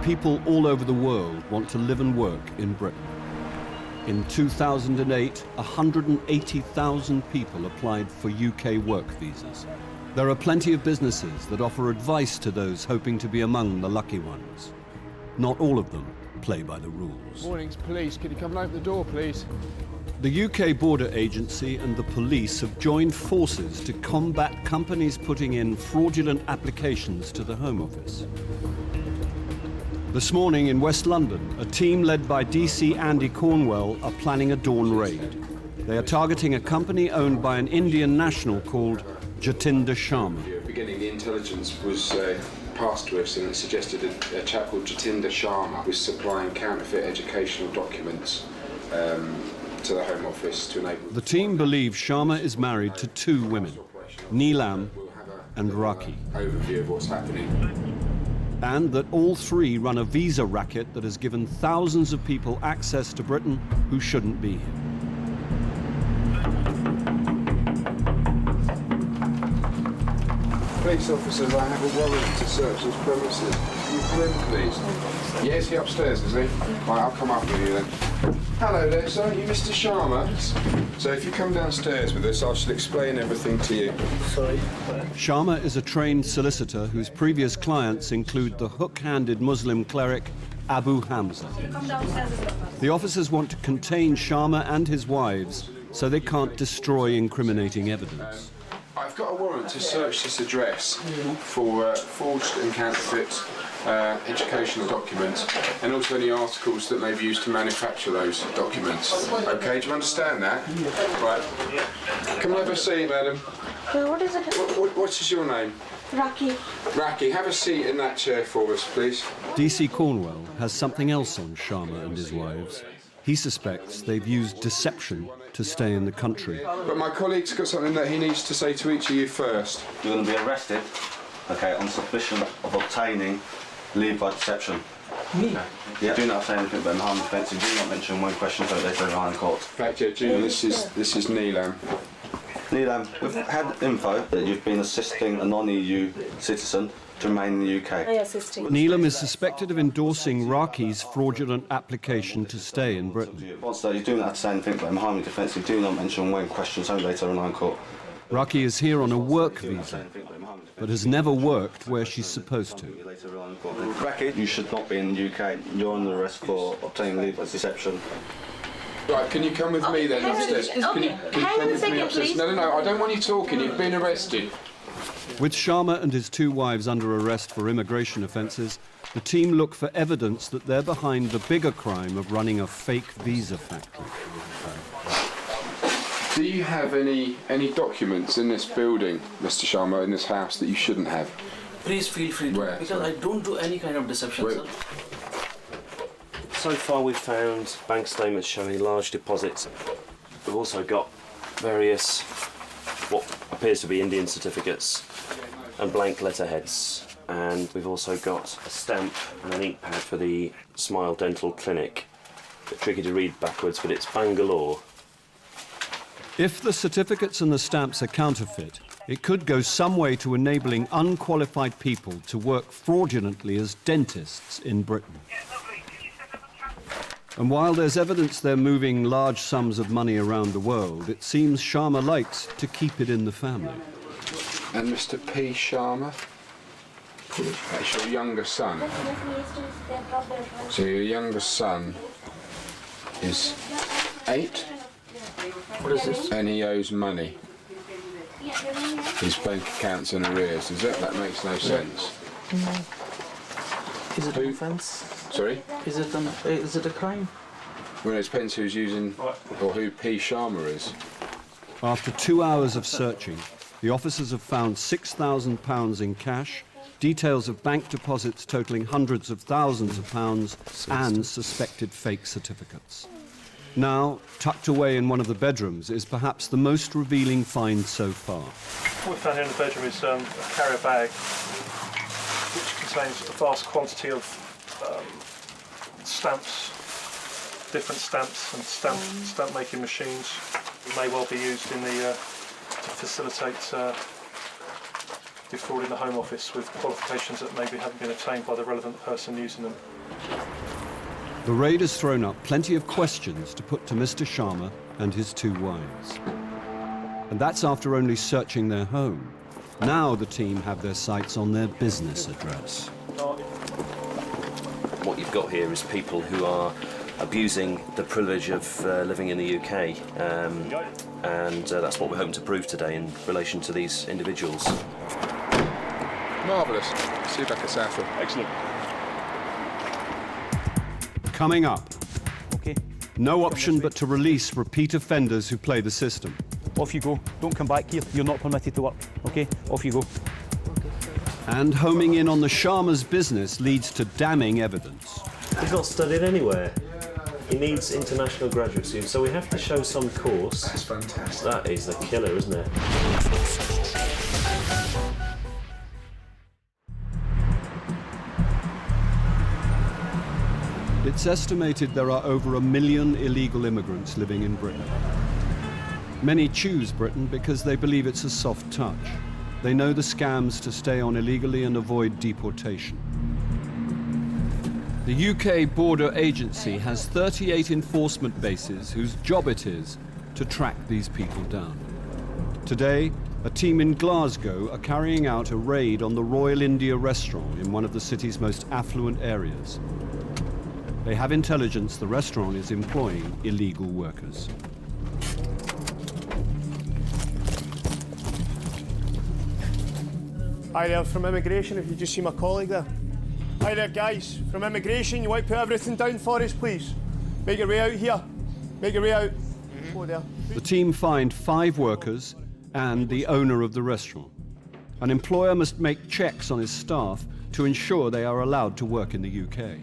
People all over the world want to live and work in Britain. In 2008, 180,000 people applied for UK work visas. There are plenty of businesses that offer advice to those hoping to be among the lucky ones. Not all of them play by the rules. Mornings, police. Can you come and open the door, please? The UK Border Agency and the police have joined forces to combat companies putting in fraudulent applications to the Home Office. This morning in West London, a team led by DC Andy Cornwell are planning a dawn raid. They are targeting a company owned by an Indian national called Jatinder Sharma. At the beginning, the intelligence was passed to us, and it suggested a chap called Jatinder Sharma was supplying counterfeit educational documents to the Home Office to enable... The team believes Sharma is married to 2 women, Neelam and Raki. Overview of what's happening. And that all 3 run a visa racket that has given thousands of people access to Britain who shouldn't be here. Police officers, I have a warrant to search this premises. Can you come in, please? Yeah, is he upstairs, is he? Right, I'll come up with you then. Hello there, sir. Are you Mr. Sharma? So if you come downstairs with us, I shall explain everything to you. Sorry. Sharma is a trained solicitor whose previous clients include the hook-handed Muslim cleric Abu Hamza. The officers want to contain Sharma and his wives so they can't destroy incriminating evidence. I've got a warrant to search this address for forged and counterfeit educational documents, and also any articles that may be used to manufacture those documents. Okay, do you understand that? Right. Come and have a seat, madam. What is it? What is your name? Rocky. Rocky, have a seat in that chair for us, please. DC Cornwell has something else on Sharma and his wives. He suspects they've used deception to stay in the country. But my colleague's got something that he needs to say to each of you first. You're going to be arrested, okay, on suspicion of obtaining leave by deception. Me? Yeah. Do not say anything about harm offensive. Do not mention when questioned so later in court. Fact, yeah, Junior, this is Neelam. Neelam, we've had info that you've been assisting a non-EU citizen to remain in the UK. Neelam is suspected of endorsing Raki's fraudulent application to stay in Britain. Also, you do not have to say anything about harming defensive. Do not mention when questioned so later in court. Raki is here on a work visa, but has never worked where she's supposed to. Raki, you should not be in the UK. You're under arrest for obtaining leave by deception. Right, can you come with me then upstairs? Can you come with me upstairs? No, I don't want you talking. You've been arrested. With Sharma and his two wives under arrest for immigration offences, the team look for evidence that they're behind the bigger crime of running a fake visa factory. Do you have any documents in this building, Mr. Sharma, in this house that you shouldn't have? Please feel free to, because I don't do any kind of deception, sir. So far we've found bank statements showing large deposits. We've also got various, what appears to be Indian certificates and blank letterheads. And we've also got a stamp and an ink pad for the Smile Dental Clinic. A bit tricky to read backwards, but it's Bangalore. If the certificates and the stamps are counterfeit, it could go some way to enabling unqualified people to work fraudulently as dentists in Britain. And while there's evidence they're moving large sums of money around the world, it seems Sharma likes to keep it in the family. And Mr. P. Sharma? That's your younger son. So your younger son is 8? What is this? And he owes money. His bank account's in arrears. That makes no sense. Is it an offence? Sorry? Is it a crime? Well, it depends who's using, or who P. Sharma is. After 2 hours of searching, the officers have found £6,000 in cash, details of bank deposits totaling hundreds of thousands of pounds, and suspected fake certificates. Now, tucked away in one of the bedrooms is perhaps the most revealing find so far. What we found here in the bedroom is a carrier bag which contains a vast quantity of stamps, different stamps and stamp making machines. It may well be used in the to facilitate defrauding the Home Office with qualifications that maybe haven't been obtained by the relevant person using them. The raid has thrown up plenty of questions to put to Mr. Sharma and his two wives. And that's after only searching their home. Now the team have their sights on their business address. What you've got here is people who are abusing the privilege of living in the UK, and that's what we're hoping to prove today in relation to these individuals. Marvellous. See you back at Southall. Excellent. Coming up, no option but to release repeat offenders who play the system. Off you go. Don't come back here. You're not permitted to work. Okay? Off you go. And homing in on the Sharma's business leads to damning evidence. He's not studied anywhere. He needs international graduate students, so we have to show some course. That's fantastic. That is the killer, isn't it? It's estimated there are over 1 million illegal immigrants living in Britain. Many choose Britain because they believe it's a soft touch. They know the scams to stay on illegally and avoid deportation. The UK Border Agency has 38 enforcement bases whose job it is to track these people down. Today, a team in Glasgow are carrying out a raid on the Royal India restaurant in one of the city's most affluent areas. They have intelligence the restaurant is employing illegal workers. Hi there, from immigration, if you just see my colleague there. Hi there, guys. From immigration, you want to put everything down for us, please? Make your way out here. Make your way out. Go there. The team find 5 workers and the owner of the restaurant. An employer must make checks on his staff to ensure they are allowed to work in the UK.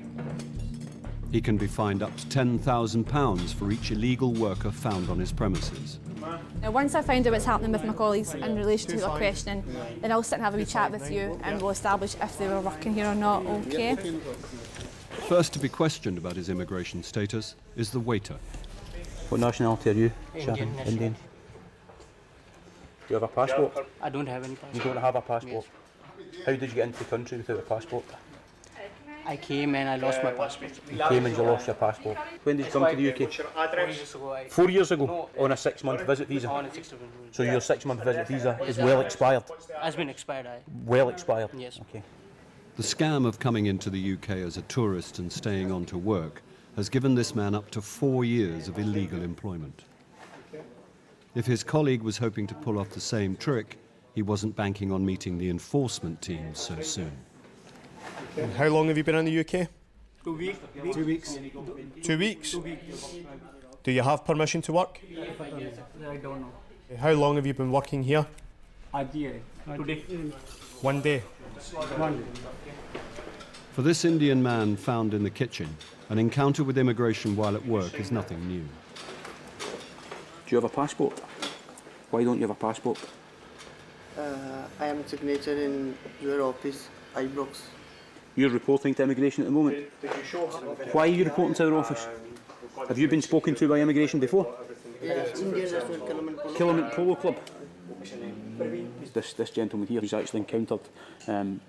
He can be fined up to £10,000 for each illegal worker found on his premises. Now, once I find out what's happening with my colleagues in relation to their questioning, then I'll sit and have a wee chat with you and we'll establish if they were working here or not, okay? First to be questioned about his immigration status is the waiter. What nationality are you? Indian. Indian. Do you have a passport? I don't have any passport. You don't have a passport? How did you get into the country without a passport? I came and I lost my passport. You came and you lost your passport. When did you come to the UK? 4 years ago. 4 years ago? On a 6-month visit visa? On a 6-month visit. So your 6-month visit visa is well expired? Has been expired, Well expired? Yes. Okay. The scam of coming into the UK as a tourist and staying on to work has given this man up to 4 years of illegal employment. If his colleague was hoping to pull off the same trick, he wasn't banking on meeting the enforcement team so soon. And how long have you been in the UK? 2 weeks. 2 weeks. 2 weeks? 2 weeks. Do you have permission to work? I don't know. How long have you been working here? Today. 1 day. 1 day. For this Indian man found in the kitchen, an encounter with immigration while at work is nothing new. Do you have a passport? Why don't you have a passport? I am signature in your office, Ibrox. You're reporting to immigration at the moment. Why are you reporting to our office? Have you been spoken to by immigration before? Yes, Indian restaurant, Killamant Polo Club. This gentleman here was actually encountered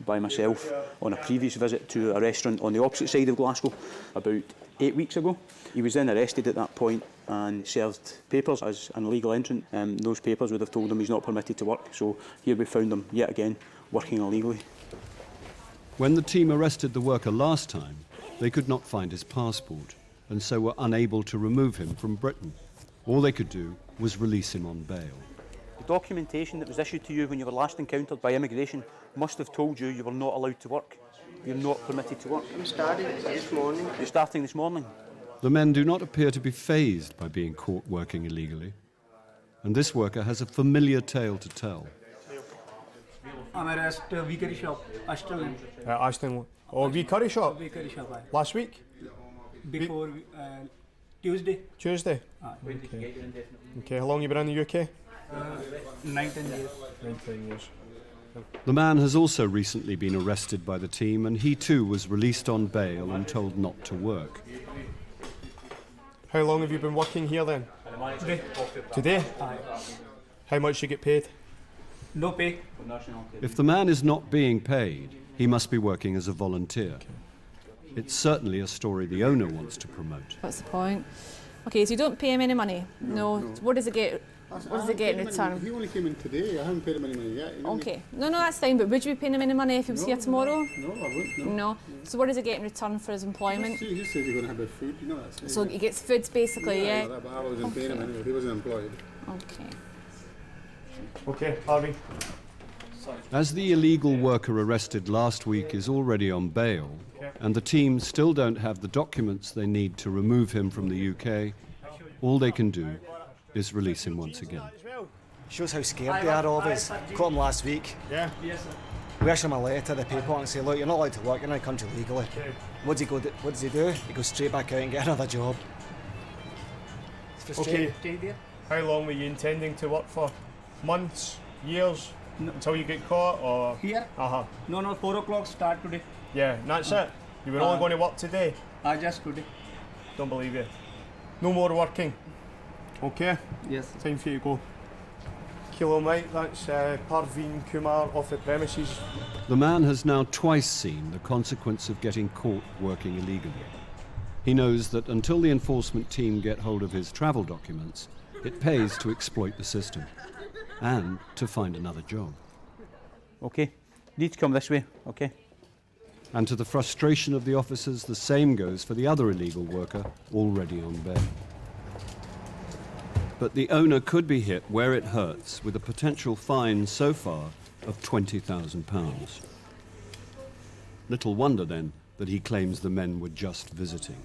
by myself on a previous visit to a restaurant on the opposite side of Glasgow about 8 weeks ago. He was then arrested at that point and served papers as an illegal entrant. Those papers would have told him he's not permitted to work, so here we found him yet again working illegally. When the team arrested the worker last time, they could not find his passport and so were unable to remove him from Britain. All they could do was release him on bail. The documentation that was issued to you when you were last encountered by immigration must have told you you were not allowed to work. You're not permitted to work. I'm starting this morning. You're starting this morning? The men do not appear to be fazed by being caught working illegally, and this worker has a familiar tale to tell. I'm at a wee curry shop, Ashton. Ashton. Oh, wee curry shop? Wee curry shop. Last week? Before Tuesday. Tuesday? Okay. Okay, how long have you been in the UK? 9-10 years. 9-10 years. The man has also recently been arrested by the team, and he too was released on bail and told not to work. How long have you been working here then? Today. Today? How much you get paid? No pay. If the man is not being paid, he must be working as a volunteer. It's certainly a story the owner wants to promote. What's the point? Okay, so you don't pay him any money. No. What does it get? What does it get in return? He only came in today. I haven't paid him any money yet. Okay. No, that's fine. But would you be paying him any money if he was here tomorrow? No, I wouldn't. No. So what does he get in return for his employment? He says you're going to have a food. You know that's. So he gets food basically, yeah. But I wasn't paying him anyway. He wasn't employed. Okay. Okay, Harvey. As the illegal worker arrested last week is already on bail, and the team still don't have the documents they need to remove him from the UK, all they can do is release him once again. Shows how scared they are of us. Caught him last week. Yeah. We issued him a letter to the paper and say, look, you're not allowed to work, you're in the country legally. Okay. What does he do? He goes straight back out and get another job. Okay. How long were you intending to work for? Months? Years? No. Until you get caught, or? Here? No, 4 o'clock start today. Yeah, and that's it? You were only going to work today? Just today. Don't believe you. No more working? Okay? Yes. Time for you to go. Kilo Mike, that's Parveen Kumar off the premises. The man has now twice seen the consequence of getting caught working illegally. He knows that until the enforcement team get hold of his travel documents, it pays to exploit the system and to find another job. Okay, you need to come this way, okay? And to the frustration of the officers, the same goes for the other illegal worker already on bail. But the owner could be hit where it hurts with a potential fine so far of £20,000. Little wonder then that he claims the men were just visiting.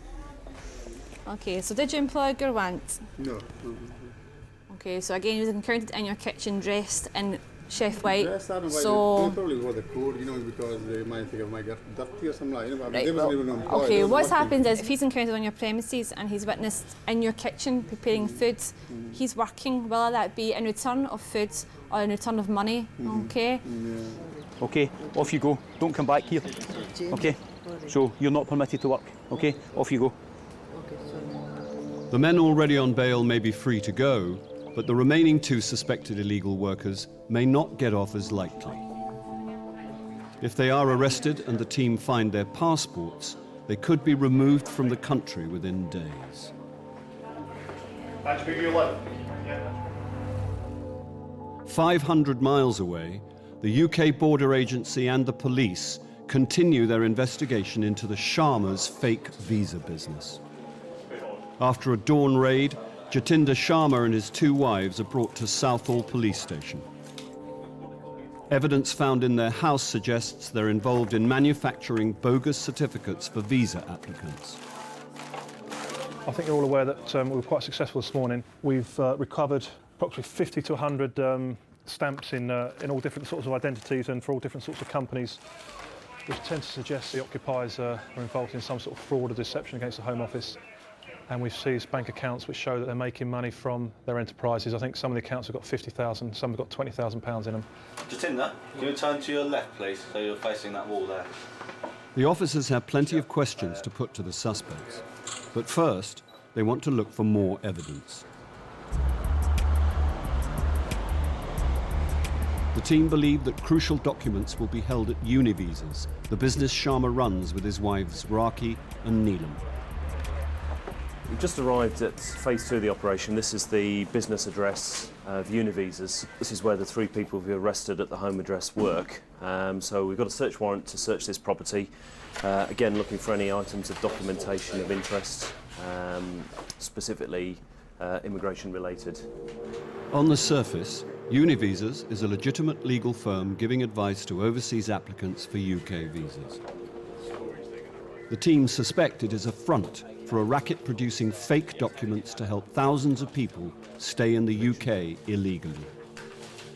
Okay, so did you employ Gurwant? No. Okay, so again, he was encountered in your kitchen dressed in chef white. Dressed in white, So, they probably wore the code, you know, because they might think of my dirty or something like that. But right, they wasn't even employed. okay, what's happened is if he's encountered on your premises and he's witnessed in your kitchen preparing food, he's working, will that be in return of food or in return of money? Okay? Okay, off you go. Don't come back here. Okay? So you're not permitted to work. Okay? Off you go. The men already on bail may be free to go, but the remaining 2 suspected illegal workers may not get off as lightly. If they are arrested and the team find their passports, they could be removed from the country within days. 500 miles away, the UK Border Agency and the police continue their investigation into the Sharma's fake visa business. After a dawn raid, Jatinder Sharma and his 2 wives are brought to Southall Police Station. Evidence found in their house suggests they're involved in manufacturing bogus certificates for visa applicants. I think you're all aware that we were quite successful this morning. We've recovered approximately 50 to 100 stamps in all different sorts of identities and for all different sorts of companies, which tend to suggest the occupiers are involved in some sort of fraud or deception against the Home Office. And we've seized bank accounts which show that they're making money from their enterprises. I think some of the accounts have got 50,000, some have got £20,000 in them. Jatinder, can you turn to your left, please, so you're facing that wall there? The officers have plenty of questions to put to the suspects, but first they want to look for more evidence. The team believe that crucial documents will be held at Univisas, the business Sharma runs with his wives Raki and Neelam. We've just arrived at phase 2 of the operation. This is the business address of Univisas. This is where the 3 people who were arrested at the home address work. So we've got a search warrant to search this property. Again, looking for any items of documentation of interest, specifically immigration related. On the surface, Univisas is a legitimate legal firm giving advice to overseas applicants for UK visas. The team suspect it is a front for a racket producing fake documents to help thousands of people stay in the UK illegally.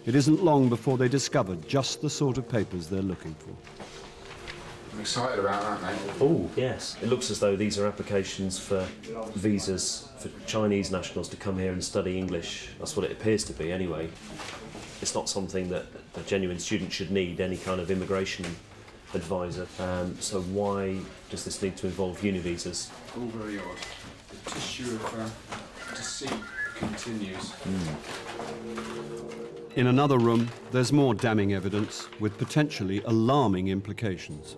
It isn't long before they discover just the sort of papers they're looking for. I'm excited about that, mate. Oh, yes. It looks as though these are applications for visas for Chinese nationals to come here and study English. That's what it appears to be, anyway. It's not something that a genuine student should need, any kind of immigration advisor. So why does this need to involve Univisas? All very odd. The tissue of deceit continues. In another room, there's more damning evidence with potentially alarming implications.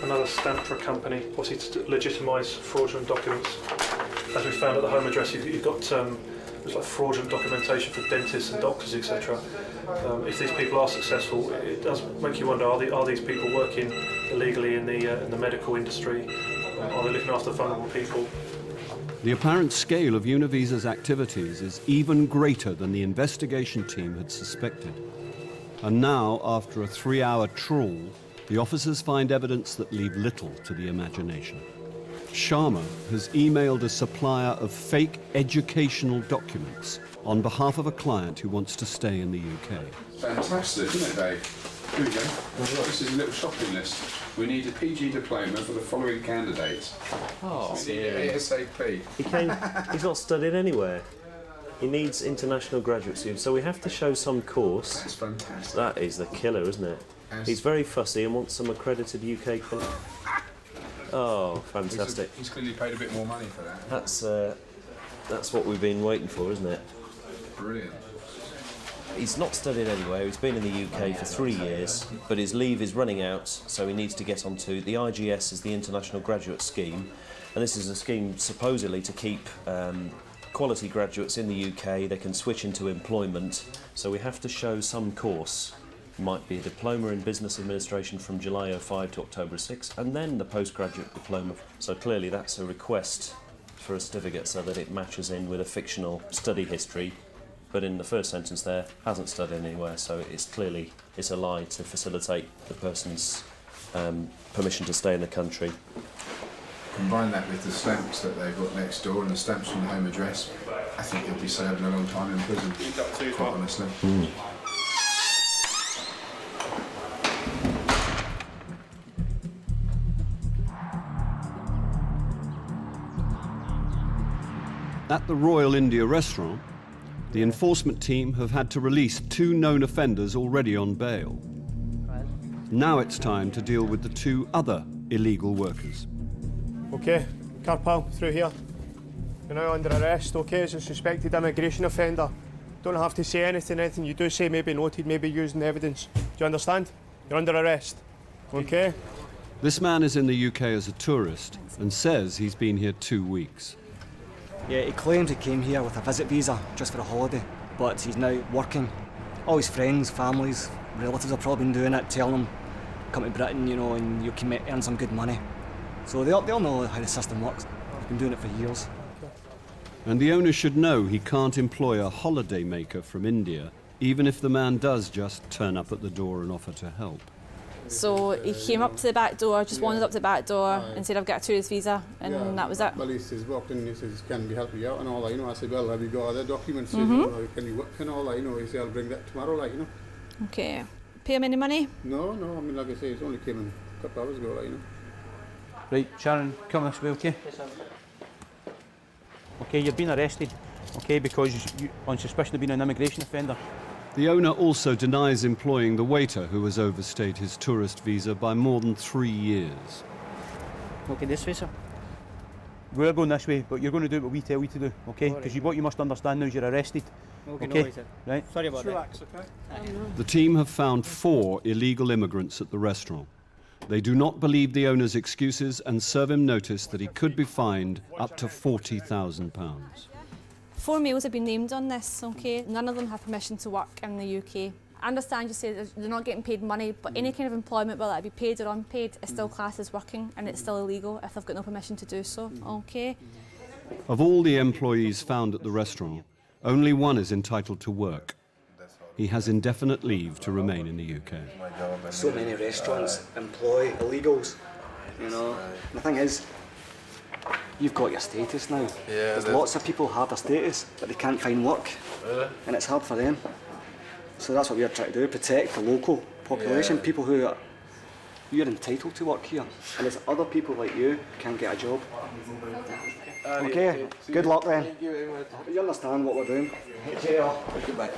Another stamp for a company, obviously to legitimise fraudulent documents. As we found at the home address, you've got there's like fraudulent documentation for dentists and doctors, etc. If these people are successful, it does make you wonder: are these people working illegally in the medical industry? Are they looking after vulnerable people? The apparent scale of Univisas' activities is even greater than the investigation team had suspected. And now, after a 3-hour trawl, the officers find evidence that leave little to the imagination. Sharma has emailed a supplier of fake educational documents on behalf of a client who wants to stay in the UK. Fantastic, isn't it, Dave? Here we go. This is a little shopping list. We need a PG diploma for the following candidates. Oh, we need it ASAP. He's not studied anywhere. He needs international graduate students, so we have to show some course. That's fantastic. That is the killer, isn't it? He's very fussy and wants some accredited UK college. Oh, fantastic. He's clearly paid a bit more money for that. That's what we've been waiting for, isn't it? Brilliant. He's not studied anywhere. He's been in the UK for 3 years, but his leave is running out, so he needs to get onto the IGS, is the International Graduate Scheme, and this is a scheme supposedly to keep quality graduates in the UK. They can switch into employment, so we have to show some course. Might be a diploma in business administration from July 05 to October 6, and then the postgraduate diploma. So clearly that's a request for a certificate so that it matches in with a fictional study history. But in the first sentence there, hasn't studied anywhere, so it's a lie to facilitate the person's permission to stay in the country. Combine that with the stamps that they've got next door and the stamps from the home address, I think he'll be serving a long time in prison, quite honestly. At the Royal India restaurant, the enforcement team have had to release 2 known offenders already on bail. Now it's time to deal with the 2 other illegal workers. Okay, car pal, through here. You're now under arrest, okay, as a suspected immigration offender. Don't have to say anything you do say may be noted, may be used in evidence. Do you understand? You're under arrest, okay? This man is in the UK as a tourist and says he's been here 2 weeks. Yeah, he claims he came here with a visit visa just for a holiday, but he's now working. All his friends, families, relatives have probably been doing it, telling him, come to Britain, you know, and you can earn some good money. So they'll know how the system works. They've been doing it for years. And the owner should know he can't employ a holiday maker from India, even if the man does just turn up at the door and offer to help. So he came up to the back door, just wandered up to the back door and said, I've got a tourist visa, and that was it. Well, he says, walked in and he says, can we help you out and all that, you know. I said, well, have you got other documents? Can you work and all that, you know. He said, I'll bring that tomorrow, like, you know. Okay. Pay him any money? No, I mean, like I say, it's only came in a couple hours ago, like, you know. Right, Sharon, come this way, okay? Okay, you've been arrested, okay, because you on suspicion of being an immigration offender. The owner also denies employing the waiter who has overstayed his tourist visa by more than 3 years. Okay, this way, sir. We're going this way, but you're going to do what we tell you to do, okay? Because what you must understand now is you're arrested. Okay, okay? no worries, sir. Right? Sorry about Relax, okay? The team have found 4 illegal immigrants at the restaurant. They do not believe the owner's excuses and serve him notice that he could be fined up to £40,000. 4 males have been named on this, okay? None of them have permission to work in the UK. I understand you say they're not getting paid money, but any kind of employment, whether it be paid or unpaid, is still classed as working, and it's still illegal if they've got no permission to do so, okay? Of all the employees found at the restaurant, only one is entitled to work. He has indefinite leave to remain in the UK. So many restaurants employ illegals, you know. The thing is, you've got your status now. Yeah, There's lots of people who have their status, but they can't find work. Really? And it's hard for them. So that's what we're trying to do, protect the local population, people who are, you're entitled to work here. And there's other people like you who can't get a job. Okay, good luck then. Thank you very much. You understand what we're doing. Goodbye.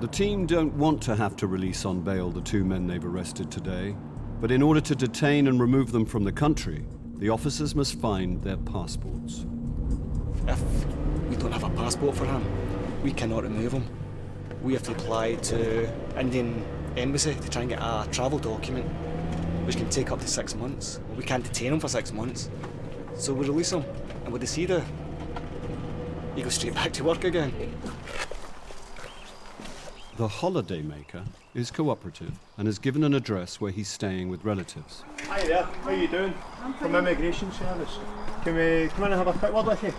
The team don't want to have to release on bail the 2 men they've arrested today, but in order to detain and remove them from the country, the officers must find their passports. If we don't have a passport for him, we cannot remove him. We have to apply to Indian embassy to try and get a travel document, which can take up to 6 months. We can't detain him for 6 months. So we release him, and what does he do? He goes straight back to work again. The holiday maker is cooperative and has given an address where he's staying with relatives. Hi there, how you doing? From Immigration Service. Can we come in and have a quick word with you?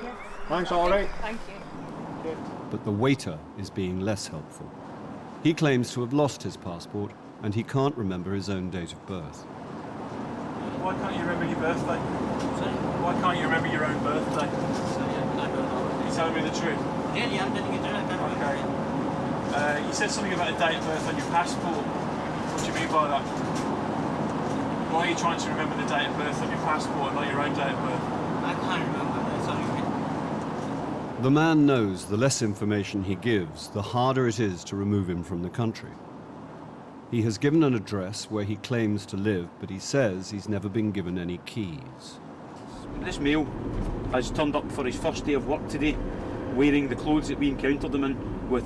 Yes. Thanks, all right. Thank you. But the waiter is being less helpful. He claims to have lost his passport and he can't remember his own date of birth. Why can't you remember your birthday? Sorry? Why can't you remember your own birthday? Sorry, I don't know. Are you telling me the truth? Really, I'm telling you the truth. I can't remember. You said something about a date of birth on your passport. What do you mean by that? Why are you trying to remember the date of birth on your passport and not your own date of birth? I can't remember. Sorry. The man knows the less information he gives, the harder it is to remove him from the country. He has given an address where he claims to live, but he says he's never been given any keys. This male has turned up for his first day of work today, wearing the clothes that we encountered him in, with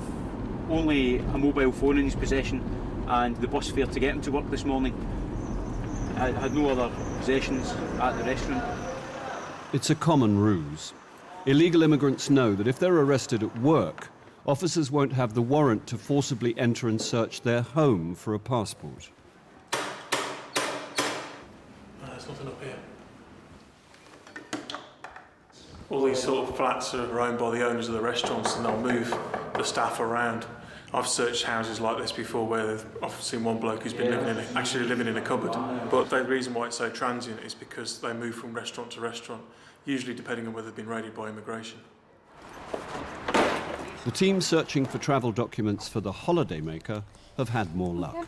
only a mobile phone in his possession and the bus fare to get him to work this morning. Had no other possessions at the restaurant. It's a common ruse. Illegal immigrants know that if they're arrested at work, officers won't have the warrant to forcibly enter and search their home for a passport. There's nothing up here. All these sort of flats are owned by the owners of the restaurants, and they'll move the staff around. I've searched houses like this before where I've seen one bloke who's been actually living in a cupboard. But the reason why it's so transient is because they move from restaurant to restaurant, usually depending on whether they've been raided by immigration. The team searching for travel documents for the holidaymaker have had more luck.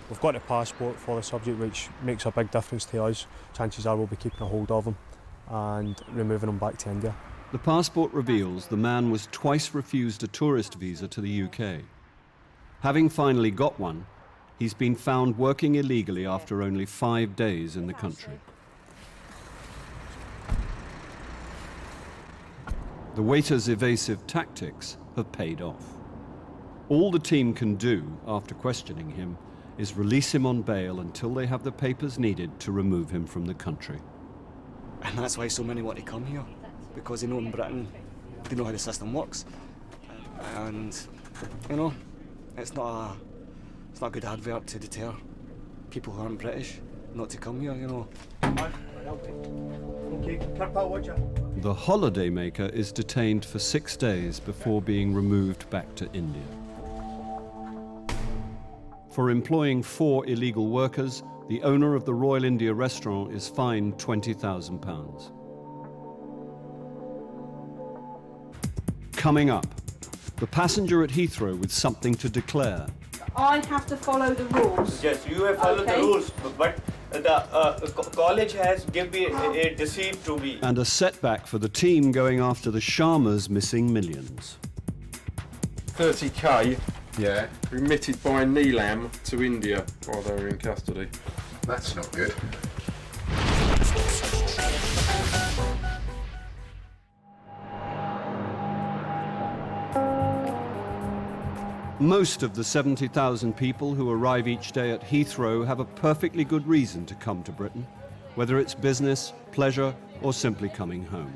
We've got a passport for the subject, which makes a big difference to us. Chances are we'll be keeping a hold of him and removing him back to India. The passport reveals the man was twice refused a tourist visa to the UK. Having finally got one, he's been found working illegally after only 5 days in the country. The waiter's evasive tactics have paid off. All the team can do after questioning him is release him on bail until they have the papers needed to remove him from the country. And that's why so many want to come here, because they know in Britain, they know how the system works. And, you know, it's not a good advert to deter people who aren't British not to come here, you know. The holidaymaker is detained for 6 days before being removed back to India. For employing 4 illegal workers, the owner of the Royal India restaurant is fined £20,000. Coming up, the passenger at Heathrow with something to declare. I have to follow the rules. Yes, you have followed the rules, but the college has given me a deceit to me. And a setback for the team going after the Sharma's missing millions. 30k, yeah, remitted by Neelam to India while they were in custody. That's not good. Most of the 70,000 people who arrive each day at Heathrow have a perfectly good reason to come to Britain, whether it's business, pleasure, or simply coming home.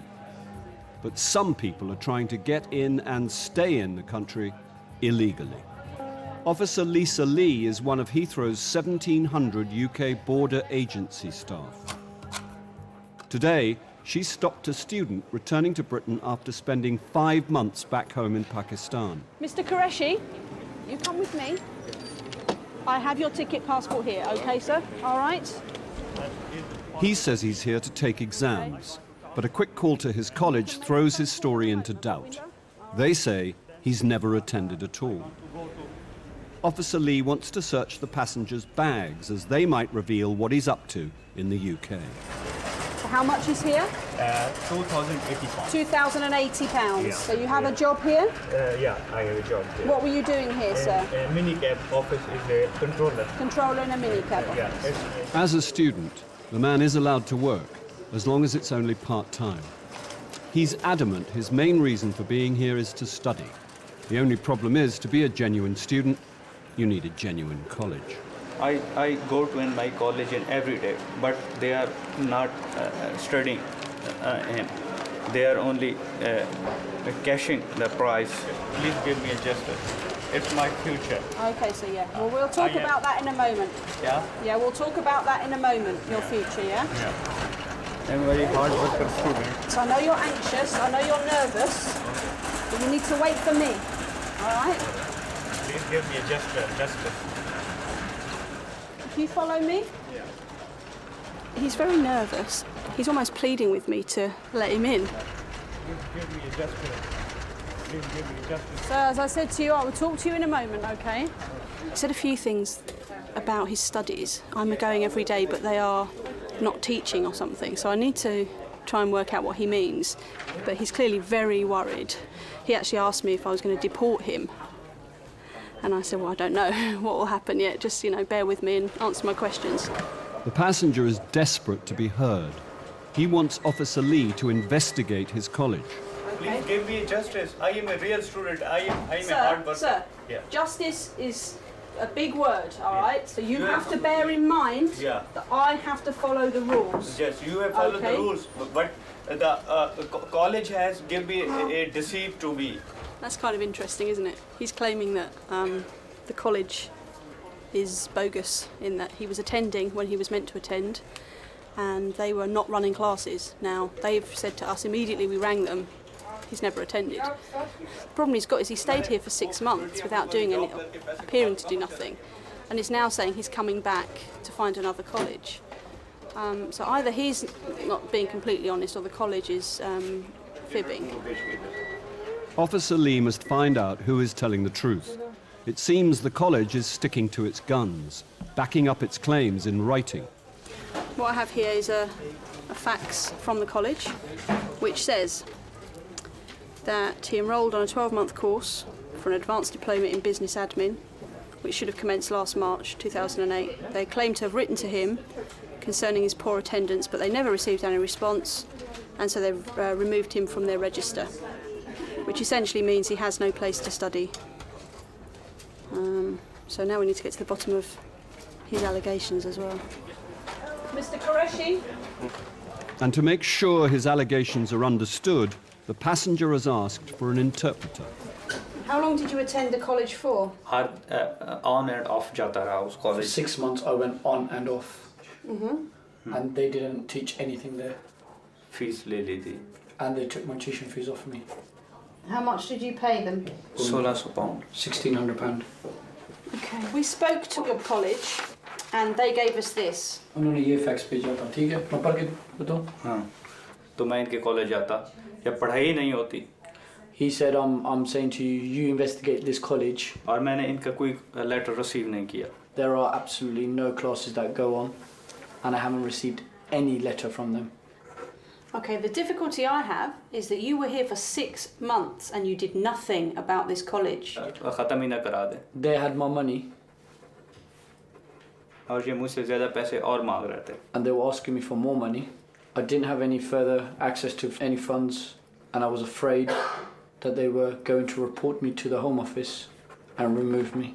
But some people are trying to get in and stay in the country illegally. Officer Lisa Lee is one of Heathrow's 1,700 UK border agency staff. Today, she stopped a student returning to Britain after spending 5 months back home in Pakistan. Mr. Qureshi, you come with me. I have your ticket passport here, okay, sir? All right? He says he's here to take exams, but a quick call to his college throws his story into doubt. They say he's never attended at all. Officer Lee wants to search the passengers' bags as they might reveal what he's up to in the UK. So how much is here? £2,080. £2,080. Yeah. So you have a job here? Yeah, I have a job here. What were you doing here, sir? A minicab office is a controller. Controller in a minicab Yeah. office. As a student, the man is allowed to work, as long as it's only part-time. He's adamant his main reason for being here is to study. The only problem is, to be a genuine student, you need a genuine college. I go to in my college in every day, but they are not studying in. They are only cashing the price. Please give me a gesture. It's my future. Okay, so yeah. Well, we'll talk about that in a moment. Yeah? Yeah, we'll talk about that in a moment, your future, yeah? Yeah. I'm a very hard worker student. So I know you're anxious, I know you're nervous, but you need to wait for me, all right? Please give me a gesture. If you follow me. Yeah. He's very nervous. He's almost pleading with me to let him in. Give me a gesture. Please give me a gesture. So as I said to you, I will talk to you in a moment, okay? He said a few things about his studies. I'm going every day, but they are not teaching or something. So I need to try and work out what he means. But he's clearly very worried. He actually asked me if I was going to deport him. And I said, well, I don't know what will happen yet. Just, bear with me and answer my questions. The passenger is desperate to be heard. He wants Officer Lee to investigate his college. Please give me justice. I am a real student. I am a Sir, hard worker. sir, Yeah. justice is a big word, all right? So you have to bear in mind Yeah. that I have to follow the rules. Yes, you have followed Okay. the rules, but the college has given me a deceit to me. That's kind of interesting, isn't it? He's claiming that the college is bogus in that he was attending when he was meant to attend and they were not running classes. Now, they've said to us immediately, we rang them, he's never attended. The problem he's got is he stayed here for 6 months without doing any, appearing to do nothing, and is now saying he's coming back to find another college. So either he's not being completely honest or the college is fibbing. Officer Lee must find out who is telling the truth. It seems the college is sticking to its guns, backing up its claims in writing. What I have here is a fax from the college which says that he enrolled on a 12-month course for an advanced diploma in business admin, which should have commenced last March 2008. They claim to have written to him concerning his poor attendance, but they never received any response, and so they've removed him from their register, which essentially means he has no place to study. So now we need to get to the bottom of his allegations as well. Mr. Qureshi? And to make sure his allegations are understood, the passenger has asked for an interpreter. How long did you attend the college for? Her on and off जाता रहा उस For college. 6 months I went on and off, Mm-hmm. and they didn't teach anything there. Fees ले ली थी. And they took my tuition fees off me. How much did you pay them? 1600 pound. £1,600. Okay, we spoke to your college and they gave us this. उन्होंने ये fax भेजा था, ठीक है? मैं पढ़ के बताऊँ? हाँ. तो मैं इनके कॉलेज जाता या पढ़ाई नहीं होती. He said, I'm saying to you, you investigate this college. और मैंने इनका कोई लेटर रिसीव नहीं किया. There are absolutely no classes that go on, and I haven't received any letter from them. Okay, the difficulty I have is that you were here for 6 months and you did nothing about this college. ख़त्म ही ना करा दे. They had my money. और ये मुझसे ज़्यादा पैसे और मांग रहे थे. And they were asking me for more money. I didn't have any further access to any funds, and I was afraid that they were going to report me to the Home Office and remove me.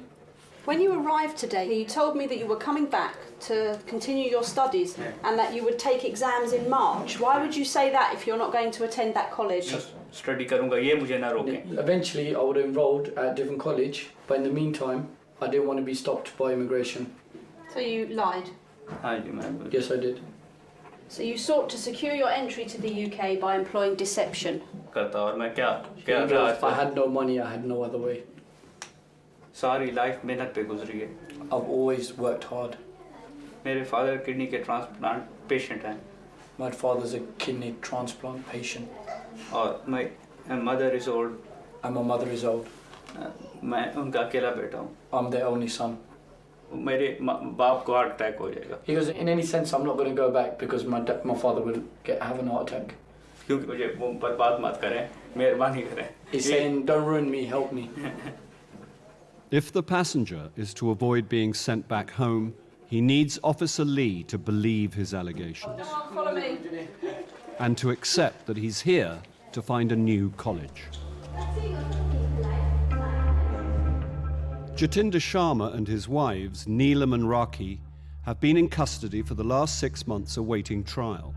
When you arrived today, you told me that you were coming back to continue your studies and that you would take exams in March. Why would you say that if you're not going to attend that college? Study करूँगा ये मुझे ना रोके. Eventually, I would have enrolled at a different college, but in the meantime, I didn't want to be stopped by immigration. So you lied? हाँ जी ma'am. Yes, I did. So you sought to secure your entry to the UK by employing deception? करता और मैं क्या If I had no money, I had no other way. सारी life मेहनत पे गुजरी है. I've always worked hard. मेरे फादर किडनी के ट्रांसप्लांट पेशेंट हैं. My father's a kidney transplant patient. और my mother is old. And my mother is old. मैं उनका अकेला बेटा हूँ. I'm their only son. मेरे बाप को हार्ट अटैक हो जाएगा. He goes, in any sense, I'm not going to go back because my father will have an heart attack. क्योंकि मुझे वो बर्बाद मत करें. मेहरबानी करें. He's saying, don't ruin me, help me. If the passenger is to avoid being sent back home, he needs Officer Lee to believe his allegations Follow me. and to accept that he's here to find a new college. Jatinder Sharma and his wives, Neelam and Raki, have been in custody for the last 6 months awaiting trial.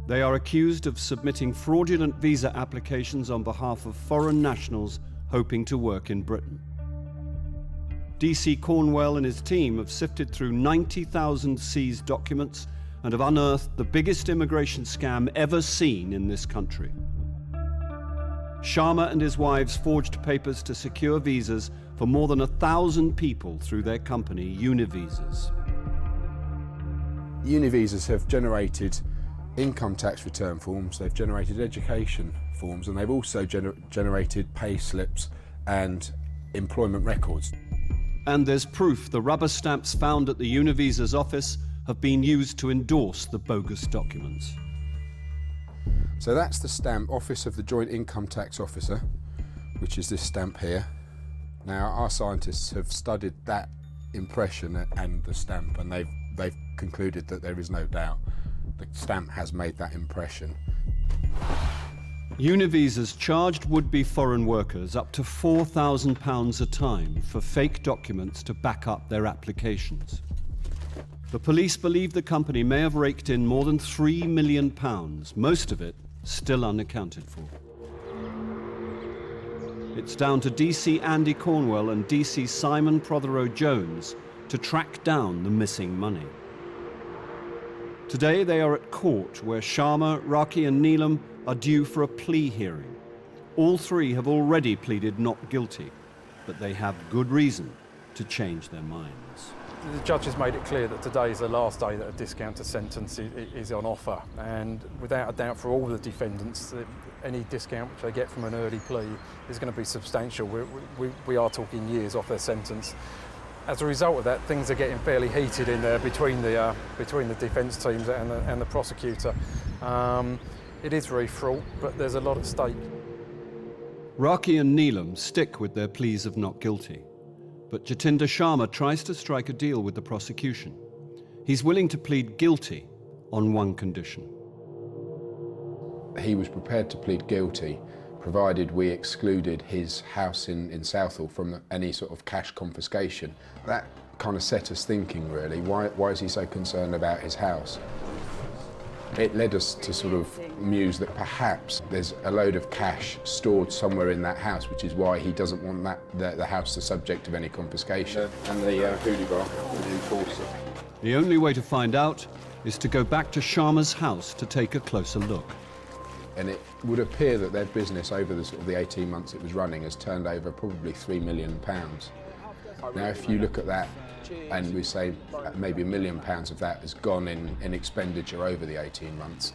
They are accused of submitting fraudulent visa applications on behalf of foreign nationals hoping to work in Britain. DC Cornwell and his team have sifted through 90,000 seized documents and have unearthed the biggest immigration scam ever seen in this country. Sharma and his wives forged papers to secure visas for more than 1,000 people through their company, Univisas. Univisas have generated income tax return forms, they've generated education forms, and they've also generated pay slips and employment records. And there's proof the rubber stamps found at the Univisa's office have been used to endorse the bogus documents. So that's the stamp, Office of the Joint Income Tax Officer, which is this stamp here. Now our scientists have studied that impression and the stamp, and they've concluded that there is no doubt the stamp has made that impression. Univisas charged would-be foreign workers up to £4,000 a time for fake documents to back up their applications. The police believe the company may have raked in more than £3 million, most of it still unaccounted for. It's down to DC Andy Cornwell and DC Simon Prothero Jones to track down the missing money. Today they are at court where Sharma, Raki and Neelam are due for a plea hearing. All three have already pleaded not guilty, but they have good reason to change their minds. The judge has made it clear that today is the last day that a discounted sentence is on offer, and without a doubt for all the defendants, any discount which they get from an early plea is going to be substantial. We are talking years off their sentence. As a result of that, things are getting fairly heated in there between the defence teams and the prosecutor. It is very fraught, but there's a lot at stake. Raki and Neelam stick with their pleas of not guilty, but Jatinder Sharma tries to strike a deal with the prosecution. He's willing to plead guilty on one condition. He was prepared to plead guilty, provided we excluded his house in Southall from any sort of cash confiscation. That kind of set us thinking, really. Why is he so concerned about his house? It led us to sort of muse that perhaps there's a load of cash stored somewhere in that house, which is why he doesn't want the house the subject of any confiscation. And the hoolie bar, the enforcer. The only way to find out is to go back to Sharma's house to take a closer look. And it would appear that their business over the 18 months it was running has turned over probably £3 million. Now, if you look at that and we say maybe £1 million of that has gone in expenditure over the 18 months,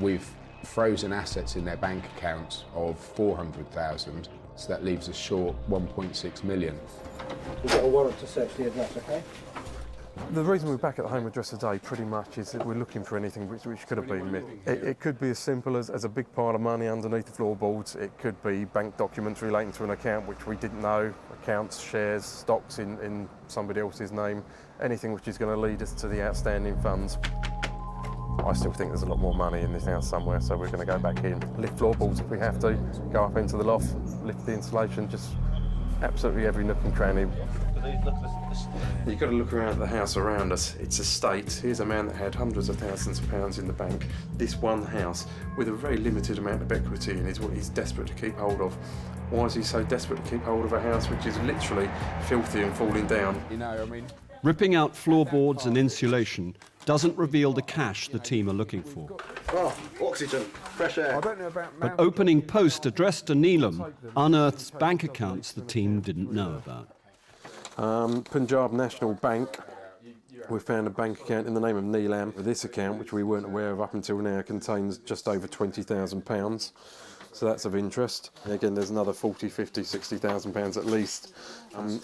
we've frozen assets in their bank accounts of 400,000, so that leaves us short 1.6 million. We've got a warrant to search the address, okay? The reason we're back at the home address today pretty much is that we're looking for anything which could have been missed. It could be as simple as a big pile of money underneath the floorboards. It could be bank documents relating to an account which we didn't know, accounts, shares, stocks in somebody else's name, anything which is going to lead us to the outstanding funds. I still think there's a lot more money in this house somewhere, so we're going to go back in, lift floorboards if we have to, go up into the loft, lift the insulation, just absolutely every nook and cranny. You've got to look around at the house around us. It's a state. Here's a man that had hundreds of thousands of pounds in the bank. This one house, with a very limited amount of equity in, is what he's desperate to keep hold of. Why is he so desperate to keep hold of a house which is literally filthy and falling down? You know, I mean... Ripping out floorboards and insulation doesn't reveal the cash the team are looking for. Oh, oxygen, fresh air. I don't know about But opening post addressed to Neelam unearths bank accounts the team didn't know about. Punjab National Bank. We found a bank account in the name of Neelam. This account, which we weren't aware of up until now, contains just over £20,000. So that's of interest. And again, there's another 40, 50, £60,000 at least.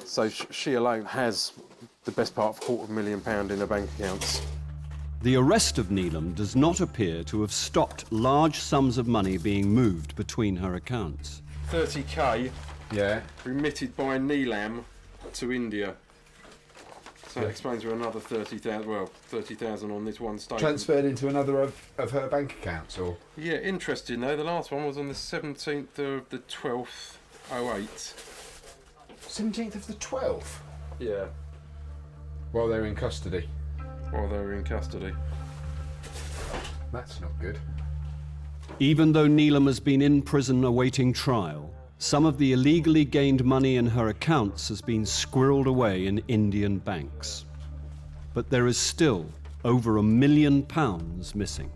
So she alone has the best part of £250,000 in her bank accounts. The arrest of Neelam does not appear to have stopped large sums of money being moved between her accounts. 30k remitted by Neelam to India. So that explains where another 30,000 on this one statement. Transferred into another of her bank accounts, or? Yeah, interesting though. The last one was on the 17th of the 12th, 08. 17th of the 12th? Yeah. While they're in custody? While they were in custody. That's not good. Even though Neelam has been in prison awaiting trial, some of the illegally gained money in her accounts has been squirreled away in Indian banks. But there is still over £1 million missing.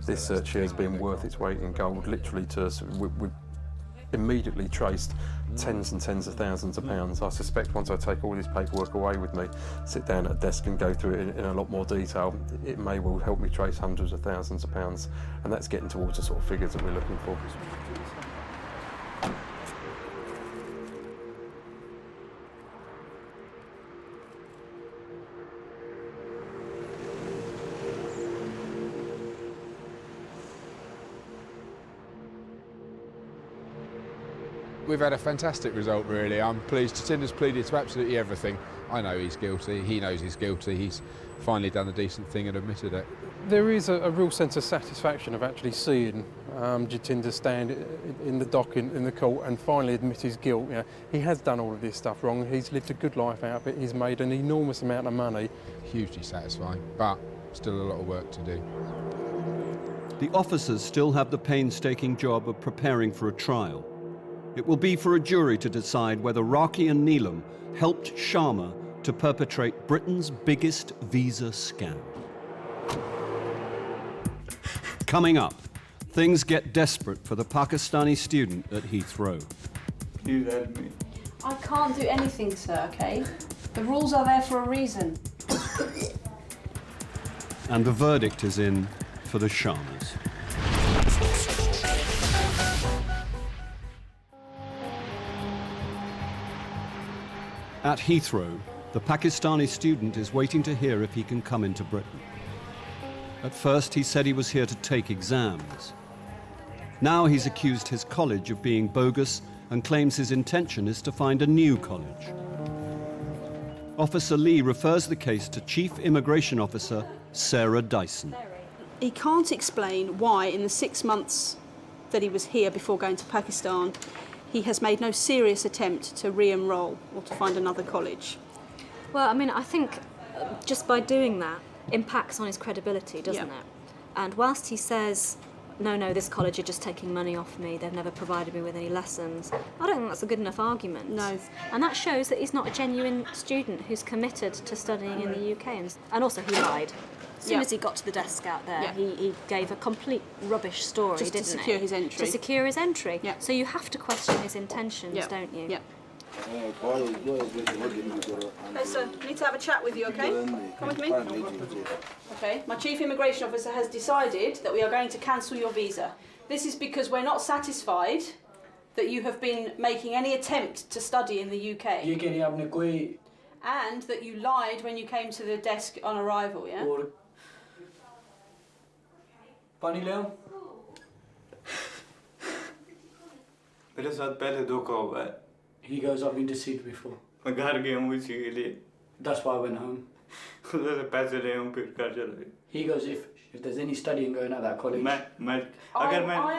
This search here has been worth its weight in gold, literally to us. We've immediately traced tens and tens of thousands of pounds. I suspect once I take all this paperwork away with me, sit down at a desk and go through it in a lot more detail, it may well help me trace hundreds of thousands of pounds, and that's getting towards the sort of figures that we're looking for. We've had a fantastic result, really. I'm pleased. Jatinder's pleaded to absolutely everything. I know he's guilty, he knows he's guilty, he's finally done a decent thing and admitted it. There is a real sense of satisfaction of actually seeing Jatinder stand in the dock in the court and finally admit his guilt. You know, he has done all of this stuff wrong, he's lived a good life out of it, he's made an enormous amount of money. Hugely satisfying, but still a lot of work to do. The officers still have the painstaking job of preparing for a trial. It will be for a jury to decide whether Raki and Neelam helped Sharma to perpetrate Britain's biggest visa scam. Coming up, things get desperate for the Pakistani student at Heathrow. Please help me. I can't do anything, sir, okay? The rules are there for a reason. And the verdict is in for the Sharmas. At Heathrow, the Pakistani student is waiting to hear if he can come into Britain. At first, he said he was here to take exams. Now he's accused his college of being bogus and claims his intention is to find a new college. Officer Lee refers the case to Chief Immigration Officer Sarah Dyson. He can't explain why in the 6 months that he was here before going to Pakistan, he has made no serious attempt to re-enroll or to find another college. Well, I mean, I think just by doing that impacts on his credibility, doesn't it? And whilst he says, no, this college are just taking money off me, they've never provided me with any lessons, I don't think that's a good enough argument. No. And that shows that he's not a genuine student who's committed to studying in the UK. And also he lied. As soon as he got to the desk out there, he gave a complete rubbish story, Just didn't to secure he? his entry. To secure his entry. So you have to question his intentions, don't you? Hey, sir, I need to have a chat with you, okay? Come with me. Okay, my Chief Immigration Officer has decided that we are going to cancel your visa. This is because we're not satisfied that you have been making any attempt to study in the UK. And that you lied when you came to the desk on arrival, yeah? मेरे साथ पहले धोखा हुआ है. He goes, I've been deceived before. मैं घर गया हूँ इसी के लिए. That's why I went home. उधर से पैसे ले हूँ फिर घर चला गया. He goes, if there's any studying going at that college. I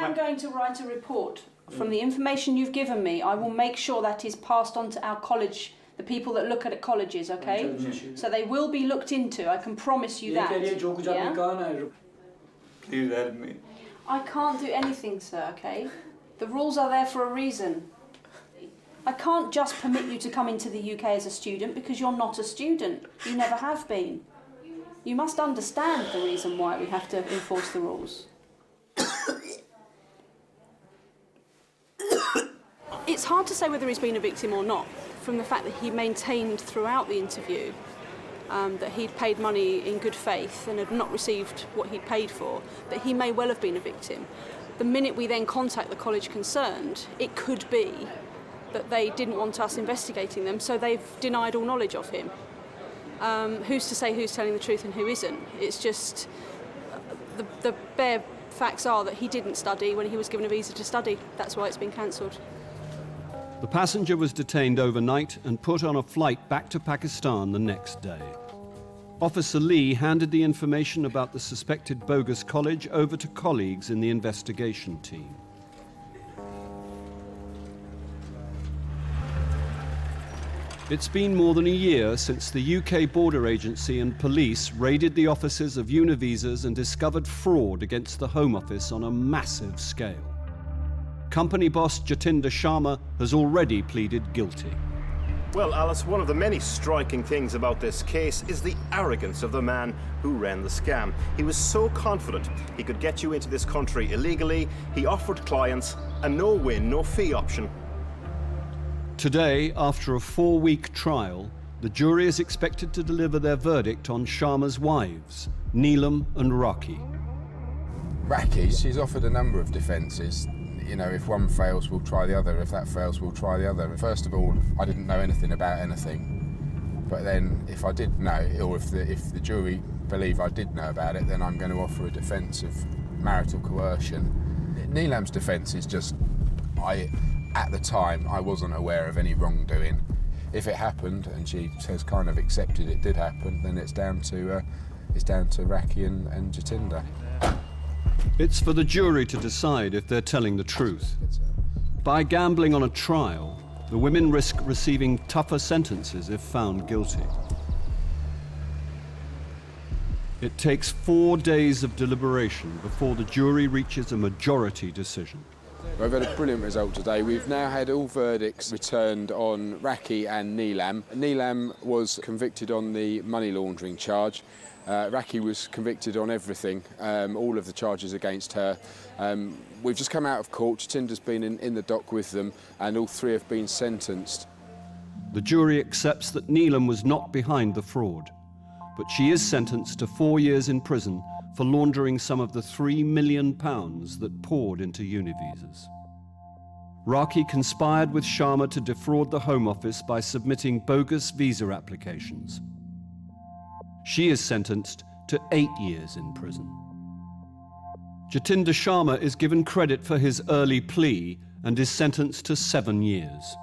am going to write a report. From the information you've given me, I will make sure that is passed on to our college, the people that look at colleges, okay? So they will be looked into, I can promise you that. Yeah? Please help me. I can't do anything, sir, okay? The rules are there for a reason. I can't just permit you to come into the UK as a student because you're not a student. You never have been. You must understand the reason why we have to enforce the rules. It's hard to say whether he's been a victim or not, from the fact that he maintained throughout the interview that he'd paid money in good faith and had not received what he'd paid for, that he may well have been a victim. The minute we then contact the college concerned, it could be that they didn't want us investigating them, so they've denied all knowledge of him. Who's to say who's telling the truth and who isn't? It's just the bare facts are that he didn't study when he was given a visa to study. That's why it's been cancelled. The passenger was detained overnight and put on a flight back to Pakistan the next day. Officer Lee handed the information about the suspected bogus college over to colleagues in the investigation team. It's been more than a year since the UK Border Agency and police raided the offices of Univisas and discovered fraud against the Home Office on a massive scale. Company boss Jatinder Sharma has already pleaded guilty. Well, Alice, one of the many striking things about this case is the arrogance of the man who ran the scam. He was so confident he could get you into this country illegally. He offered clients a no-win, no-fee option. Today, after a 4-week trial, the jury is expected to deliver their verdict on Sharma's wives, Neelam and Raki. Raki, she's offered a number of defences. You know, if one fails, we'll try the other. If that fails, we'll try the other. First of all, I didn't know anything about anything. But then, if I did know, or if the jury believe I did know about it, then I'm going to offer a defence of marital coercion. Neelam's defence is just, At the time, I wasn't aware of any wrongdoing. If it happened, and she has kind of accepted it did happen, then it's down to Raki and Jatinder. It's for the jury to decide if they're telling the truth. By gambling on a trial, the women risk receiving tougher sentences if found guilty. It takes 4 days of deliberation before the jury reaches a majority decision. We've had a brilliant result today. We've now had all verdicts returned on Raki and Neelam. Neelam was convicted on the money laundering charge. Raki was convicted on everything, all of the charges against her. We've just come out of court. Jatinder's been in the dock with them, and all three have been sentenced. The jury accepts that Neelam was not behind the fraud, but she is sentenced to 4 years in prison for laundering some of the £3 million that poured into Univisas. Raki conspired with Sharma to defraud the Home Office by submitting bogus visa applications. She is sentenced to 8 years in prison. Jatinder Sharma is given credit for his early plea and is sentenced to 7 years.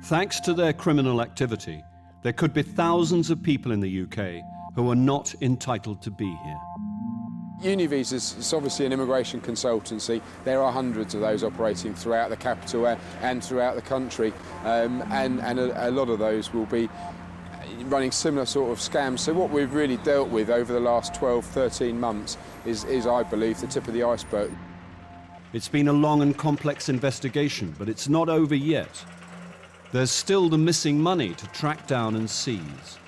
Thanks to their criminal activity, there could be thousands of people in the UK who are not entitled to be here. Univisas is obviously an immigration consultancy. There are hundreds of those operating throughout the capital and throughout the country, and a lot of those will be running similar sort of scams. So what we've really dealt with over the last 12, 13 months is, I believe, the tip of the iceberg. It's been a long and complex investigation, but it's not over yet. There's still the missing money to track down and seize.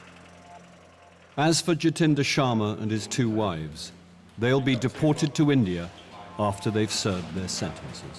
As for Jatinder Sharma and his 2 wives, they'll be deported to India after they've served their sentences.